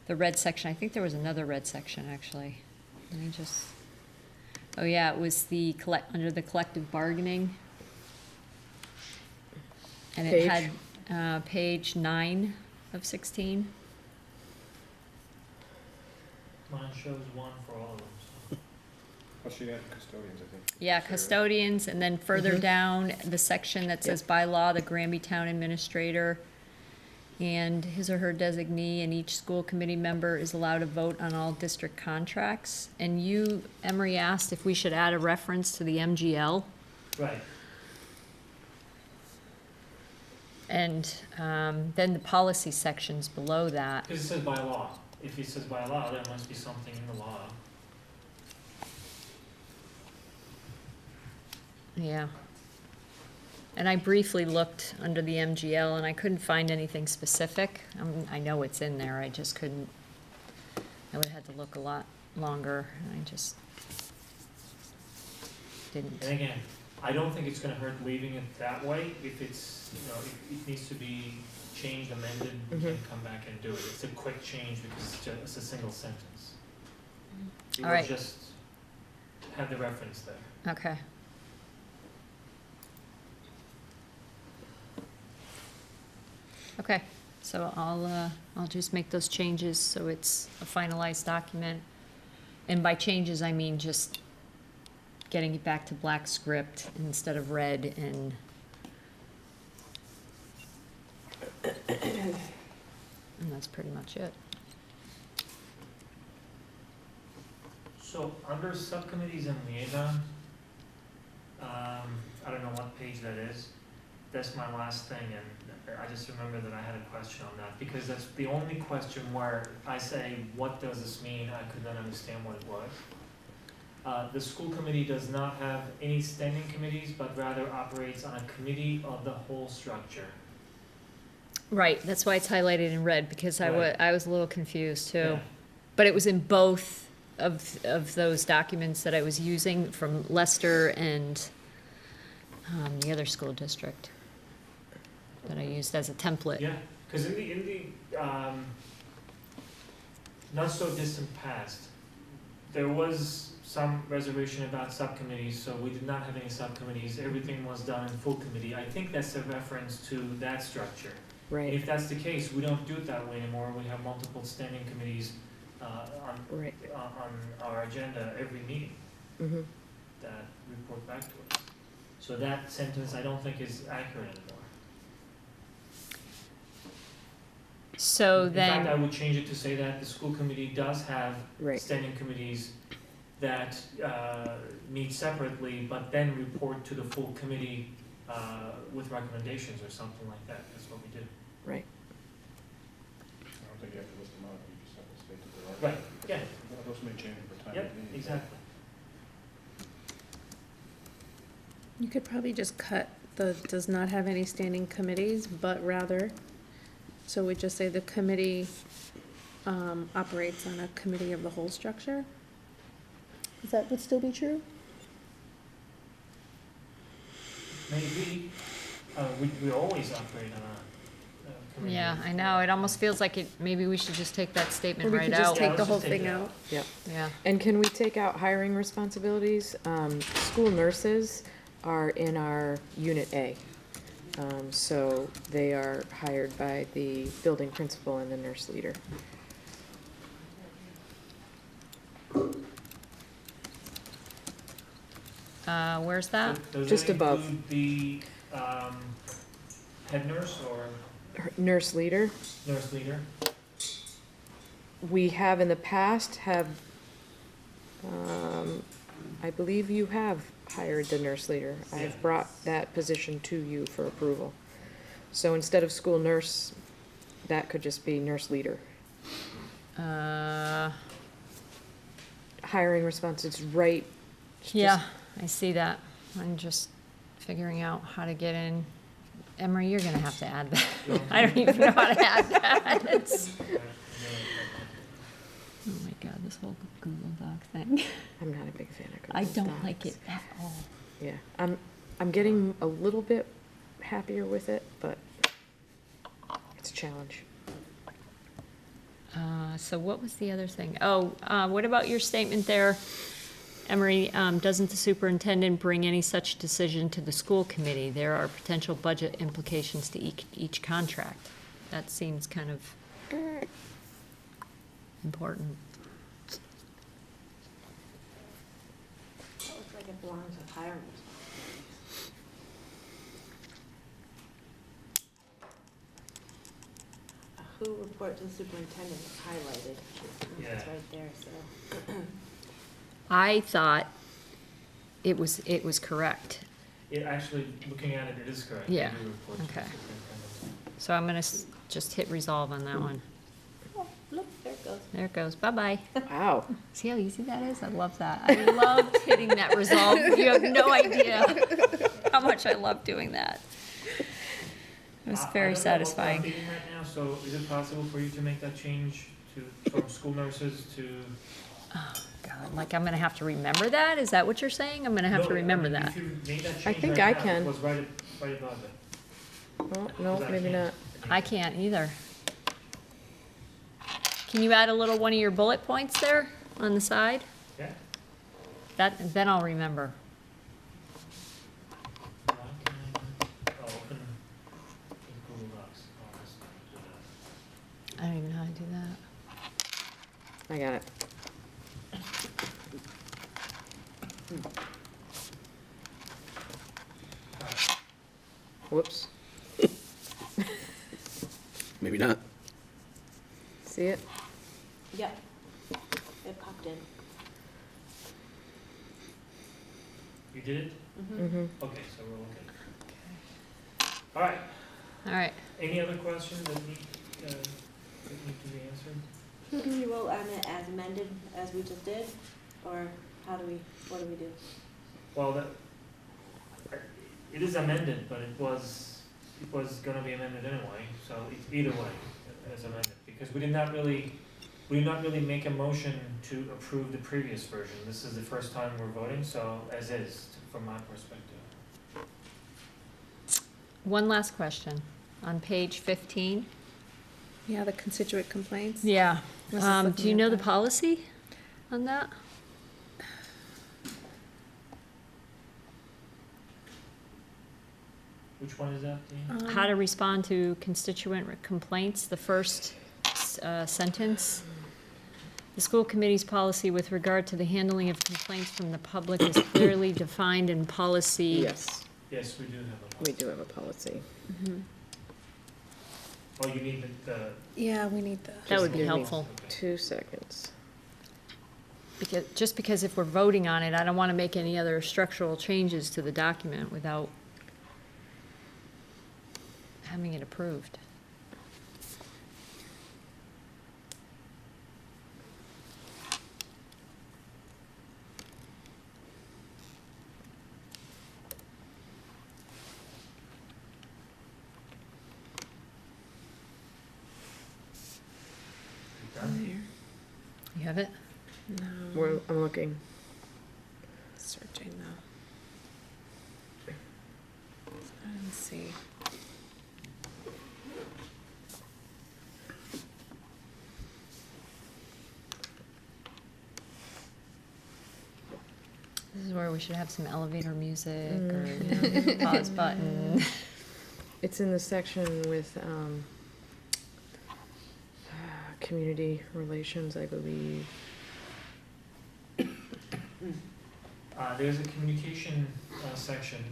C: the red section. I think there was another red section, actually. Let me just, oh yeah, it was under the collective bargaining. And it
D: Page?
C: had, page 9 of 16.
A: Mine shows one for all of them, so.
E: Well, she had custodians, I think.
C: Yeah, custodians, and then further down, the section that says by law, the Granby Town Administrator and his or her designee and each school committee member is allowed to vote on all district contracts. And you, Emery, asked if we should add a reference to the MGL.
A: Right.
C: And then the policy sections below that.
A: Because it says by law. If it says by law, there must be something in the law.
C: Yeah. And I briefly looked under the MGL and I couldn't find anything specific. I know it's in there, I just couldn't, I would have had to look a lot longer, and I just didn't.
A: And again, I don't think it's gonna hurt leaving it that way. If it's, you know, if it needs to be changed, amended, we can come back and do it. It's a quick change because it's a single sentence. It
C: All
A: will
C: right.
A: just have the reference there.
C: Okay. Okay, so I'll just make those changes so it's a finalized document. And by changes, I mean just getting it back to black script instead of red, and that's pretty much it.
A: So under subcommittees and liaison, I don't know what page that is. That's my last thing, and I just remember that I had a question on that, because that's the only question where I say, what does this mean? I could not understand what it was. The school committee does not have any standing committees, but rather operates on a committee of the whole structure.
C: Right, that's why it's highlighted in red, because
A: Right.
C: I was a little confused too.
A: Yeah.
C: But it was in both of those documents that I was using from Leicester and the other school district that I used as a template.
A: Yeah, because in the not so distant past, there was some reservation about subcommittees, so we did not have any subcommittees. Everything was done in full committee. I think that's a reference to that structure. And
D: Right,
A: if that's the case, we don't do it that way anymore. We have multiple standing committees
D: right.
A: on our agenda every meeting
D: Mm-hmm.
A: that report back to us. So that sentence I don't think is accurate anymore.
C: So
A: In fact, I
C: then,
A: would change it to say that the school committee does have
D: Right.
A: standing committees that meet separately, but then report to the full committee with recommendations or something like that. That's what we do.
D: Right.
E: I don't think you have to list them out, you just have to state that there are.
A: Right, yeah,
E: Those may change over time.
A: yep, exactly.
B: You could probably just cut the does not have any standing committees, but rather, so we just say the committee operates on a committee of the whole structure? Is that would still be true?
A: Maybe, we always operate on a committee.
C: yeah, I know, it almost feels like maybe we should just take that
B: Or
C: statement
B: we
C: right
B: could just
C: out.
A: Yeah,
B: take the
A: let's
B: whole
A: just take
B: thing
A: it
B: out?
C: Yeah,
D: And can we take out hiring responsibilities? School nurses are in our Unit A. So they are hired by the building principal and the nurse leader.
C: where's that?
A: Does
D: Just
A: that
D: above.
A: include the head nurse or
D: Nurse leader,
A: nurse leader?
D: we have in the past I believe you have hired the nurse leader.
A: Yeah.
D: I've brought that position to you for approval. So instead of school nurse, that could just be nurse leader. Hiring response, it's right. it's just-
C: Yeah, I see that. I'm just figuring out how to get in. Emery, you're gonna have to add that. I don't even know how to add that. Oh my God, this whole Google Doc thing.
D: I'm not a big fan of Google
C: I don't
D: Docs.
C: like it at all.
D: Yeah, I'm getting a little bit happier with it, but it's a challenge.
C: So what was the other thing? Oh, what about your statement there, Emery? Doesn't the superintendent bring any such decision to the school committee? There are potential budget implications to each contract. That seems kind of important.
K: It looks like it belongs with hiring. Who report to the superintendent is highlighted. It's
A: Yeah.
K: right there, so.
C: I thought it was correct.
A: It actually, looking at it, it is correct.
C: Yeah,
A: We do report to the
C: okay.
A: superintendent.
C: So I'm gonna just hit resolve on that one.
K: Oh, look, there it goes.
C: There it goes. Bye-bye.
D: Wow.
C: See how easy that is? I love that. I loved hitting that resolve. You have no idea how much I love doing that. It was
A: I
C: very
A: don't know what we're
C: satisfying.
A: reading right now, so is it possible for you to make that change from school nurses to?
C: Oh, God, like I'm gonna have to remember that? Is that what you're saying? I'm gonna have
A: No,
C: to remember
A: I mean,
C: that.
A: If you made that
D: I
A: change
D: think
A: right
D: I
A: now,
D: can.
A: it was right above it.
D: Oh, no,
A: 'Cause I
D: maybe
A: can't.
D: not.
C: I can't either. Can you add a little one of your bullet points there on the side?
A: Yeah.
C: Then I'll remember.
A: How can I open in Google Docs? Oh, this is not do that.
C: I don't even know how to do that.
D: I got it. Whoops.
H: Maybe not.
D: See it?
K: Yep, it popped in.
A: You did it?
D: Mm-hmm.
A: Okay, so we're okay. All right,
C: All right.
A: any other questions that need to be answered?
K: Do you vote on it as amended, as we just did, or what do we do?
A: Well, it is amended, but it was gonna be amended anyway, so it's either way, as amended, because we did not really we did not really make a motion to approve the previous version. This is the first time we're voting, so as is, from my perspective.
C: One last question. On page 15.
B: Yeah, the constituent complaints.
C: Yeah.
B: Was just
C: Do
B: looking
C: you
B: at
C: know the
B: that.
C: policy on that?
A: Which one is that, Dean?
C: How to respond to constituent complaints, the first sentence. The school committee's policy with regard to the handling of complaints from the public is clearly defined in policy.
D: Yes,
A: Yes, we do have a
D: we
A: policy.
D: do have a policy.
B: Mhm.
A: Oh, you need the,
B: Yeah, we need the.
C: That would
D: Just
C: be
D: give me
C: helpful,
D: 2 seconds.
C: because if we're voting on it, I don't want to make any other structural changes to the document without having it approved.
B: There.
C: You have it?
B: No.
D: I'm looking.
B: Searching though. I didn't see.
C: This is where we should have some elevator music or
D: Mm.
C: pause button.
D: It's in the section with, community relations, I believe.
A: there's a communication, section,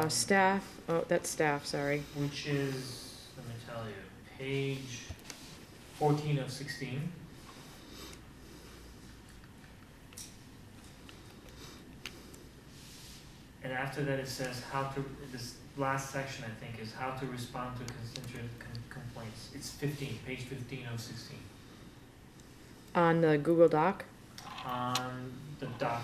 D: Staff, oh, that's staff, sorry.
A: which is, let me tell you, page 14 of 16. And after that, it says how to, this last section, I think, is how to respond to constituent complaints. It's 15, page 15 of 16,
D: On the Google Doc?
A: on the doc.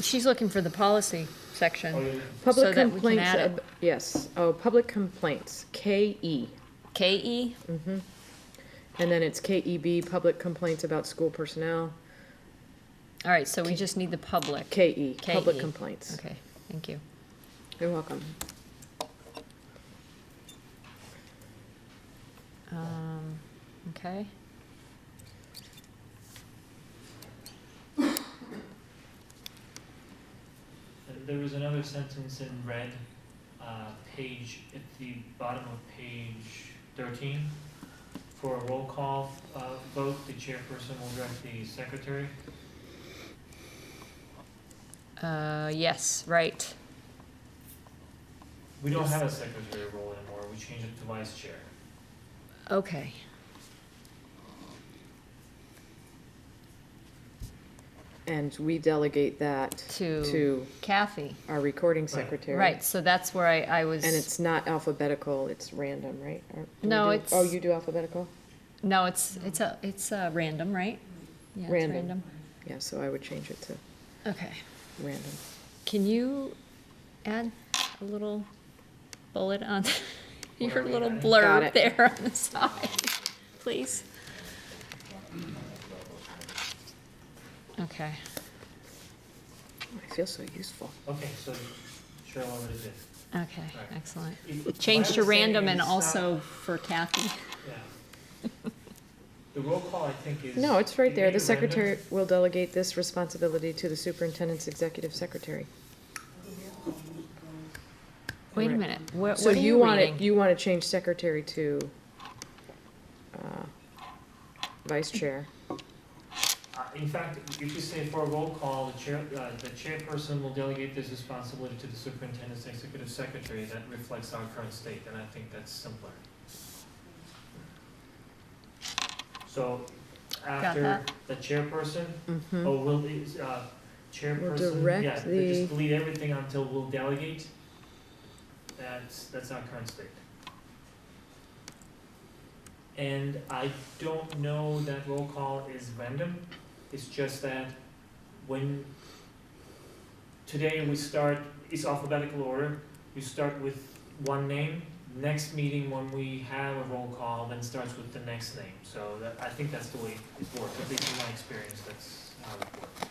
C: She's looking for the policy
A: Oh,
C: section.
A: yeah.
D: Public
C: So that we can
D: complaints,
C: add it.
D: yes, oh, public complaints, KE.
C: KE?
D: Mm-hmm. And then it's KEB, public complaints about school personnel,
C: All right, so we just need the public.
D: KE, public
C: KE.
D: complaints.
C: Okay, thank you.
D: You're welcome.
C: Okay.
A: And there was another sentence in red, page, at the bottom of page 13. For a roll call vote, the chairperson will direct the secretary.
C: Yes, right.
A: We don't have a secretary role anymore, we changed it to vice chair.
C: Okay.
D: And we delegate that
C: To
D: to
C: Kathy.
D: our recording secretary.
C: Right, so that's where I was.
D: And it's not alphabetical, it's random, right? Or do we
C: No,
D: do-
C: it's-
D: Oh, you do alphabetical?
C: No, it's random, right? Yeah, it's
D: Random.
C: random.
D: Yeah, so I would change it to
C: Okay.
D: random.
C: Can you add a little bullet on your
A: Whatever,
C: little
A: got it.
D: Got
C: blurb
D: it.
C: there on the side, please? Okay.
D: I feel so useful.
A: Okay, so Cheryl already did.
C: Okay,
A: Right.
C: excellent.
A: It-
C: Change
A: my
C: to random
A: understanding
C: and
A: is
C: also for Kathy.
A: Yeah. The roll call, I think, is.
D: No, it's right
A: you
D: there.
A: made
D: The
A: it random.
D: secretary will delegate this responsibility to the superintendent's executive secretary.
C: Wait a
D: Right.
C: minute, what
D: So
C: are you
D: want
C: reading?
D: it, you want to change secretary to, vice chair.
A: In fact, if you say for a roll call, the chairperson will delegate this responsibility to the superintendent's executive secretary, that reflects our current state, and I think that's simpler. So, after
C: that.
A: the chairperson,
D: Mm-hmm.
A: oh, chairperson,
D: direct
A: yeah, they
D: the-
A: just delete everything until will delegate. That's our current state. And I don't know that roll call is random, it's just that when, today we start, it's alphabetical order, you start with one name, next meeting, when we have a roll call, then starts with the next name. So that, I think that's the way it works, at least in my experience, that's how it works.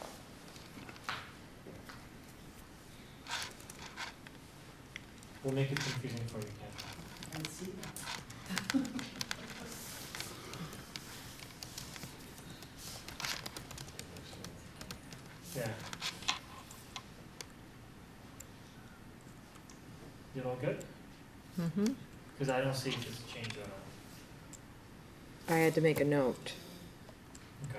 A: We'll make it confusing for you, Ken.
F: I see that.
A: Yeah. You all good?
C: Mm-hmm.
A: Because I don't see if it's changed or not.
D: I had to make a note.
A: Okay.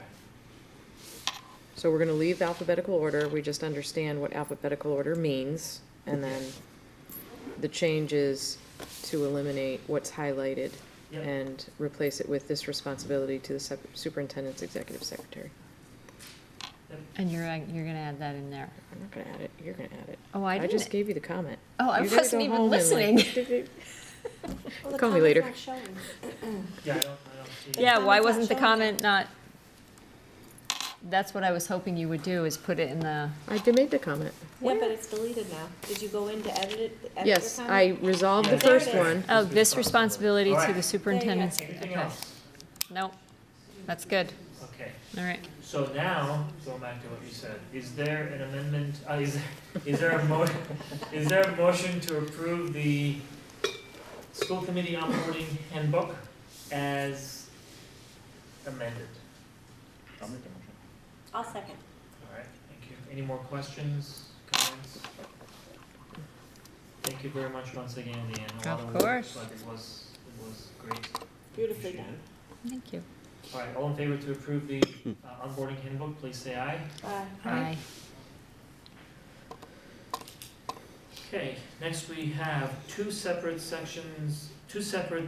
D: So we're gonna leave alphabetical order, we just understand what alphabetical order means, and then the change is to eliminate what's highlighted
A: Yep.
D: and replace it with this responsibility to the superintendent's executive secretary.
C: And you're gonna add that in there?
D: I'm not gonna add it, you're gonna add it.
C: Oh, I
D: I
C: didn't.
D: just gave you the comment.
C: Oh, I
D: You gotta
C: wasn't
D: go
C: even
D: home and, like,
C: listening.
K: Well, the
D: Call me later.
K: comment's not showing.
A: Yeah, I don't see it.
C: Yeah, why
K: comment's not
C: wasn't the
K: showing
C: comment not? That's what I was hoping you would do, is put it in the,
D: I did make the comment.
K: Yeah, but it's deleted now. Did you go in to edit it? Edit
D: Yes,
K: your
D: I
K: comment?
D: resolved the
A: Yeah,
K: there it
D: first
K: is.
D: one.
C: oh, this responsibility to
A: Alright.
C: the superintendent's.
A: Anything
C: Okay.
A: else?
C: Nope, that's good,
A: Okay.
C: all right.
A: So now, going back to what you said, is there an amendment, is there a motion to approve the school committee onboarding handbook as amended?
E: I'll make the motion.
K: I'll second.
A: All right, thank you. Any more questions, comments? Thank you very much once again, Deanne. A lot
C: Of
A: work,
C: course.
A: but it was great.
K: Beautifully
A: Appreciate
K: done.
C: Thank you.
A: All right, all in favor to approve the onboarding handbook, please say aye.
K: Bye.
C: Aye.
A: Okay, next we have two separate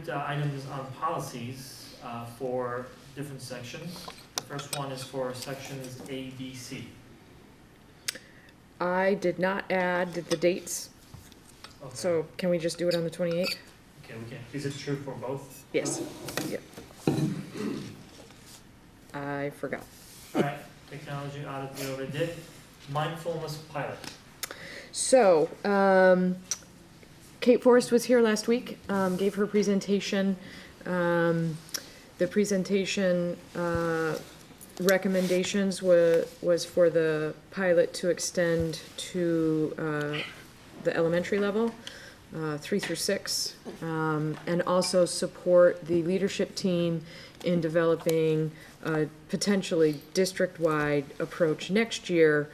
A: items on policies for different sections. The first one is for sections A, B, C.
D: I did not add the dates,
A: Okay.
D: so can we just do it on the 28th?
A: Okay, we can, is it true for both?
D: Yes. Yep. I forgot.
A: All right, technology audit we already did. Mindfulness pilot.
D: So, Kate Forrest was here last week, gave her presentation. The presentation recommendations was for the pilot to extend to the elementary level, 3 through 6, and also support the leadership team in developing a potentially district-wide approach next year,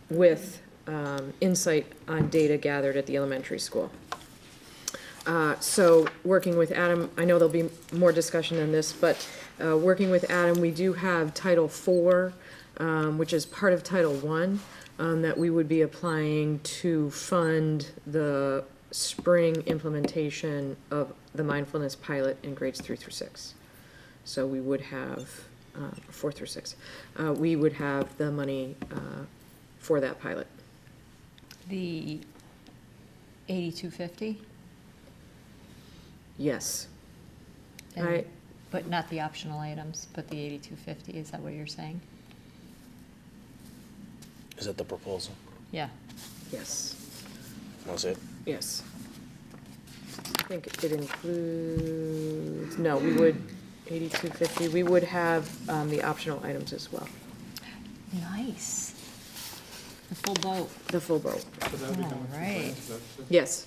D: with insight on data gathered at the elementary school. So working with Adam, I know there'll be more discussion on this, but working with Adam, we do have Title IV, which is part of Title I, that we would be applying to fund the spring implementation of the mindfulness pilot in grades 3 through 6. So we would have, 4 through 6, we would have the money for that pilot.
C: The 8250,
D: Yes.
C: and, but not the optional items, but the 8250, is that what you're saying?
H: Is that the proposal?
C: Yeah,
D: Yes,
H: Was it?
D: yes. I think it includes, no, we would, 8250, we would have the optional items as well,
C: nice. The full boat,
D: the full boat.
E: So that would be coming from
C: Alright.
E: grants, is that the-
D: Yes,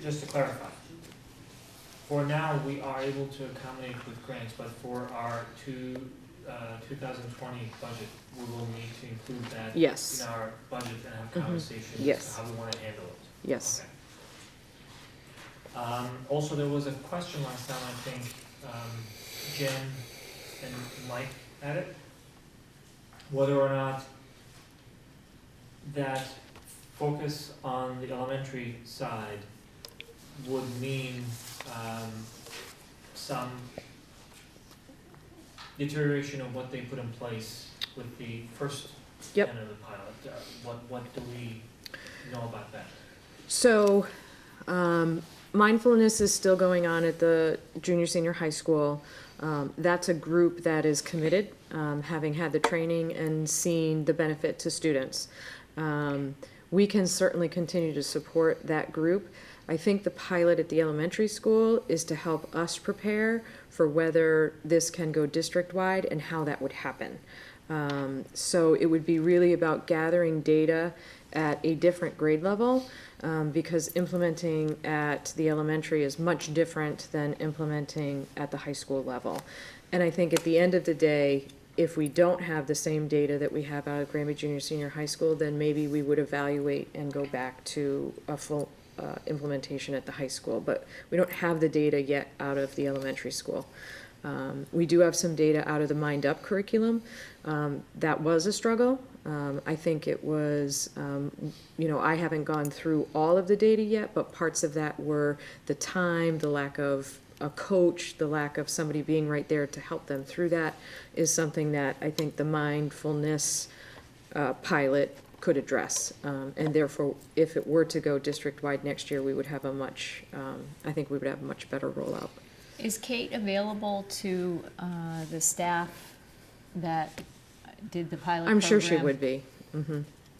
A: Just to clarify, for now, we are able to accommodate with grants, but for our 2020 budget, we will need to include that
D: yes,
A: in our budget and have
D: Mhm.
A: conversations as
D: Yes.
A: to how we want to handle it.
D: yes.
A: Okay. Also, there was a question last time, I think, Jen and Mike had it, whether or not that focus on the elementary side would mean some deterioration of what they put in place with the first
D: Yep.
A: end of the pilot. What do we know about that?
D: So, mindfulness is still going on at the junior, senior high school. That's a group that is committed, having had the training and seen the benefit to students. we can certainly continue to support that group. I think the pilot at the elementary school is to help us prepare for whether this can go district-wide and how that would happen. So it would be really about gathering data at a different grade level, because implementing at the elementary is much different than implementing at the high school level. And I think at the end of the day, if we don't have the same data that we have out of Granby Junior Senior High School, then maybe we would evaluate and go back to a full implementation at the high school. But we don't have the data yet out of the elementary school. We do have some data out of the Mind Up curriculum. That was a struggle. I think it was, I haven't gone through all of the data yet, but parts of that were the time, the lack of a coach, the lack of somebody being right there to help them through that is something that I think the mindfulness pilot could address. And therefore, if it were to go district-wide next year, we would have a much better rollout.
C: Is Kate available to the staff that did the pilot program?
D: I'm sure she would be.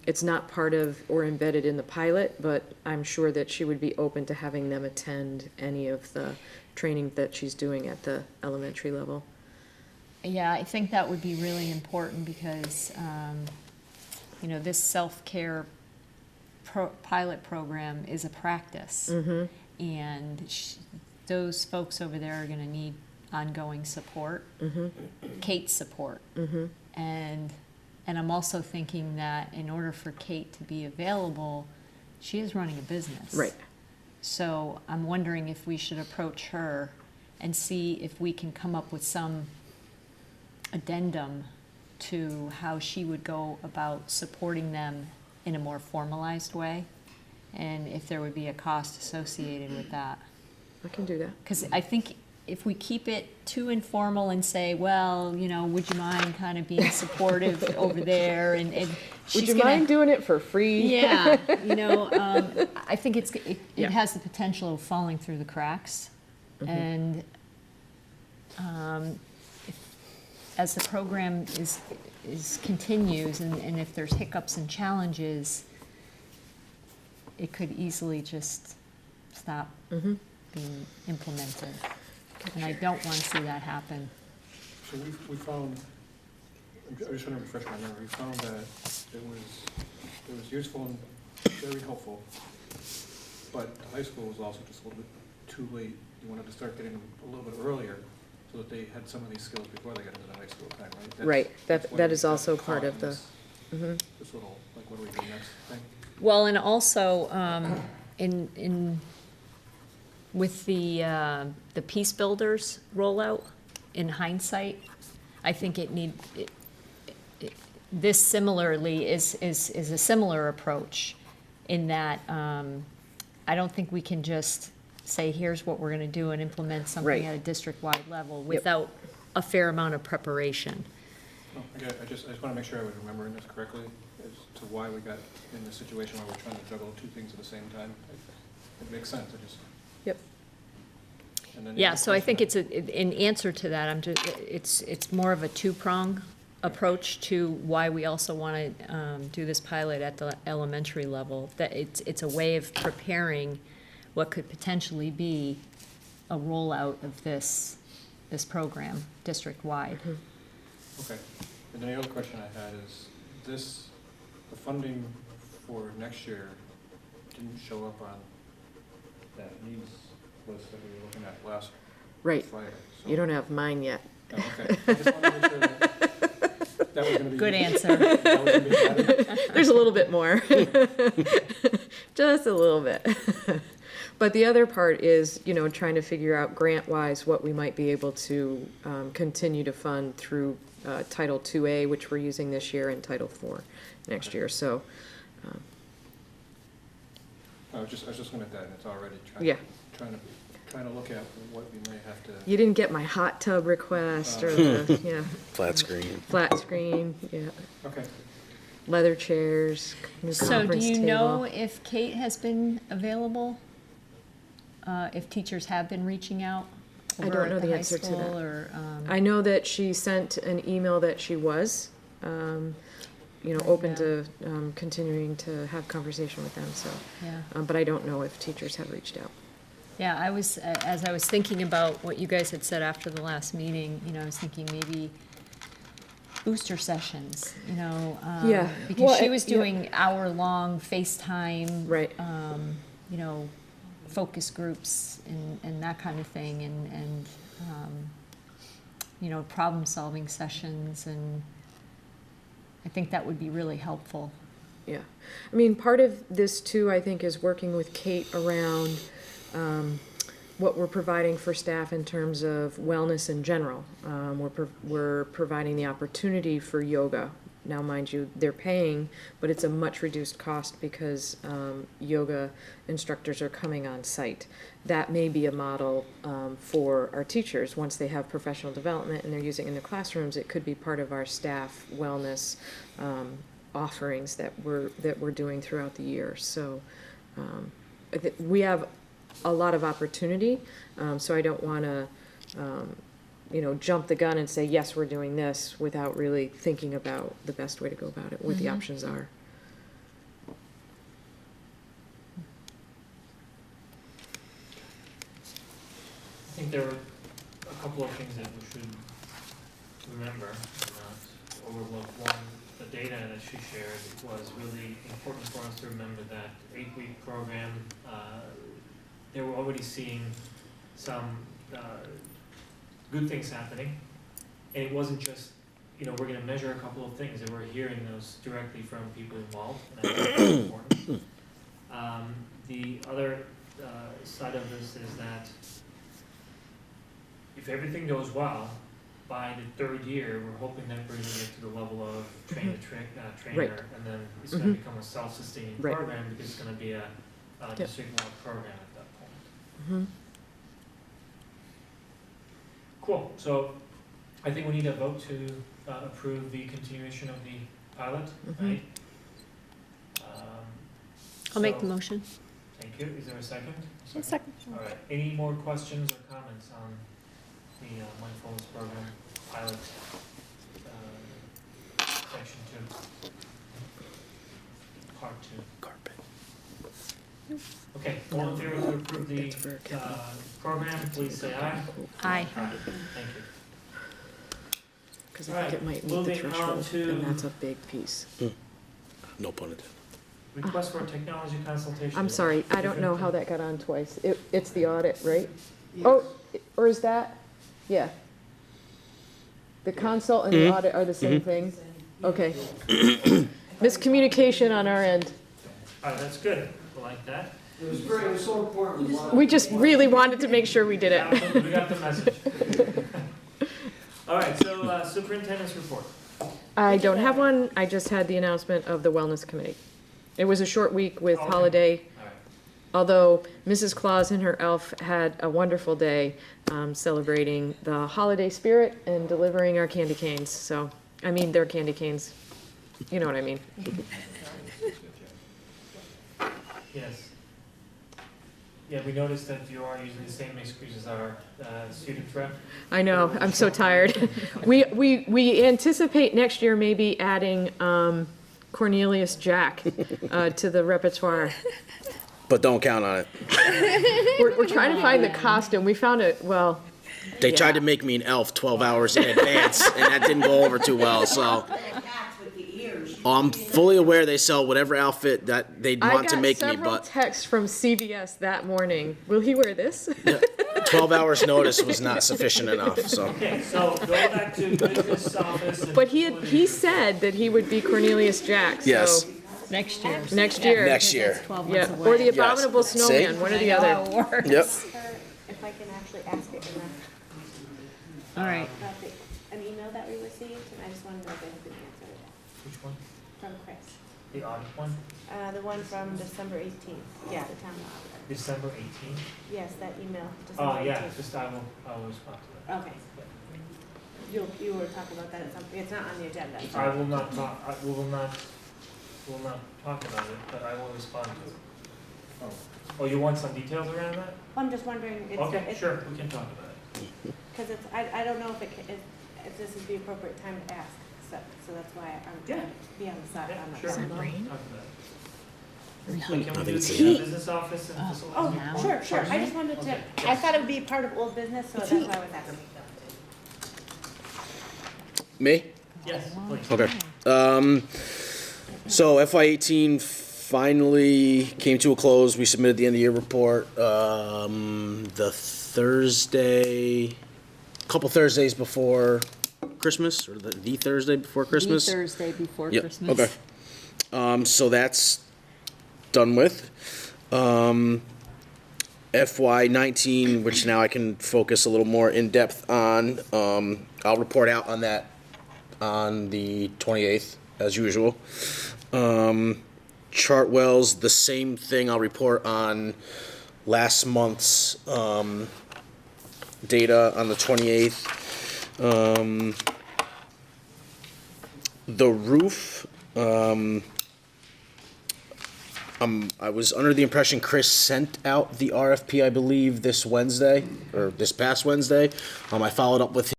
D: It's not part of or embedded in the pilot, but I'm sure that she would be open to having them attend any of the training that she's doing at the elementary level.
C: Yeah, I think that would be really important because, this self-care pilot program is a practice. And those folks over there are going to need ongoing support, Kate's support. And I'm also thinking that in order for Kate to be available, she is running a business.
D: Right.
C: So I'm wondering if we should approach her and see if we can come up with some addendum to how she would go about supporting them in a more formalized way, and if there would be a cost associated with that.
D: I can do that.
C: Because I think if we keep it too informal and say, well, would you mind kind of being supportive over there, and she's
D: would you mind doing it for free?
C: Yeah, I think it has the potential of falling through the cracks, and as the program continues, and if there's hiccups and challenges, it could easily just stop being implemented. And I don't want to see that happen.
E: So we found, I just want to refresh my memory, we found that it was useful and very helpful, but the high school was also just a little bit too late. You wanted to start getting them a little bit earlier so that they had some of these skills before they got into the high school time, right?
D: Right,
E: that's why
D: that
E: we
D: is
E: got
D: also
E: caught
D: part of
E: in
D: the,
E: this little, like, what do we do next thing?
C: Well, and also, with the Peace Builders rollout, in hindsight, I think this similarly is a similar approach in that I don't think we can just say, here's what we're going to do and implement something at a district-wide level without a fair amount of preparation.
E: No, I just want to make sure I was remembering this correctly as to why we got in this situation where we're trying to juggle two things at the same time. It makes sense.
D: Yep.
E: And then
C: Yeah, so I think it's in answer to that, it's more of a two-prong approach to why we also want to do this pilot at the elementary level. That it's a way of preparing what could potentially be a rollout of this program district-wide.
E: Okay. And then the other question I had is the funding for next year didn't show up on that needs list that we were looking at last Friday. So.
D: You don't have mine yet.
E: Oh, okay. I just wanted to make sure that was going to be
C: Good answer.
E: That was going to be added.
D: There's a little bit more. Just a little bit. But the other part is, trying to figure out grant-wise what we might be able to continue to fund through Title IIA, which we're using this year, and Title IV next year. So,
E: I was just looking at that, and it's already trying to look at what we may have to.
D: You didn't get my hot tub request or the
H: Flat screen.
D: Flat screen, yeah.
E: Okay.
D: Leather chairs, new
C: So do
D: conference
C: you
D: table.
C: know if Kate has been available? If teachers have been reaching out
D: I
C: over
D: don't know
C: at the
D: the
C: high
D: answer to
C: school
D: that.
C: or,
D: I know that she sent an email that she was. open
C: Yeah.
D: to continuing to have conversation with them, so.
C: Yeah.
D: But I don't know if teachers have reached out.
C: Yeah, as I was thinking about what you guys had said after the last meeting, I was thinking maybe booster sessions,
D: Yeah.
C: because
D: Well,
C: she was
D: yeah.
C: doing hour-long FaceTime,
D: Right.
C: focus groups and that kind of thing, and problem-solving sessions, and I think that would be really helpful.
D: Yeah. I mean, part of this too, I think, is working with Kate around what we're providing for staff in terms of wellness in general. We're providing the opportunity for yoga. Now, mind you, they're paying, but it's a much reduced cost because yoga instructors are coming on site. That may be a model for our teachers. Once they have professional development and they're using it in the classrooms, it could be part of our staff wellness offerings that we're doing throughout the year. So we have a lot of opportunity, so I don't want to jump the gun and say, yes, we're doing this without really thinking about the best way to go about it, what the options are.
A: I think there are a couple of things that we should remember and not overlook. One, the data that she shared was really important for us to remember that 8-week program, they were already seeing some good things happening. And it wasn't just, we're going to measure a couple of things, and we're hearing those directly from people involved, and I think that's important. The other side of this is that if everything goes well, by the 3rd year, we're hoping that we're going to get to the level of train the trainer,
D: Right.
A: and then it's going to become a self-sustaining
D: Right.
A: program because it's going to be a district-wide program at that point.
D: Mm-hmm.
A: Cool, so I think we need a vote to approve the continuation of the pilot, right?
C: I'll make the
A: So-
C: motion.
A: Thank you, is there a second?
B: Second.
A: All right, any more questions or comments on the mindfulness program pilot, section 2? Part 2.
H: Carpet.
A: Okay, all in favor to approve the
D: It's for capital.
A: program, please say aye.
C: Aye.
A: Thank you.
D: Because I think it might meet the
A: Moving on
D: threshold,
A: to-
D: and that's a big piece.
H: No pun intended.
A: Request for technology consultation.
D: I'm sorry, I don't know how that got on twice. It's the audit, right? Oh, or is that? Yeah. The consult and the audit are the same thing? Okay. Miscommunication on our end.
A: All right, that's good, I like that.
L: It was so important.
D: We just really wanted to make sure we did it.
A: We got the message. All right, so superintendent's report.
D: I don't have one, I just had the announcement of the wellness committee. It was a short week with
A: Okay.
D: holiday,
A: All right.
D: although Mrs. Claus and her elf had a wonderful day celebrating the holiday spirit and delivering our candy canes. So, I mean, they're candy canes. You know what I mean.
A: Yes. Yeah, we noticed that you are using the same excuse as our student rep.
D: I know, I'm so tired. We anticipate next year maybe adding Cornelius Jack to the repertoire.
H: But don't count on it.
D: We're trying to find the costume. We found it, well,
H: They tried to make me an elf 12 hours in advance, and that didn't go over too well, so.
F: Hats with the ears.
H: I'm fully aware they sell whatever outfit that they'd want to make
D: I
H: me,
D: got several
H: but
D: texts from CVS that morning. Will he wear this?
H: 12 hours notice was not sufficient enough, so.
A: Okay, so go back to business office. And
D: But he said that he would be Cornelius Jack, so.
H: Yes.
C: Next year.
D: Next year.
H: Next year.
C: That's 12
D: Yeah,
C: months
D: or
C: away.
D: the abominable snowman, one or the
C: I know
D: other.
C: how it works.
H: Yep.
K: If I can actually ask it in
C: All right.
K: an email that we received, and I just wanted to know if I could answer it
A: Which one?
K: from Chris.
A: The audit one?
K: The one from December 18th, yeah, the town auditor.
A: December 18th?
K: Yes, that email,
A: Oh,
K: December 18th.
A: yeah, just I will respond to that.
K: Okay. You were talking about that at some, it's not on the agenda.
A: I will not talk, we will not talk about it, but I will respond to it. Oh, you want some details around that?
K: I'm just wondering,
A: Okay,
K: it's,
A: sure, we can talk about it.
K: because it's, I don't know if if this is the appropriate time to ask, so. so that's why I'm
A: Yeah.
K: trying to be on the side,
A: Yeah,
K: on the
A: sure.
K: side.
A: Talk about it.
B: No.
A: So can we
H: I
A: do
H: think it's
A: the
H: heat.
A: business office and facilities
K: Oh,
A: report?
K: sure, sure, I
A: first?
K: just wanted to,
A: Okay,
K: I
A: yes.
K: thought it would be part of old business, so that's why I was asking.
H: Me?
A: Yes, please.
H: Okay. So FY18 finally came to a close. We submitted the end of year report, the Thursday, couple Thursdays before Christmas, or the Thursday before Christmas.
C: The Thursday before
H: Yep,
C: Christmas.
H: okay. So that's done with. FY19, which now I can focus a little more in depth on, I'll report out on that on the 28th, as usual. Chartwell's the same thing. I'll report on last month's data on the 28th. The roof, I was under the impression Chris sent out the RFP, I believe, this Wednesday, or this past Wednesday. I followed up with him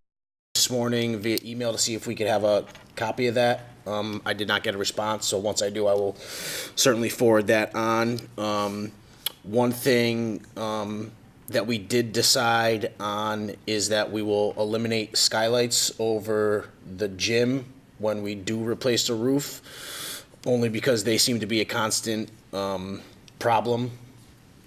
H: this morning via email to see if we could have a copy of that. I did not get a response, so once I do, I will certainly forward that on. One thing that we did decide on is that we will eliminate skylights over the gym when we do replace the roof, only because they seem to be a constant problem.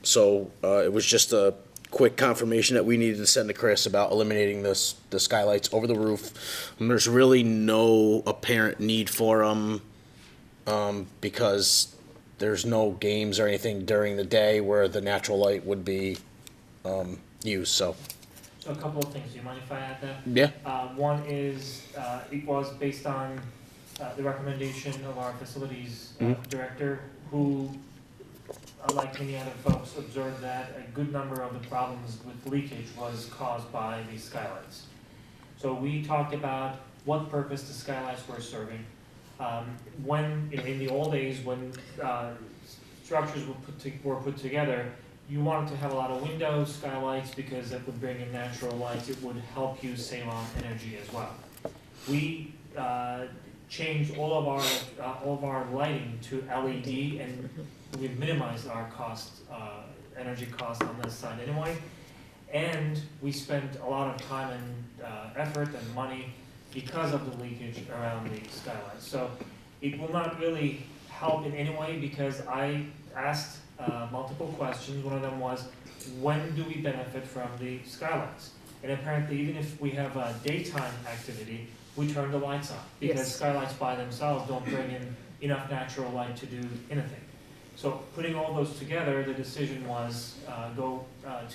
H: So it was just a quick confirmation that we needed to send to Chris about eliminating the skylights over the roof. There's really no apparent need for them because there's no games or anything during the day where the natural light would be used. So
A: So a couple of things, do you mind if I add that?
H: yeah.
A: One is, it was based on the recommendation of our facilities director, who, like many other folks, observed that a good number of the problems with leakage was caused by the skylights. So we talked about what purpose the skylights were serving. When, in the old days, when structures were put together, you wanted to have a lot of windows, skylights, because that would bring in natural light. It would help you save on energy as well. We changed all of our lighting to LED, and we've minimized our energy cost on this side anyway. And we spent a lot of time and effort and money because of the leakage around the skylights. So it will not really help in any way, because I asked multiple questions. One of them was, when do we benefit from the skylights? And apparently, even if we have a daytime activity, we turn the lights on, because
D: Yes.
A: skylights by themselves don't bring in enough natural light to do anything. So putting all those together, the decision was go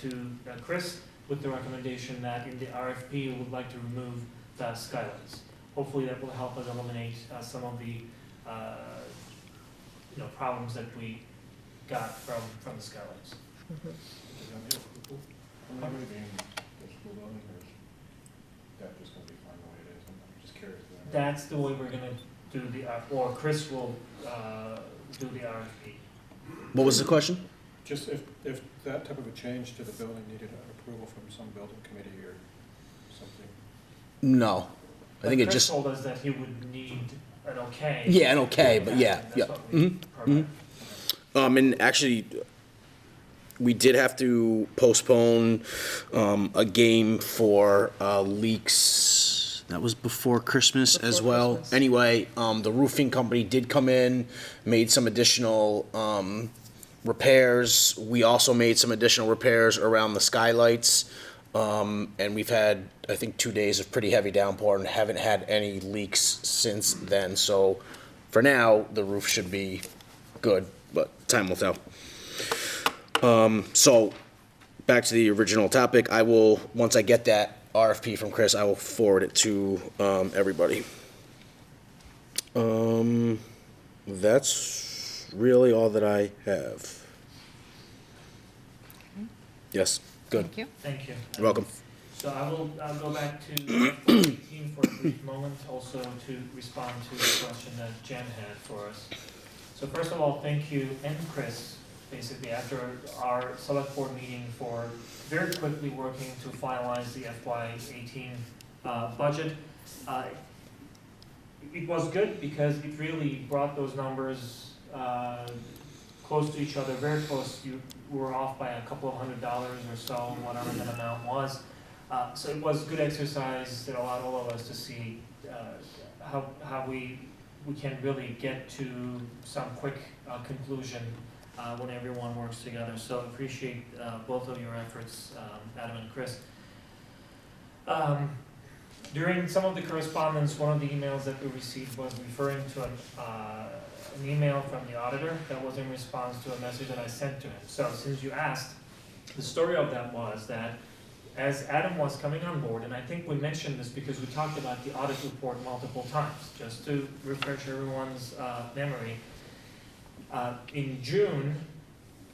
A: to Chris with the recommendation that in the RFP, we would like to remove the skylights. Hopefully that will help us eliminate some of the problems that we got from the skylights.
E: Is that your approval? I'm not really being the school building, or is that just gonna be fine the way it is? I'm just curious.
A: That's the way we're gonna do the, or Chris will do the RFP.
H: What was the question?
E: Just if that type of a change to the building needed approval from some building committee or something.
H: No, I think it
A: Chris
H: just
A: told us that he would need an okay.
H: yeah, an okay, but yeah,
A: That's
H: yeah.
A: what we provided.
H: And actually, we did have to postpone a game for leaks. That was before Christmas as
D: Before
H: well.
D: Christmas.
H: Anyway, the roofing company did come in, made some additional repairs. We also made some additional repairs around the skylights. And we've had, I think, 2 days of pretty heavy downpour and haven't had any leaks since then. So for now, the roof should be good, but time will tell. So back to the original topic, I will, once I get that RFP from Chris, I will forward it to everybody. That's really all that I have. Yes, good.
C: Thank you.
A: Thank you.
H: You're welcome.
A: So I'll go back to 18 for a brief moment, also to respond to the question that Jen had for us. So first of all, thank you and Chris, basically after our select board meeting, for very quickly working to finalize the FY18 budget. it was good because it really brought those numbers close to each other, very close. You were off by a couple of $100 or so, whatever that amount was. So it was good exercise that allowed all of us to see how we can really get to some quick conclusion when everyone works together. So appreciate both of your efforts, Adam and Chris. During some of the correspondence, one of the emails that we received was referring to an email from the auditor that was in response to a message that I sent to him. So since you asked, the story of that was that as Adam was coming on board, and I think we mentioned this because we talked about the audit report multiple times, just to refresh everyone's memory. In June,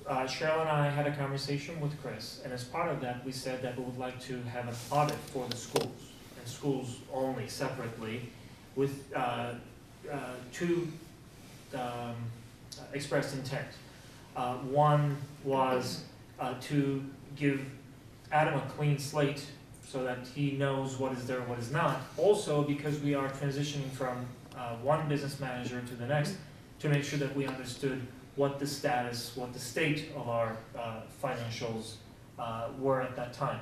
A: Cheryl and I had a conversation with Chris, and as part of that, we said that we would like to have an audit for the schools, and schools only separately, with two expressed intent. One was to give Adam a clean slate so that he knows what is there, what is not. Also, because we are transitioning from one business manager to the next, to make sure that we understood what the status, what the state of our financials were at that time.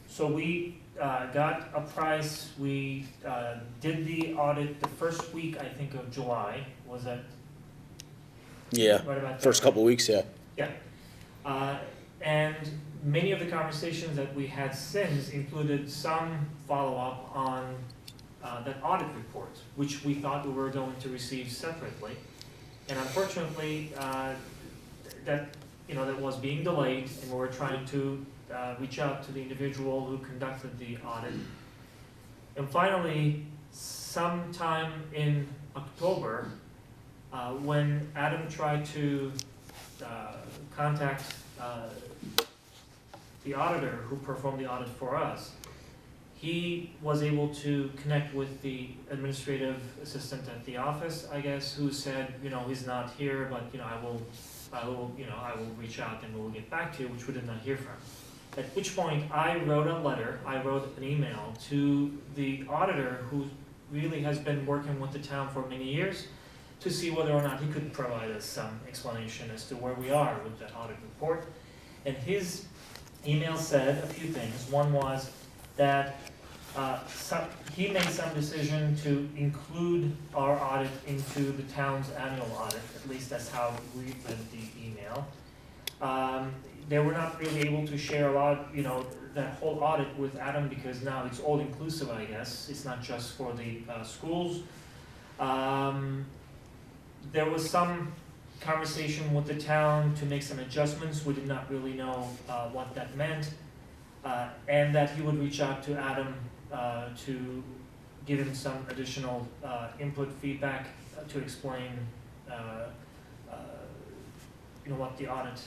A: So we got a price. We did the audit the first week, I think, of July. Was that?
H: Yeah,
A: right about that?
H: first couple weeks, yeah.
A: Yeah. And many of the conversations that we had since included some follow-up on that audit report, which we thought we were going to receive separately. And unfortunately, that was being delayed, and we were trying to reach out to the individual who conducted the audit. And finally, sometime in October, when Adam tried to contact the auditor who performed the audit for us, he was able to connect with the administrative assistant at the office, I guess, who said, he's not here, but I will reach out and we'll get back to you, which we did not hear from. At which point I wrote an email to the auditor, who really has been working with the town for many years, to see whether or not he could provide us some explanation as to where we are with that audit report. And his email said a few things. One was that he made some decision to include our audit into the town's annual audit. At least that's how we read the email. They were not really able to share a lot, that whole audit with Adam, because now it's all inclusive, I guess. It's not just for the schools. There was some conversation with the town to make some adjustments. We did not really know what that meant. And that he would reach out to Adam to give him some additional input, feedback, to explain what the audit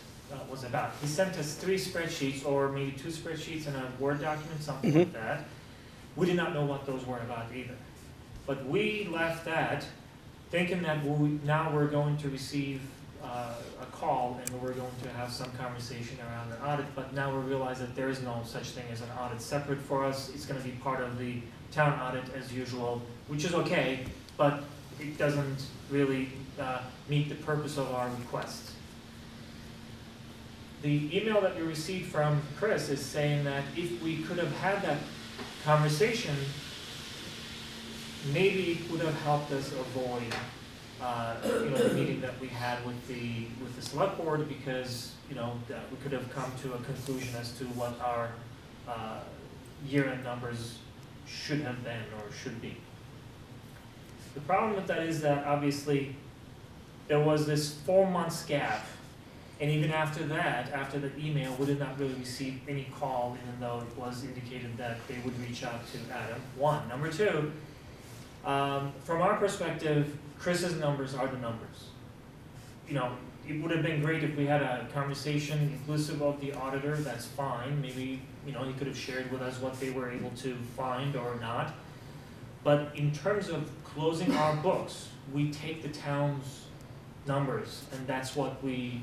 A: was about. He sent us 3 spreadsheets, or maybe 2 spreadsheets and a Word document, something like that. We did not know what those were about either. But we left that thinking that now we're going to receive a call and we're going to have some conversation around the audit, but now we realize that there is no such thing as an audit separate for us. It's going to be part of the town audit as usual, which is okay, but it doesn't really meet the purpose of our request. The email that we received from Chris is saying that if we could have had that conversation, maybe it would have helped us avoid the meeting that we had with the select board, because we could have come to a conclusion as to what our year-end numbers should have been or should be. The problem with that is that obviously there was this 4 months gap, and even after that, after the email, we did not really receive any call, even though it was indicated that they would reach out to Adam. One. Number two, from our perspective, Chris's numbers are the numbers. It would have been great if we had a conversation inclusive of the auditor. That's fine. Maybe, he could have shared with us what they were able to find or not. But in terms of closing our books, we take the town's numbers, and that's what we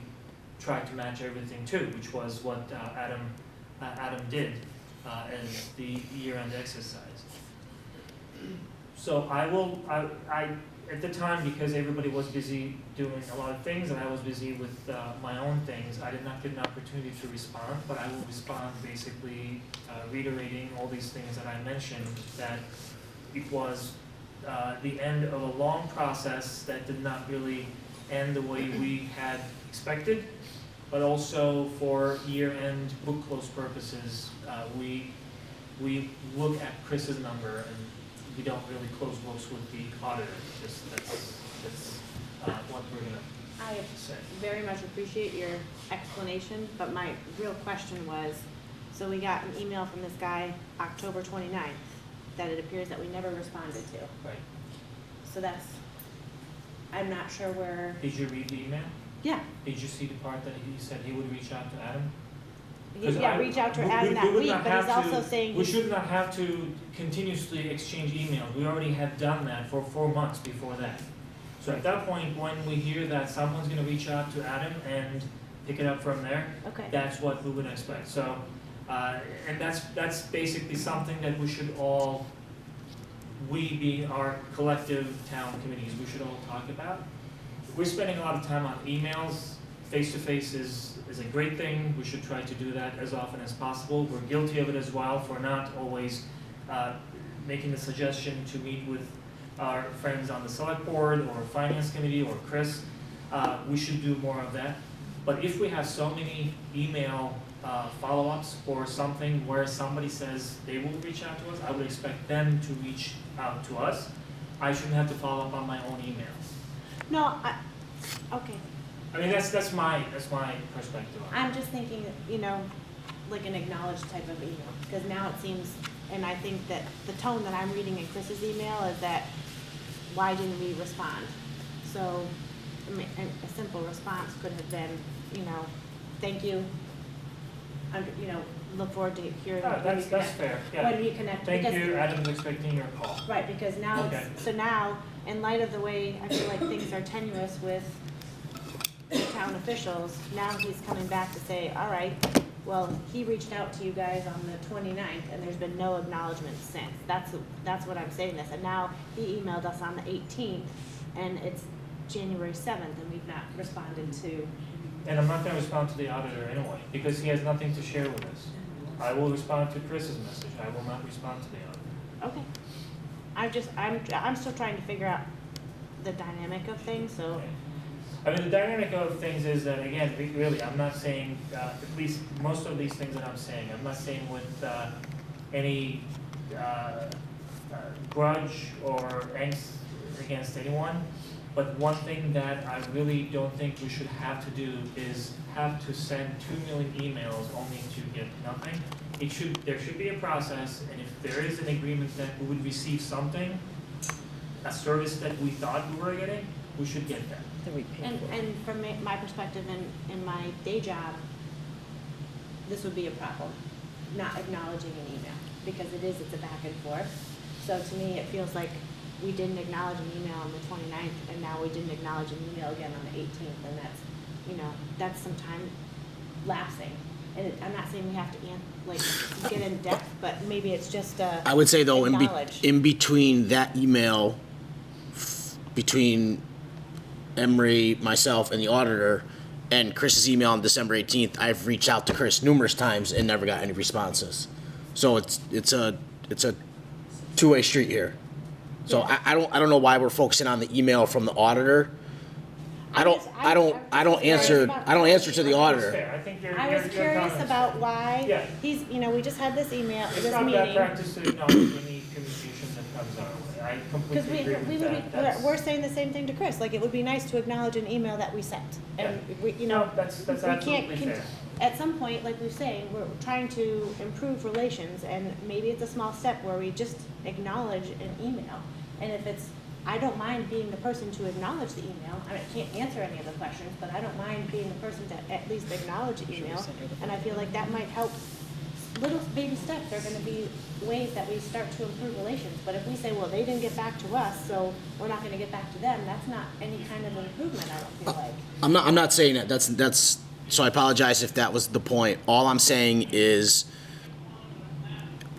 A: tried to match everything to, which was what Adam did as the year-end exercise. So at the time, because everybody was busy doing a lot of things and I was busy with my own things, I did not get an opportunity to respond, but I will respond basically reiterating all these things that I mentioned, that it was the end of a long process that did not really end the way we had expected, but also for year-end book close purposes, we look at Chris's number and we don't really close books with the auditor. That's what we're gonna
K: I
A: say.
K: very much appreciate your explanation, but my real question was, so we got an email from this guy October 29th that it appears that we never responded to.
A: Right.
K: So that's, I'm not sure where,
A: Did you read the email?
K: yeah,
A: Did you see the part that he said he would reach out to Adam? 'Cause
K: yeah,
A: I-
K: reach out to
A: we-
K: Adam
A: we
K: that
A: would
K: week,
A: not
K: but he's
A: have to-
K: also saying
A: We
K: he's,
A: should not have to continuously exchange emails. We already had done that for 4 months before that. So at that point, when we hear that someone's gonna reach out to Adam and pick it up from there,
K: okay,
A: that's what we would expect. So, and that's basically something that we should all, we being our collective town committees, we should all talk about. We're spending a lot of time on emails. Face-to-face is a great thing. We should try to do that as often as possible. We're guilty of it as well for not always making the suggestion to meet with our friends on the select board or finance committee or Chris. We should do more of that. But if we have so many email follow-ups or something where somebody says they will reach out to us, I would expect them to reach out to us. I shouldn't have to follow up on my own emails.
K: no, okay.
A: I mean, that's my perspective on it.
K: I'm just thinking, you know, like an acknowledged type of email, because now it seems, and I think that the tone that I'm reading in Chris's email is that, why didn't we respond? So, I mean, a simple response could have been, you know, thank you, you know, look forward to hearing when we
A: That's
K: connect.
A: fair, yeah.
K: When we connect,
A: Thank
K: because,
A: you, Adam's expecting your call.
K: right, because now
A: Okay.
K: it's, so now, in light of the way I feel like things are tenuous with the town officials, now he's coming back to say, all right, well, he reached out to you guys on the 29th, and there's been no acknowledgement since. That's what I'm saying this, and now he emailed us on the 18th, and it's January 7th, and we've not responded to,
A: And I'm not gonna respond to the auditor anyway, because he has nothing to share with us. I will respond to Chris's message, I will not respond to the auditor.
K: okay. I'm still trying to figure out the dynamic of things, so,
A: Okay. I mean, the dynamic of things is that, again, really, I'm not saying, at least most of these things that I'm saying, I'm not saying with any grudge or angst against anyone, but one thing that I really don't think we should have to do is have to send 2 million emails only to get nothing. There should be a process, and if there is an agreement that we would receive something, a service that we thought we were getting, we should get that.
K: and from my perspective in my day job, this would be a problem, not acknowledging an email, because it's a back and forth. So to me, it feels like we didn't acknowledge an email on the 29th, and now we didn't acknowledge an email again on the 18th, and that's, you know, that's some time lapsing. And I'm not saying we have to, get in depth, but maybe it's just,
H: I would say though,
K: acknowledge.
H: in between that email, between Emery, myself, and the auditor, and Chris's email on December 18th, I've reached out to Chris numerous times and never got any responses. So it's a two-way street here. So
K: Yeah.
H: I don't know why we're focusing on the email from the auditor. I don't answer to the
A: That's
H: auditor.
A: fair. I think your
K: I was curious
A: comments-
K: about why
A: Yeah.
K: he's, you know, we just had this email,
A: It's
K: this
A: not bad
K: meeting.
A: practice to acknowledge any communication that comes our way. I
K: Because
A: completely agree with that. That's-
K: we're saying the same thing to Chris, like, it would be nice to acknowledge an email that we sent. And we, you know,
A: No, that's
K: we can't,
A: absolutely fair.
K: at some point, like we're saying, we're trying to improve relations, and maybe it's a small step where we just acknowledge an email. And if it's, I don't mind being the person to acknowledge the email, I mean, I can't answer any of the questions, but I don't mind being the person to at least acknowledge the email. And I feel like that might help. Little baby steps are gonna be ways that we start to improve relations, but if we say, well, they didn't get back to us, so we're not gonna get back to them, that's not any kind of improvement, I don't feel like.
H: I'm not saying that. That's so I apologize if that was the point. All I'm saying is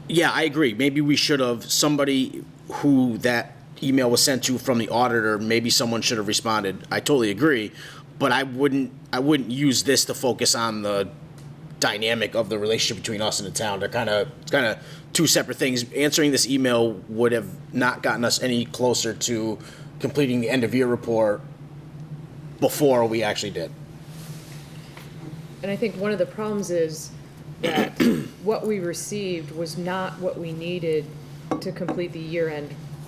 H: Yeah, I agree. Maybe we should have, somebody who that email was sent to from the auditor, maybe someone should have responded. I totally agree, but I wouldn't use this to focus on the dynamic of the relationship between us and the town. It's kind of two separate things. Answering this email would have not gotten us any closer to completing the end of year report before we actually did.
D: And I think one of the problems is that what we received was not what we needed to complete the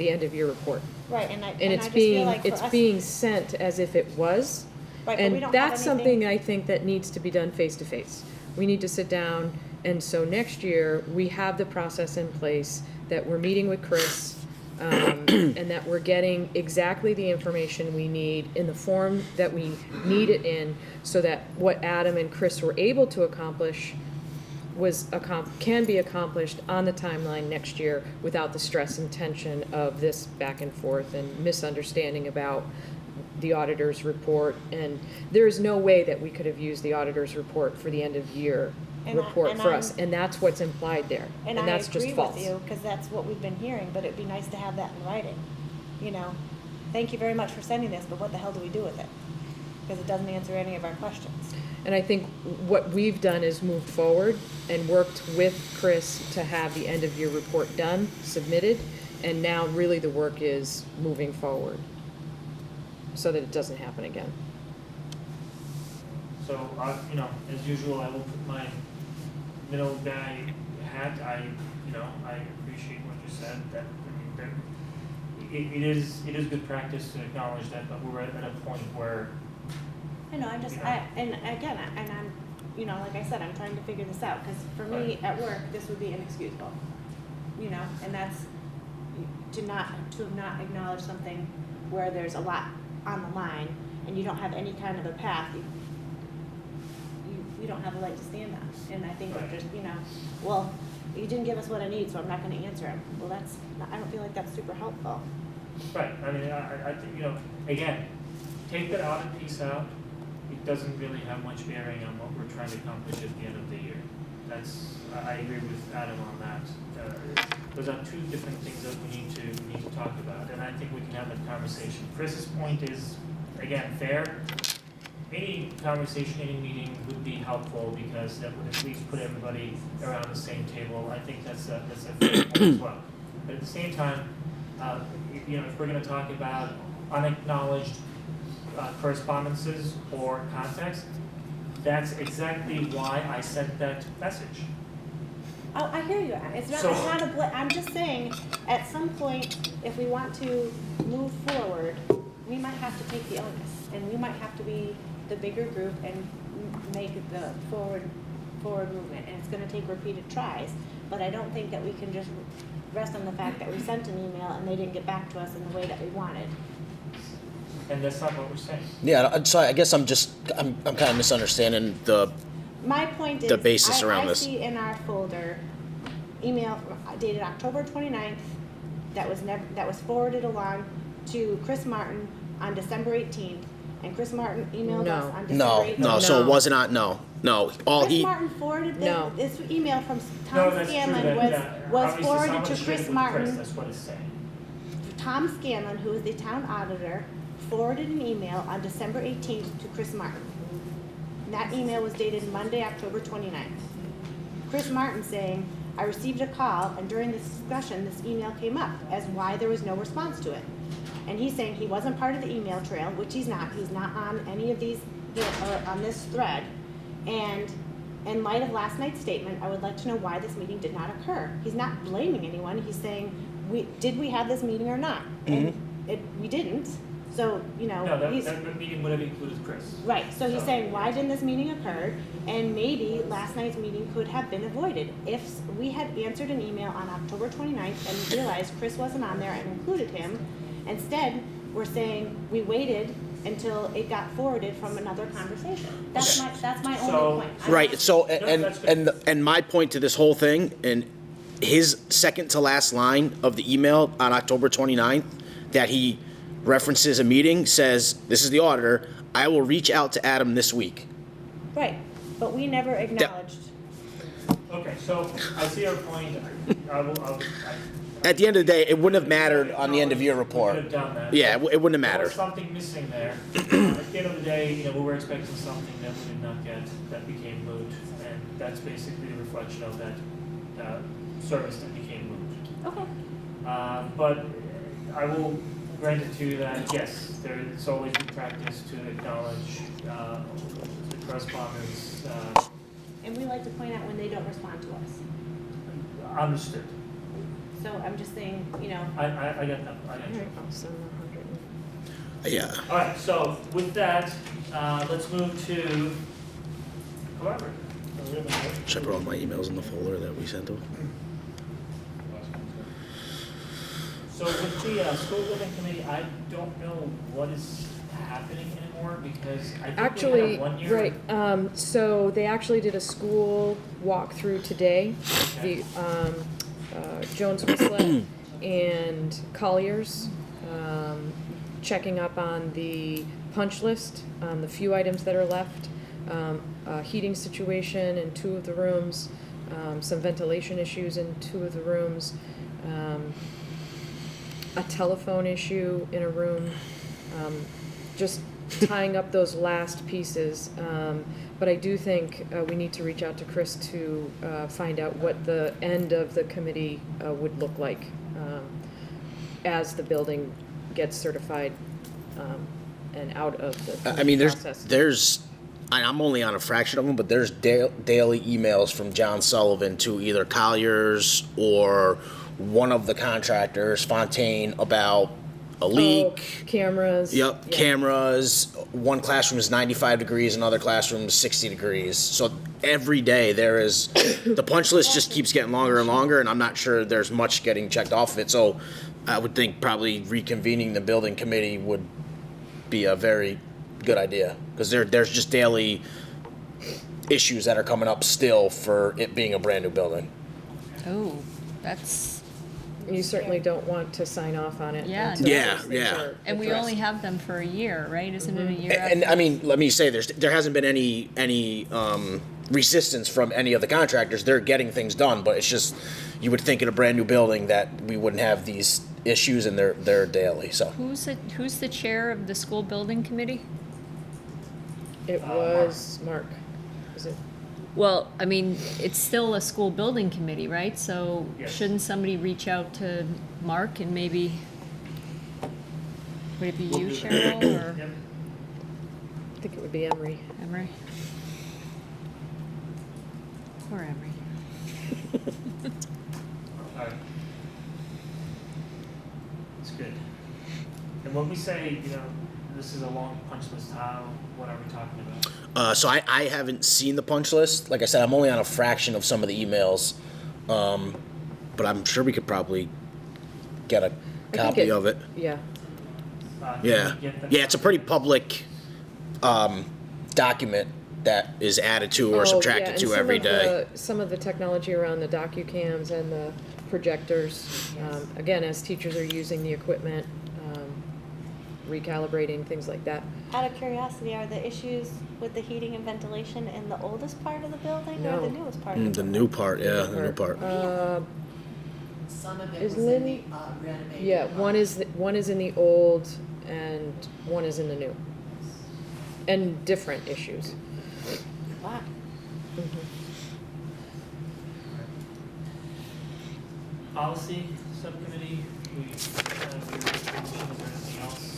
D: end of year report.
K: Right, and I
D: And
K: just feel like for
D: it's
K: us-
D: being sent as if it was.
K: Right, but we
D: And
K: don't have
D: that's something
K: anything-
D: I think that needs to be done face to face. We need to sit down, and so next year, we have the process in place that we're meeting with Chris, and that we're getting exactly the information we need in the form that we need it in, so that what Adam and Chris were able to accomplish can be accomplished on the timeline next year without the stress and tension of this back and forth and misunderstanding about the auditor's report. And there is no way that we could have used the auditor's report for the end of year report for us, and that's what's implied there, and
K: And I
D: that's just
K: agree
D: false.
K: with you, because that's what we've been hearing, but it'd be nice to have that in writing, you know? Thank you very much for sending this, but what the hell do we do with it? Because it doesn't answer any of our questions.
D: And I think what we've done is moved forward and worked with Chris to have the end of year report done, submitted, and now really the work is moving forward so that it doesn't happen again.
A: So, as usual, I will put my middle guy hat. I appreciate what you said, that, it is good practice to acknowledge that, but we're at a point where,
K: I know, and again, I'm, like I said, I'm trying to figure this out, because for me, at work, this would be inexcusable. And that's to have not acknowledged something where there's a lot on the line, and you don't have any kind of a path, you don't have a leg to stand on. And I think we're just, well, you didn't give us what I need, so I'm not gonna answer him. Well, I don't feel like that's super helpful.
A: right, I mean, I think, again, take that audit piece out, it doesn't really have much bearing on what we're trying to accomplish at the end of the year. I agree with Adam on that. Those are two different things that we need to talk about, and I think we can have that conversation. Chris's point is, again, fair. Any conversation, any meeting would be helpful, because that would at least put everybody around the same table. I think that's a fair point as well. But at the same time, if we're gonna talk about unacknowledged correspondences or contacts, that's exactly why I sent that message.
K: Oh, I hear you. It's not I'm just saying, at some point, if we want to move forward, we might have to take the onus, and we might have to be the bigger group and make the forward movement, and it's gonna take repeated tries. But I don't think that we can just rest on the fact that we sent an email and they didn't get back to us in the way that we wanted.
A: And that's not what we're saying.
H: Yeah, so I guess I'm kind of misunderstanding
K: My point is,
H: the basis around this.
K: I see in our folder, email dated October 29th, that was forwarded along to Chris Martin on December 18th, and Chris Martin emailed us on December 18th.
H: No, so it wasn't on, no.
K: Chris Martin forwarded this email from Tom Scanlon was forwarded to Chris Martin.
A: That's what it's saying.
K: Tom Scanlon, who is the town auditor, forwarded an email on December 18th to Chris Martin. And that email was dated Monday, October 29th. Chris Martin saying, I received a call, and during this discussion, this email came up as why there was no response to it. And he's saying he wasn't part of the email trail, which he's not. He's not on any of these, or on this thread. And in light of last night's statement, I would like to know why this meeting did not occur. He's not blaming anyone. He's saying, did we have this meeting or not? And we didn't. So,
A: No, that meeting would have included Chris.
K: Right, so he's saying, why didn't this meeting occur? And maybe last night's meeting could have been avoided. If we had answered an email on October 29th and realized Chris wasn't on there and included him, instead, we're saying we waited until it got forwarded from another conversation. That's my only point.
H: Right, so, and my point to this whole thing, and his second to last line of the email on October 29th, that he references a meeting, says, this is the auditor, I will reach out to Adam this week.
K: Right, but we never acknowledged.
A: Okay, Okay, so I see your point.
H: At the end of the day, it wouldn't have mattered on the end of year
A: We
H: report.
A: could have done that.
H: Yeah, it wouldn't have
A: There was
H: mattered.
A: something missing there. At the end of the day, we were expecting something that we did not get, that became moot, and that's basically a reflection of that service that became moot.
K: Okay.
A: But I will grant it to you that, yes, it's always good practice to acknowledge the correspondence.
K: And we like to point out when they don't respond to us.
A: Understood.
K: So I'm just saying,
A: I get that. I get you.
H: Yeah.
A: All right, so with that, let's move to collaborative.
H: Should I put all my emails in the folder that we sent them?
A: So with the school building committee, I don't know what is happening anymore because I think we
D: Actually,
A: had 1 year.
D: right, so they actually did a school walkthrough today.
A: Okay.
D: The, Jones Whistler and Colliers, checking up on the punch list, on the few items that are left, a heating situation in 2 of the rooms, some ventilation issues in 2 of the rooms, a telephone issue in a room, just tying up those last pieces. But I do think we need to reach out to Chris to find out what the end of the committee would look like as the building gets certified and out of the
H: I mean,
D: process.
H: I'm only on a fraction of them, but there's daily emails from John Sullivan to either Colliers or one of the contractors, Fontaine, about a leak.
D: Cameras.
H: Yep,
D: yeah.
H: cameras. One classroom is 95 degrees, another classroom is 60 degrees. So every day there is, the punch list just keeps getting longer and longer, and I'm not sure there's much getting checked off of it. So I would think probably reconvening the building committee would be a very good idea, because there's just daily issues that are coming up still for it being a brand new building.
C: Oh, that's,
D: You certainly don't want to sign off on it.
C: Yeah,
D: until
H: Yeah,
D: those things
H: yeah.
D: are
C: and we
D: addressed.
C: only have them for a year, right? Isn't it a year?
H: And I mean, let me say, there hasn't been any resistance from any of the contractors. They're getting things done, but it's just, you would think in a brand new building that we wouldn't have these issues, and they're daily. So
C: Who's the chair of the school building committee?
D: It was Mark. Is it?
C: Well, I mean, it's still a school building committee, right? So
A: Yes.
C: shouldn't somebody reach out to Mark and maybe, would it be you, Cheryl, or
A: Yep.
D: I think it would be Emery.
C: Emery? Or Emery?
A: All right. It's good. And when we say, this is a long punch list, what are we talking about?
H: So I haven't seen the punch list. Like I said, I'm only on a fraction of some of the emails, but I'm sure we could probably get a copy of it.
D: Yeah.
A: Can
H: Yeah,
A: we get them-
H: yeah, it's a pretty public document that is added to or
D: Oh,
H: subtracted
D: yeah,
H: to
D: and
H: every day.
D: Some of the technology around the docu-cams and the projectors, again, as teachers are using the equipment, recalibrating, things like that.
K: Out of curiosity, are the issues with the heating and ventilation in the oldest part of the building or
D: No.
K: the newest part of the
H: The
K: building?
H: new part, yeah, the new part.
G: Some of it
D: Is
G: was in the
D: Lynn-
G: renovated.
D: Yeah,
G: part.
D: one is in the old and one is in the new. And different issues.
K: Wow.
A: Policy subcommittee, is there anything else?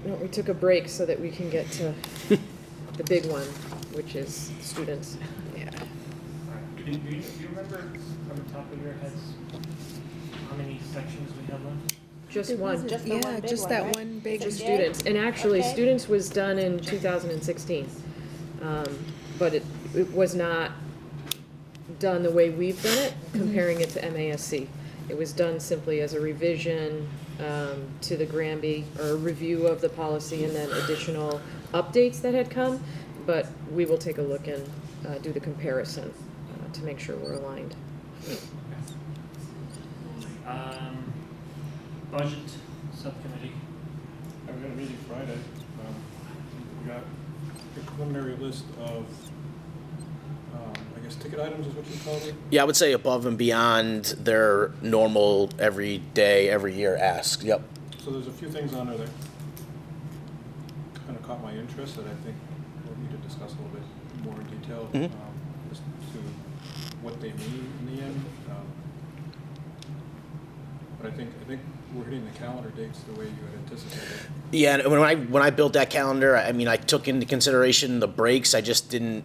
D: No, we took a break so that we can get to the big one, which is students. Yeah.
A: All right. Do you remember from the top of your heads how many sections we have left?
D: Just one.
K: Just the one big
B: just
K: one,
B: that
K: right?
B: one big.
D: For
K: Is it
D: students, and actually,
K: Okay.
D: students was done in 2016. But it was not done the way we've done it, comparing it to MASC. It was done simply as a revision to the Granby, or a review of the policy, and then additional updates that had come. But we will take a look and do the comparison to make sure we're aligned.
A: Budget subcommittee.
E: I've got a meeting Friday. We got a preliminary list of, I guess ticket items is what you call it?
H: Yeah, I would say above and beyond their normal, every day, every year ask, yep.
E: So there's a few things on there that kind of caught my interest that I think we'll need to discuss a little bit more in detail,
H: Mhm.
E: as to what they mean in the end. But I think we're hitting the calendar dates the way you had anticipated.
H: Yeah, and when I built that calendar, I mean, I took into consideration the breaks. I just didn't,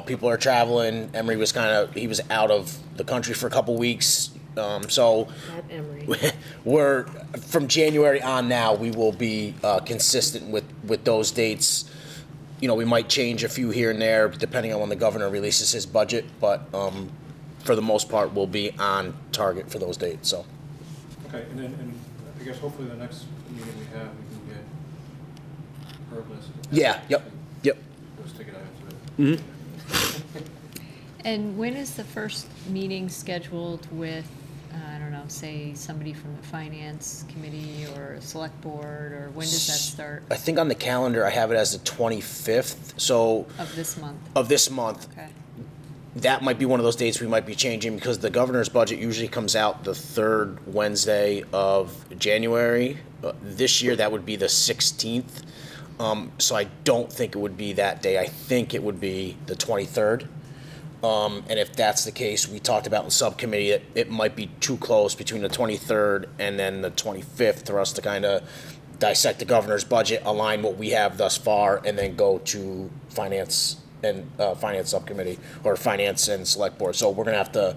H: people are traveling. Emery was he was out of the country for a couple weeks. So
D: At Emory.
H: we're, from January on now, we will be consistent with those dates. We might change a few here and there depending on when the governor releases his budget, but for the most part, we'll be on target for those dates, so.
E: Okay, and I guess hopefully the next meeting we have, we can get her list.
H: Yeah, yep.
E: Those ticket items.
C: And when is the first meeting scheduled with, I don't know, say somebody from the finance committee or select board, or when does that start?
H: I think on the calendar, I have it as the 25th, so.
C: Of this month?
H: Of this month.
C: Okay.
H: That might be one of those dates we might be changing because the governor's budget usually comes out the third Wednesday of January. This year, that would be the 16th. So I don't think it would be that day. I think it would be the 23rd. And if that's the case, we talked about in subcommittee that it might be too close between the 23rd and then the 25th for us to kind of dissect the governor's budget, align what we have thus far, and then go to finance and finance subcommittee or finance and select board. So we're gonna have to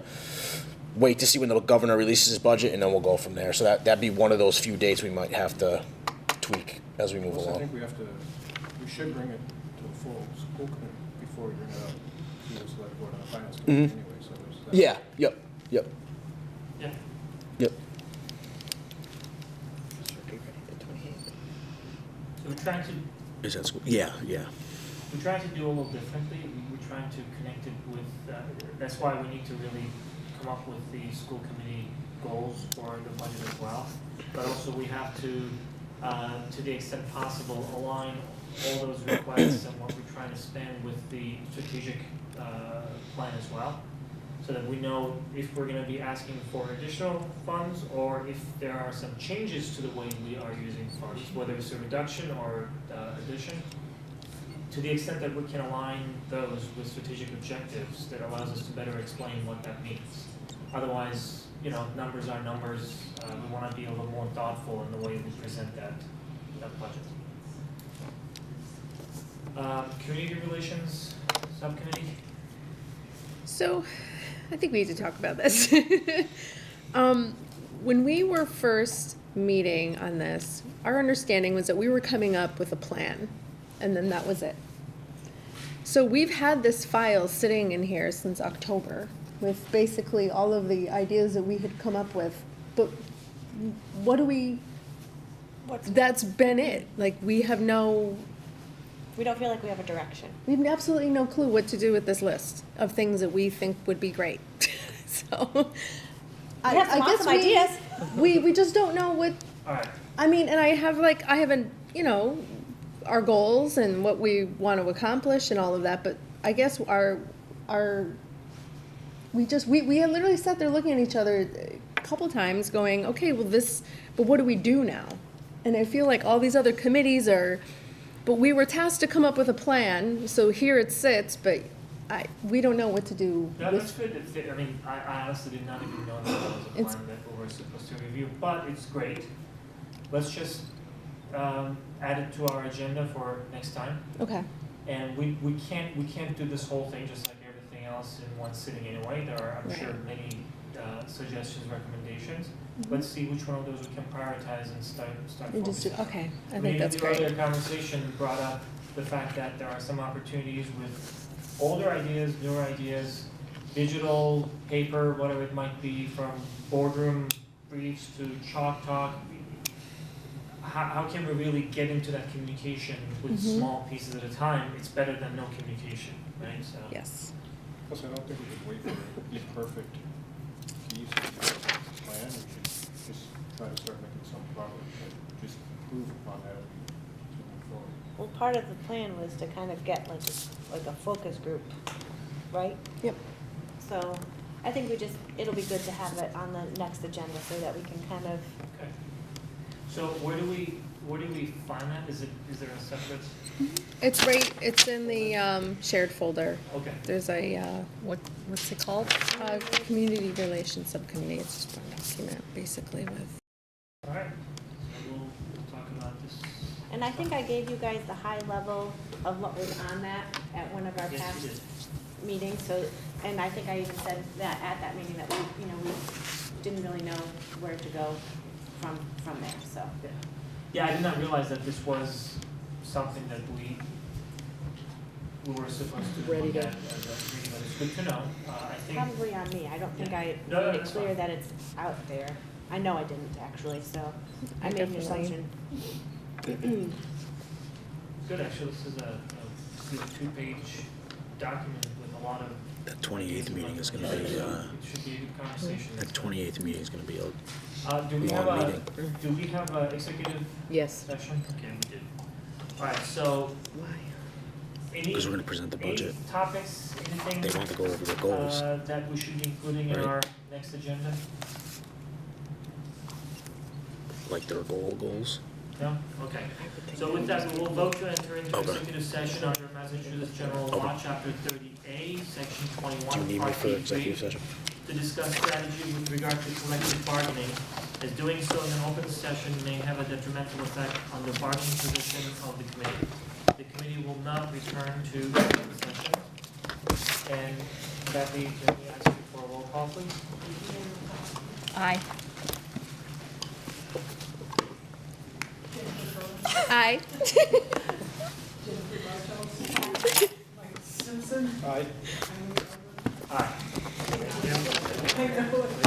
H: wait to see when the governor releases his budget, and then we'll go from there. So that'd be one of those few dates we might have to tweak as we move
E: Plus, I
H: along.
E: think we should bring it to the full school committee before we bring it up to the select board and the finance committee
H: Mhm.
E: anyway, so there's that.
H: Yeah. Yep.
A: Yeah.
H: Yep.
A: So we're trying to
H: Is that school? Yeah.
A: We're trying to do a little differently. We're trying to connect it with, that's why we need to really come up with the school committee goals for the budget as well. But also we have to the extent possible, align all those requests and what we're trying to spend with the strategic plan as well. So that we know if we're gonna be asking for additional funds or if there are some changes to the way we are using funds, whether it's a reduction or addition. To the extent that we can align those with strategic objectives, that allows us to better explain what that means. Otherwise, numbers are numbers. We want to be a little more thoughtful in the way we present that budget. Community Relations Subcommittee.
B: So, I think we need to talk about this. When we were first meeting on this, our understanding was that we were coming up with a plan, and then that was it. So we've had this file sitting in here since October with basically all of the ideas that we had come up with, but that's been it. Like, we have
K: We don't feel like we have a direction.
B: we have absolutely no clue what to do with this list of things that we think would be great. So,
K: We have some awesome ideas.
B: we just don't know what,
A: All right.
B: I mean, and I haven't, our goals and what we want to accomplish and all of that, but I guess we had literally sat there looking at each other a couple times going, okay, well but what do we do now? And I feel like all these other committees but we were tasked to come up with a plan, so here it sits, but we don't know what to do.
A: No, that's good. I honestly did not even know that was a plan that we were supposed to review, but it's great. Let's just add it to our agenda for next time.
B: Okay.
A: And we can't do this whole thing just like everything else in one sitting anyway. There are, I'm sure, many suggestions, recommendations. Let's see which one of those we can prioritize and start focusing on.
B: Okay, I think that's
A: The
B: great.
A: earlier conversation brought up the fact that there are some opportunities with older ideas, newer ideas, digital, paper, whatever it might be, from boardroom briefs to chalk talk. How can we really get into that communication with small pieces at a time? It's better than no communication, right? So.
B: Yes.
E: Plus, I don't think we should wait for the perfect piece of the plan. We should just try to start making some progress, and just improve upon that as we move forward.
K: Well, part of the plan was to kind of get like a focus group right?
B: Yep.
K: So I think it'll be good to have it on the next agenda so that we can kind of,
A: Okay. So where do we find that? Is there a separate?
B: It's in the shared folder.
A: Okay.
B: There's a, what's it called? Community Relations Subcommittee. It's just one document, basically, with.
A: All right. So we'll talk about this.
K: and I think I gave you guys the high level of what was on that at one of our
A: Yes,
K: past
A: you did.
K: meetings, so, and I think I even said that at that meeting that we didn't really know where to go from there, so.
A: Yeah, I did not realize that this was something that we were supposed to
D: Ready
A: look
D: to-
A: at as a meeting, but it's good to know. I think,
K: Probably on me, I don't think I
A: No,
K: made it
A: that's
K: clear
A: fine.
K: that it's out there. I know I didn't actually, so I
B: I
K: made an
B: definitely-
K: assumption.
A: good, actually, this is a good two-page document with a lot of.
H: That 28th meeting is gonna be,
A: It should be a good conversation.
H: that 28th meeting is gonna be a
A: Do we have
H: long
A: a,
H: meeting.
A: do we have a executive
D: Yes.
A: session? Okay, we did. All right, so any,
H: Because we're gonna present the budget.
A: any topics, anything?
H: They want to go over their goals.
A: That we should be including in
H: Right.
A: our next agenda?
H: Like their goals.
A: No? Okay. So with that, we will vote to enter into
H: Okay.
A: executive session under Massachusetts General Law, Chapter 30A, Section 21,
H: Do you need me
A: Part
H: for executive
A: B3,
H: session?
A: to discuss strategy with regard to collective bargaining, as doing so in an open session may have a detrimental effect on the bargaining position of the committee. The committee will not return to open session. And Kathy, can we ask you for a roll call, please?
C: Aye.
B: Aye.
E: Aye.
A: Aye.